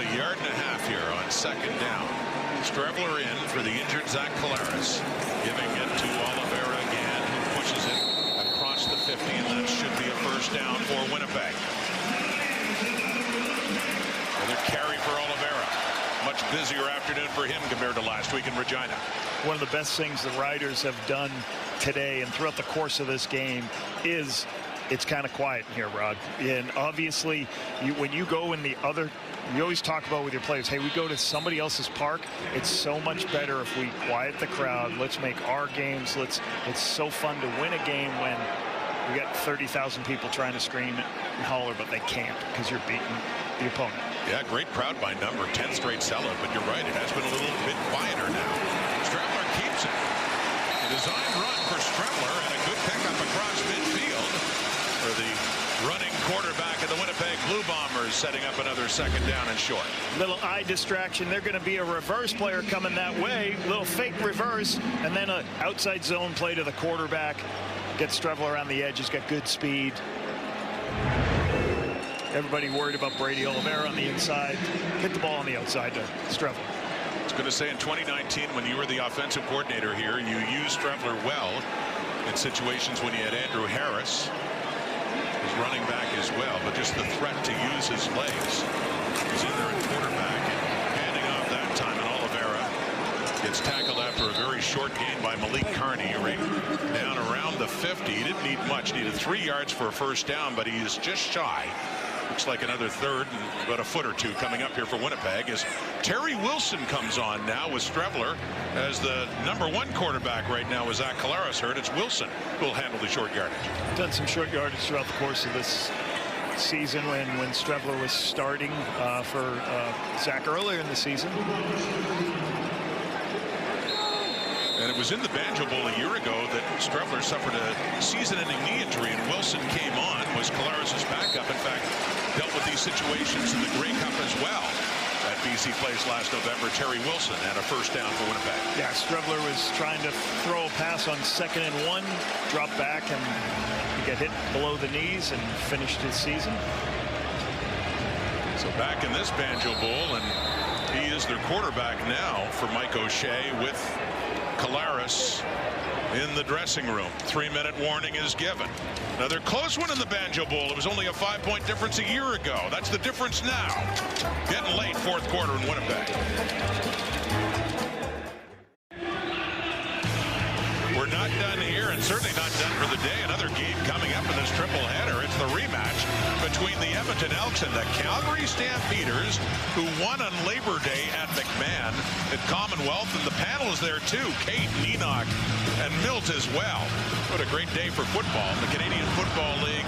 a yard and a half here on 2nd down. Strebler in for the injured Zach Collaros, giving it to Oliveira again, who pushes it across the 50, and that should be a first down for Winnipeg. Another carry for Oliveira. Much busier afternoon for him compared to last week in Regina. One of the best things the Riders have done today and throughout the course of this game is it's kind of quiet in here, Rod. And obviously, when you go in the other, you always talk about with your players, hey, we go to somebody else's park. It's so much better if we quiet the crowd. Let's make our games. It's so fun to win a game when we got 30,000 people trying to scream and holler, but they can't because you're beating the opponent. Yeah, great crowd by number, 10th straight sellout, but you're right, it has been a little bit quieter now. Strebler keeps it. A design run for Strebler and a good pickup across midfield for the running quarterback of the Winnipeg Blue Bombers, setting up another 2nd down and short. Little eye distraction. They're going to be a reverse player coming that way. Little fake reverse, and then an outside zone play to the quarterback. Gets Strebler around the edge. He's got good speed. Everybody worried about Brady Oliveira on the inside. Hit the ball on the outside to Strebler. I was going to say, in 2019, when you were the offensive coordinator here, you used Strebler well in situations when you had Andrew Harris, his running back as well, but just the threat to use his legs. He's in there at quarterback and handing off that time, and Oliveira gets tackled after a very short gain by Malik Carney, right down around the 50. He didn't need much, needed 3 yards for a first down, but he is just shy. Looks like another 3rd and about a foot or 2 coming up here for Winnipeg as Terry Wilson comes on now with Strebler as the #1 quarterback right now. With Zach Collaros hurt, it's Wilson who will handle the short yardage. Done some short yardage throughout the course of this season when Strebler was starting for Zach earlier in the season. And it was in the Banjo Bowl a year ago that Strebler suffered a season-ending knee injury, and Wilson came on, was Collaros' backup. In fact, dealt with these situations in the Grey Cup as well. At BC Place last November, Terry Wilson had a first down for Winnipeg. Yeah, Strebler was trying to throw a pass on 2nd and 1, drop back, and he got hit below the knees and finished his season. So back in this Banjo Bowl, and he is their quarterback now for Mike O'Shea with Collaros in the dressing room. 3-minute warning is given. Another close one in the Banjo Bowl. It was only a 5-point difference a year ago. That's the difference now. Getting late, 4th quarter in Winnipeg. We're not done here, and certainly not done for the day. Another game coming up in this triple header. It's the rematch between the Edmonton Elks and the Calgary Stampeders, who won on Labor Day at McMahon at Commonwealth. And the panel is there too. Kate, Enoch, and Milt as well. What a great day for football. The Canadian Football League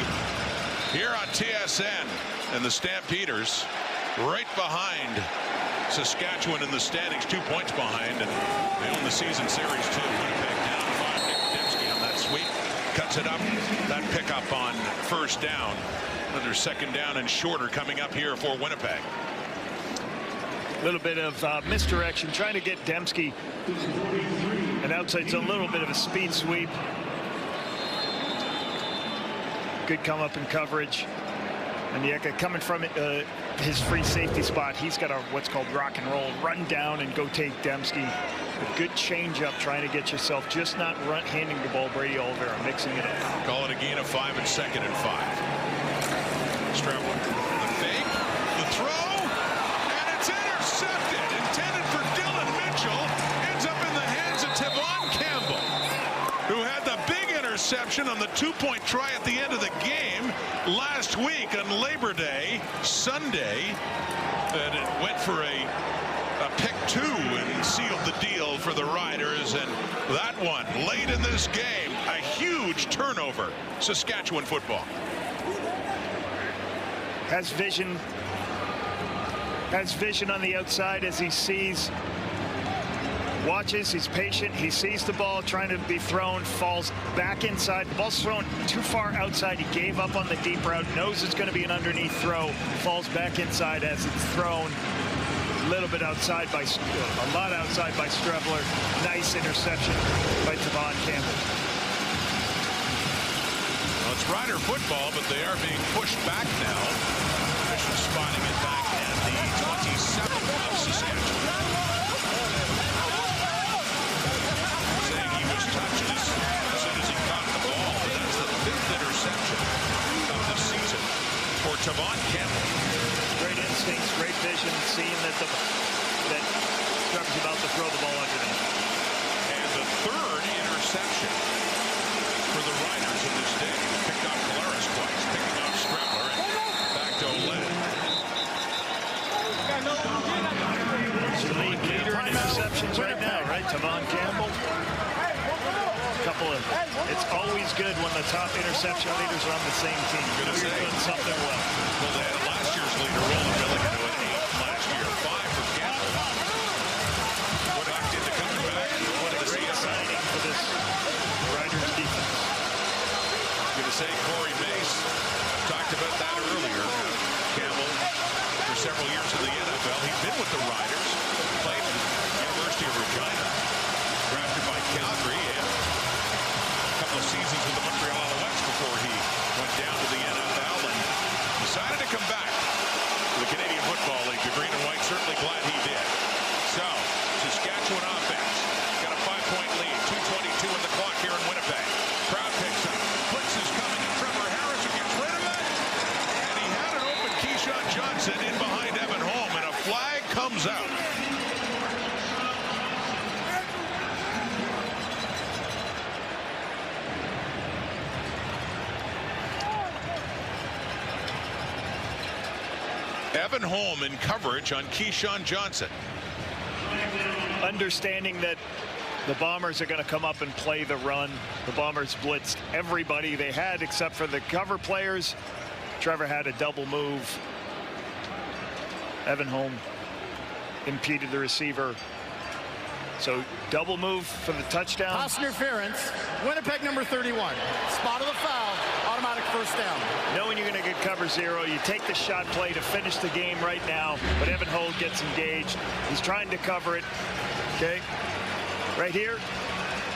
here on TSN, and the Stampeders right behind Saskatchewan in the standings, 2 points behind, and they own the season series too. Winnipeg down 5. Nick Dembski on that sweep cuts it up. That pickup on first down. Another second down and shorter coming up here for Winnipeg. A little bit of misdirection, trying to get Dembski. And outside's a little bit of a speed sweep. Good come up in coverage. And Yeka coming from his free safety spot. He's got a what's called rock and roll, run down and go take Dembski. A good change up, trying to get yourself, just not handing the ball. Brady Oliveira mixing it up. Call it a gain of 5 and 2nd and 5. Strawwood, the fake, the throw, and it's intercepted. Intended for Dylan Mitchell, ends up in the hands of Tevon Campbell, who had the big interception on the 2-point try at the end of the game last week on Labor Day, Sunday. And it went for a pick 2 and sealed the deal for the Riders. And that one late in this game, a huge turnover. Saskatchewan football. Has vision on the outside as he sees, watches, he's patient, he sees the ball trying to be thrown, falls back inside. The ball's thrown too far outside. He gave up on the deep route, knows it's going to be an underneath throw, falls back inside as it's thrown. A little bit outside by, a lot outside by Strebler. Nice interception by Tevon Campbell. Well, it's Rider football, but they are being pushed back now. Official spotting it back at the 27 of Saskatchewan. Saying he was touched as soon as he caught the ball, but that's the 5th interception of the season for Tevon Campbell. Great instincts, great vision, seeing that Trevor's about to throw the ball underneath. And the 3rd interception for the Riders in this day. Picked off Colares twice, picking off Strebler, and back to Oled. It's your leader in interceptions right now, right? Tevon Campbell. It's always good when the top interception leaders are on the same team. You're doing something well. Well, they had last year's leader, Roland Milligan, who had 8 last year, 5 for Campbell. What knocked into coming back? What a great signing for this Riders defense. I'm going to say Corey Mace talked about that earlier. Campbell, for several years in the NFL, he's been with the Riders, played at the University of Regina, drafted by Calgary, and of seasons with the Montreal Alouettes before he went down to the NFL and decided to come back to the Canadian Football League. The green and white certainly glad he did. So, Saskatchewan offense got a 5-point lead, 2:22 in the clock here in Winnipeg. Crowd picks up, blitz is coming, and Trevor Harris who gets rid of it, and he had an open Keyshawn Johnson in behind Evan Holm, and a flag comes out. Evan Holm in coverage on Keyshawn Johnson. Understanding that the Bombers are going to come up and play the run. The Bombers blitzed everybody they had except for the cover players. Trevor had a double move. Evan Holm impeded the receiver. So double move for the touchdown. Pass interference. Winnipeg number 31. Spot of the foul. Automatic first down. Knowing you're going to get cover 0, you take the shot play to finish the game right now. But Evan Holm gets engaged. He's trying to cover it. Okay. Right here.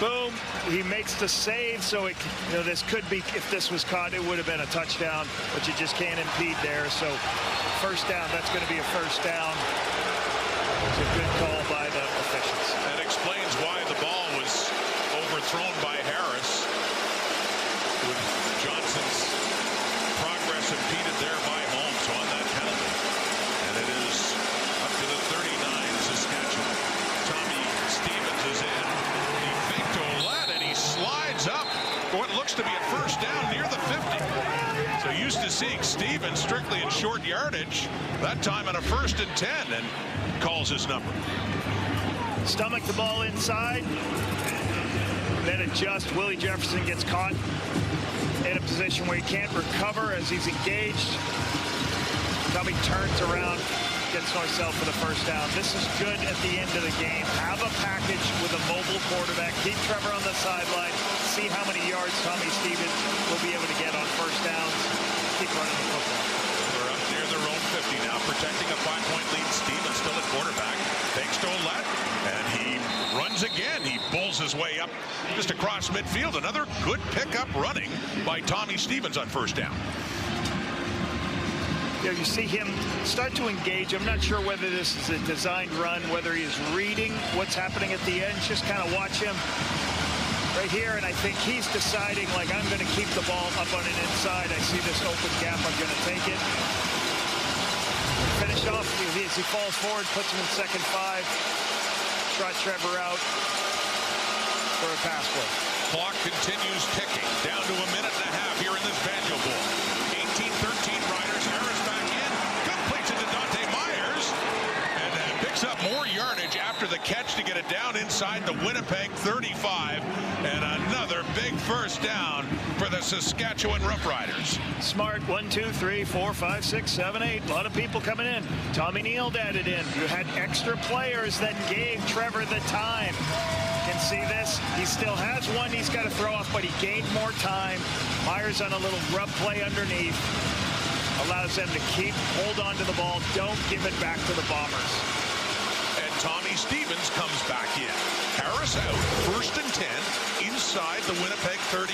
Boom. He makes the save. So it, this could be, if this was caught, it would have been a touchdown. But you just can't impede there. So first down. That's going to be a first down. It's a good call by the officials. That explains why the ball was overthrown by Harris, with Johnson's progress impeded there by Holmes on that penalty. And it is up to the 39, Saskatchewan. Tommy Stevens is in. He faked Oled, and he slides up for what looks to be a first down near the 50. So used to seeing Stevens strictly in short yardage, that time on a 1st and 10, and calls his number. Stomach the ball inside. then adjust. Willie Jefferson gets caught in a position where he can't recover as he's engaged. Tommy turns around, gets Norcell for the first down. This is good at the end of the game. Have a package with a mobile quarterback. Keep Trevor on the sideline. See how many yards Tommy Stevens will be able to get on first downs. Keep running the football. We're up near their own 50 now, protecting a 5-point lead. Stevens still at quarterback. Takes to Ouellette, and he runs again. He bulls his way up just across midfield. Another good pickup running by Tommy Stevens on first down. You know, you see him start to engage. I'm not sure whether this is a designed run, whether he is reading what's happening at the end. Just kind of watch him right here, and I think he's deciding, like, I'm going to keep the ball up on an inside. I see this open gap. I'm going to take it. Finish off as he falls forward, puts him in 2nd 5. Trot Trevor out for a pass play. Clock continues ticking. Down to a minute and a half here in this Banjo Bowl. 18-13 Riders. Harris back in. Completes it to Dante Myers. And picks up more yardage after the catch to get it down inside the Winnipeg 35. And another big first down for the Saskatchewan Roughriders. Smart. 1, 2, 3, 4, 5, 6, 7, 8. A lot of people coming in. Tommy Neal added in. You had extra players that gave Trevor the time. Can see this. He still has one he's got to throw off, but he gained more time. Myers on a little rub play underneath. Allows them to hold on to the ball. Don't give it back to the Bombers. And Tommy Stevens comes back in. Harris out. 1st and 10 inside the Winnipeg 35.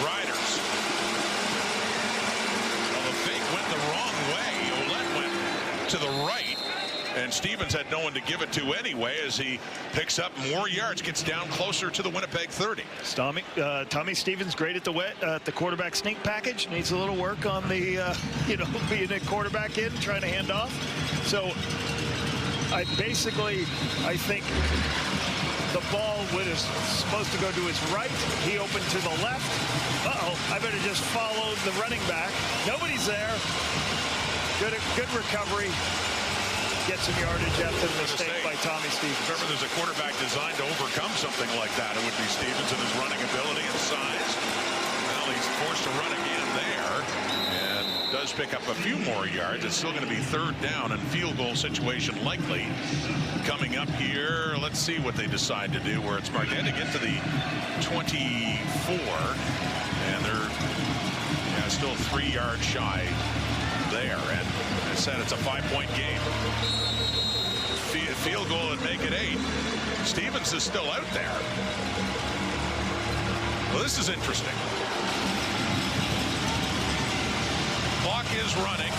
Riders. Well, the fake went the wrong way. Ouellette went to the right. And Stevens had no one to give it to anyway as he picks up more yards, gets down closer to the Winnipeg 30. Tommy Stevens great at the quarterback sneak package. Needs a little work on the, being a quarterback in, trying to hand off. So I think the ball was supposed to go to his right. He opened to the left. I better just follow the running back. Nobody's there. Good recovery. Get some yardage after the mistake by Tommy Stevens. Remember, there's a quarterback designed to overcome something like that. It would be Stevens and his running ability and size. Well, he's forced to run again there and does pick up a few more yards. It's still going to be 3rd down and field goal situation likely coming up here. Let's see what they decide to do where it's marked. They had to get to the 24, and they're still 3 yards shy there. And I said it's a 5-point game. Field goal would make it 8. Stevens is still out there. Well, this is interesting. Clock is running.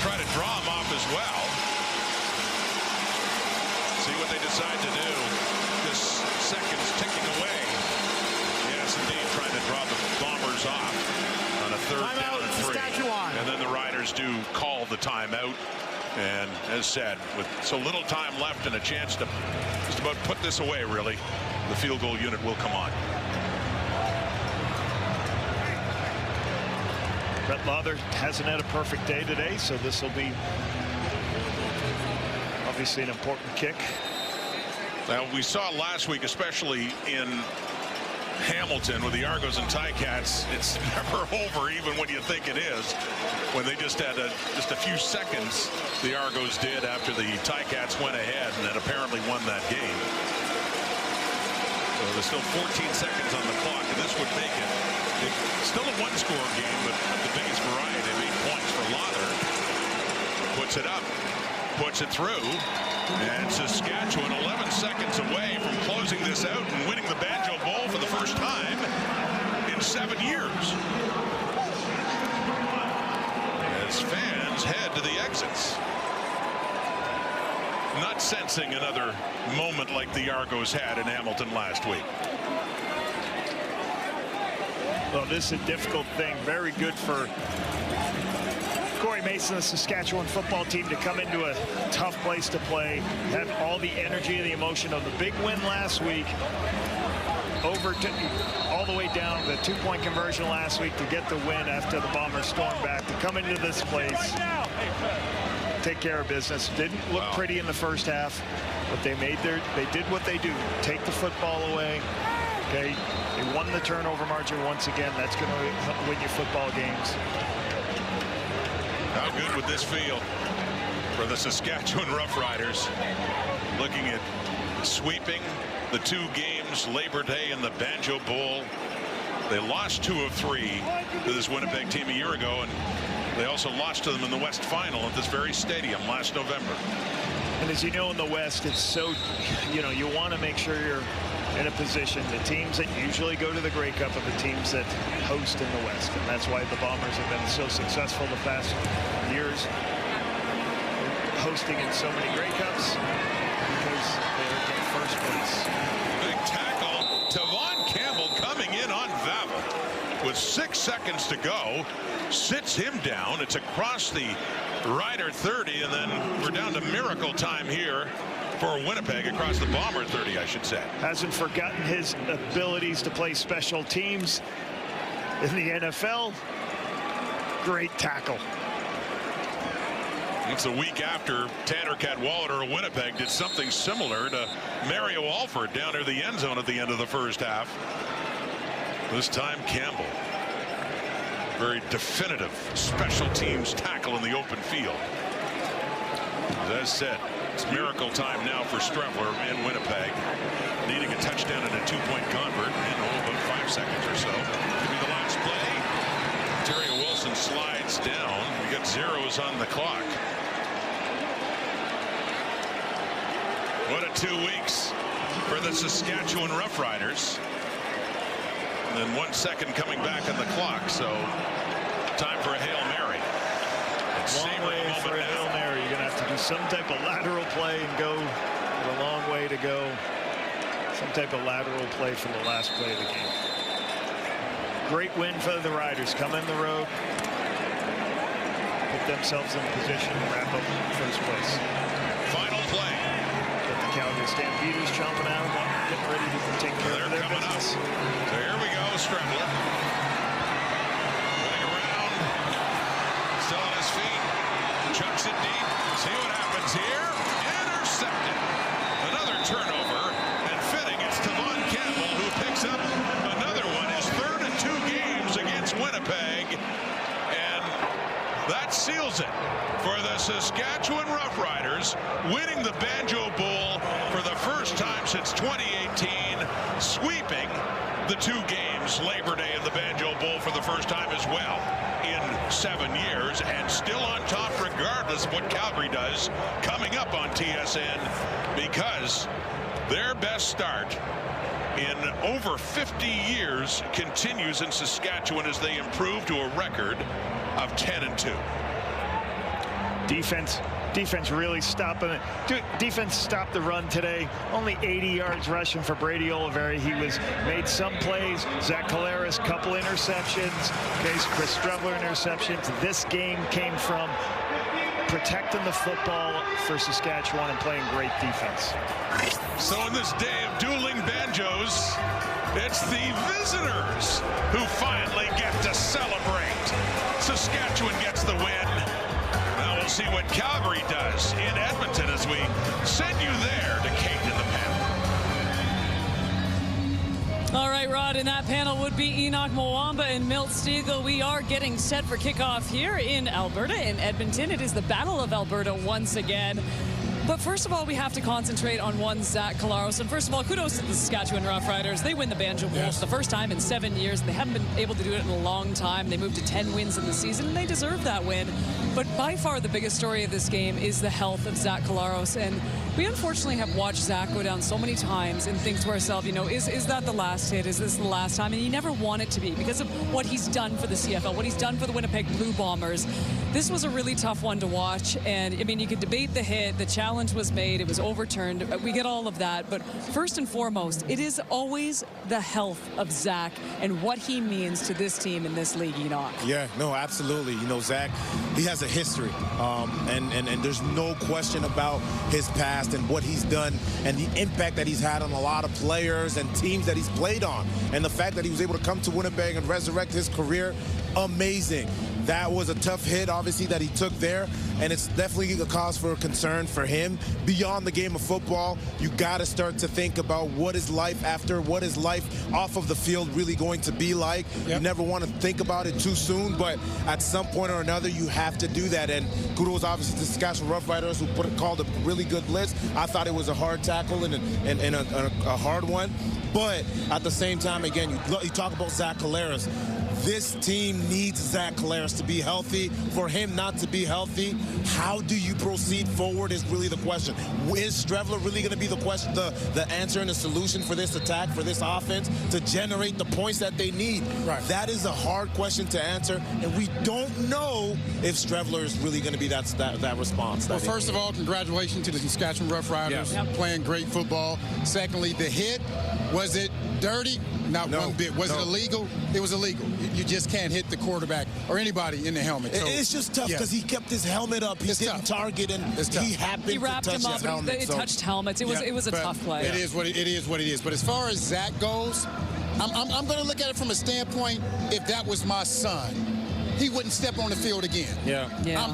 Try to draw him off as well. See what they decide to do. Just seconds ticking away. Yes, indeed, trying to draw the Bombers off on a 3rd down and 3. Saskatchewan. And then the Riders do call the timeout. And as said, with so little time left and a chance to just about put this away, really, the field goal unit will come on. Brett Lawther hasn't had a perfect day today, so this will be obviously an important kick. Now, we saw last week, especially in Hamilton with the Argos and Ticats, it's never over even when you think it is. When they just had just a few seconds, the Argos did, after the Ticats went ahead and then apparently won that game. So there's still 14 seconds on the clock, and this would make it still a 1-score game, but the biggest variety of 8 points for Lawther. Puts it up, puts it through, and Saskatchewan 11 seconds away from closing this out and winning the Banjo Bowl for the first time in 7 years. As fans head to the exits. Not sensing another moment like the Argos had in Hamilton last week. Well, this is a difficult thing. Very good for Corey Mason, the Saskatchewan football team, to come into a tough place to play, have all the energy and the emotion of the big win last week, over to all the way down the 2-point conversion last week to get the win after the Bombers stormed back, to come into this place take care of business. Didn't look pretty in the first half, but they did what they do. Take the football away. Okay, they won the turnover margin once again. That's going to win you football games. How good would this feel for the Saskatchewan Roughriders? Looking at sweeping the 2 games, Labor Day and the Banjo Bowl. They lost 2 of 3 to this Winnipeg team a year ago, and they also lost to them in the West Final at this very stadium last November. And as you know, in the West, it's so, you want to make sure you're in a position. The teams that usually go to the Grey Cup are the teams that host in the West, and that's why the Bombers have been so successful the past years, hosting in so many Grey Cups, because they're in first place. Big tackle. Tavon Campbell coming in on Vavel with 6 seconds to go. Sits him down. It's across the Rider 30, and then we're down to miracle time here for Winnipeg, across the Bomber 30, I should say. Hasn't forgotten his abilities to play special teams in the NFL. Great tackle. It's a week after Tanner Cadwallader of Winnipeg did something similar to Mario Alford down near the end zone at the end of the first half. This time Campbell. Very definitive special teams tackle in the open field. As I said, it's miracle time now for Strevler in Winnipeg, needing a touchdown and a 2-point convert in about 5 seconds or so. Could be the last play. Terry Wilson slides down. We got zeros on the clock. What a 2 weeks for the Saskatchewan Roughriders. And then 1 second coming back on the clock, so time for a Hail Mary. Long way for a Hail Mary. You're going to have to do some type of lateral play and go a long way to go. Some type of lateral play for the last play of the game. Great win for the Riders. Come in the road, put themselves in position to wrap up first place. Final play. Get the Calgary Stampeders chomping out, getting ready to take care of their business. So here we go, Strevler. Running around, still on his feet, chucks it deep. See what happens here. Intercepted. Another turnover, and fitting, it's Tavon Campbell who picks up another one. His third in 2 games against Winnipeg, and that seals it for the Saskatchewan Roughriders, winning the Banjo Bowl for the first time since 2018, sweeping the 2 games, Labor Day and the Banjo Bowl, for the first time as well in 7 years, and still on top regardless of what Calgary does coming up on TSN, because their best start in over 50 years continues in Saskatchewan as they improve to a record of 10-2. Defense really stopping it. Defense stopped the run today. Only 80 yards rushing for Brady Oliveira. He made some plays. Zach Collaros, couple interceptions. Chris Strevler interceptions. This game came from protecting the football for Saskatchewan and playing great defense. So in this day of dueling banjos, it's the visitors who finally get to celebrate. Saskatchewan gets the win. Now we'll see what Calgary does in Edmonton as we send you there to Kate in the panel. All right, Rod, in that panel would be Enoch Mwamba and Milt Stegall. We are getting set for kickoff here in Alberta, in Edmonton. It is the Battle of Alberta once again. But first of all, we have to concentrate on one Zach Collaros. And first of all, kudos to the Saskatchewan Roughriders. They win the Banjo Bowl for the first time in 7 years. They haven't been able to do it in a long time. They moved to 10 wins in the season, and they deserve that win. But by far the biggest story of this game is the health of Zach Collaros. And we unfortunately have watched Zach go down so many times and think to ourselves, you know, is that the last hit? Is this the last time? And you never want it to be because of what he's done for the CFL, what he's done for the Winnipeg Blue Bombers. This was a really tough one to watch. And, I mean, you could debate the hit. The challenge was made. It was overturned. We get all of that. But first and foremost, it is always the health of Zach and what he means to this team in this league, Enoch. Yeah, no, absolutely. You know, Zach, he has a history. And there's no question about his past and what he's done and the impact that he's had on a lot of players and teams that he's played on. And the fact that he was able to come to Winnipeg and resurrect his career, amazing. That was a tough hit, obviously, that he took there, and it's definitely a cause for concern for him. Beyond the game of football, you got to start to think about what is life after, what is life off of the field really going to be like. You never want to think about it too soon, but at some point or another, you have to do that. And kudos, obviously, to the Saskatchewan Roughriders, who called a really good blitz. I thought it was a hard tackle and a hard one. But at the same time, again, you talk about Zach Collaros. This team needs Zach Collaros to be healthy. For him not to be healthy, how do you proceed forward is really the question. Is Streveler really going to be the question, the answer and the solution for this attack, for this offense, to generate the points that they need? Right. That is a hard question to answer, and we don't know if Streveler is really going to be that response. Well, first of all, congratulations to the Saskatchewan Roughriders, playing great football. Secondly, the hit, was it dirty? Not one bit. Was it illegal? It was illegal. You just can't hit the quarterback or anybody in the helmet. So, it's just tough because he kept his helmet up. He didn't target, and he happened to touch his helmet. It touched helmets. It was a tough play. It is what it is. But as far as Zach goes, I'm going to look at it from a standpoint, if that was my son, he wouldn't step on the field again.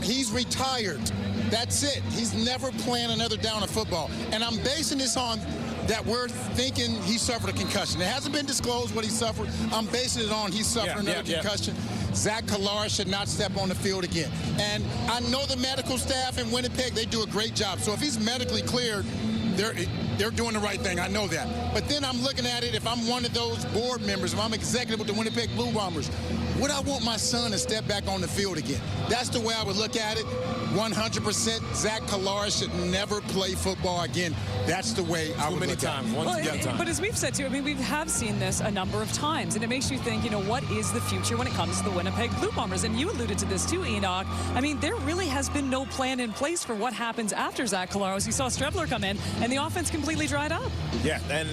He's retired. That's it. He's never playing another down of football. And I'm basing this on that we're thinking he suffered a concussion. It hasn't been disclosed what he suffered. I'm basing it on he suffered another concussion. Zach Collaros should not step on the field again. And I know the medical staff in Winnipeg, they do a great job. So if he's medically cleared, they're doing the right thing. I know that. But then I'm looking at it, if I'm one of those board members, if I'm executive with the Winnipeg Blue Bombers, would I want my son to step back on the field again? That's the way I would look at it. 100% Zach Collaros should never play football again. That's the way I would look at it. But as we've said, too, I mean, we have seen this a number of times, and it makes you think, what is the future when it comes to the Winnipeg Blue Bombers? And you alluded to this, too, Enoch. I mean, there really has been no plan in place for what happens after Zach Collaros. You saw Streveler come in, and the offense completely dried up. Yeah, and,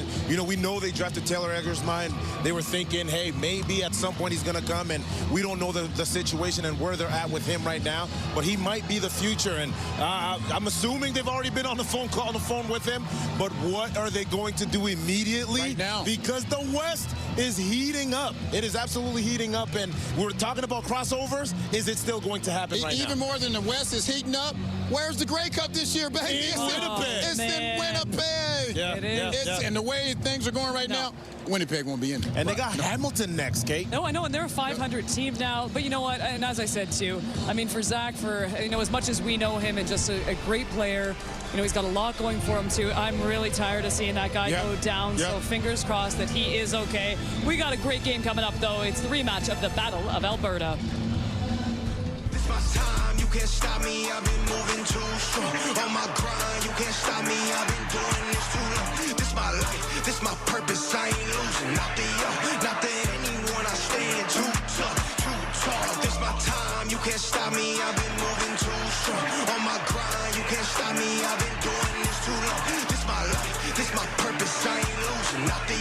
we know they drafted Taylor Eggersman. They were thinking, hey, maybe at some point he's going to come, and we don't know the situation and where they're at with him right now, but he might be the future. And I'm assuming they've already been on the phone with him, but what are they going to do immediately? Right now. Because the West is heating up. It is absolutely heating up, and we're talking about crossovers. Is it still going to happen right now? Even more than the West is heating up, where's the Grey Cup this year, baby? It's Winnipeg. It's in Winnipeg. Yeah, it is. And the way things are going right now, Winnipeg won't be in there. And they got Hamilton next, Kate. No, I know, and they're a 500 team now. But you know what? And as I said, too, I mean, for Zach, as much as we know him and just a great player, he's got a lot going for him, too. I'm really tired of seeing that guy go down. So fingers crossed that he is okay. We got a great game coming up, though. It's the rematch of the Battle of Alberta. This my time, you can't stop me. I've been moving too strong. On my grind, you can't stop me. I've been doing this too long. This my life, this my purpose. I ain't losing. Not the anyone. I stand too tough, too tall. This my time, you can't stop me. I've been moving too strong. On my grind, you can't stop me. I've been doing this too long. This my life, this my purpose. I ain't losing. Not the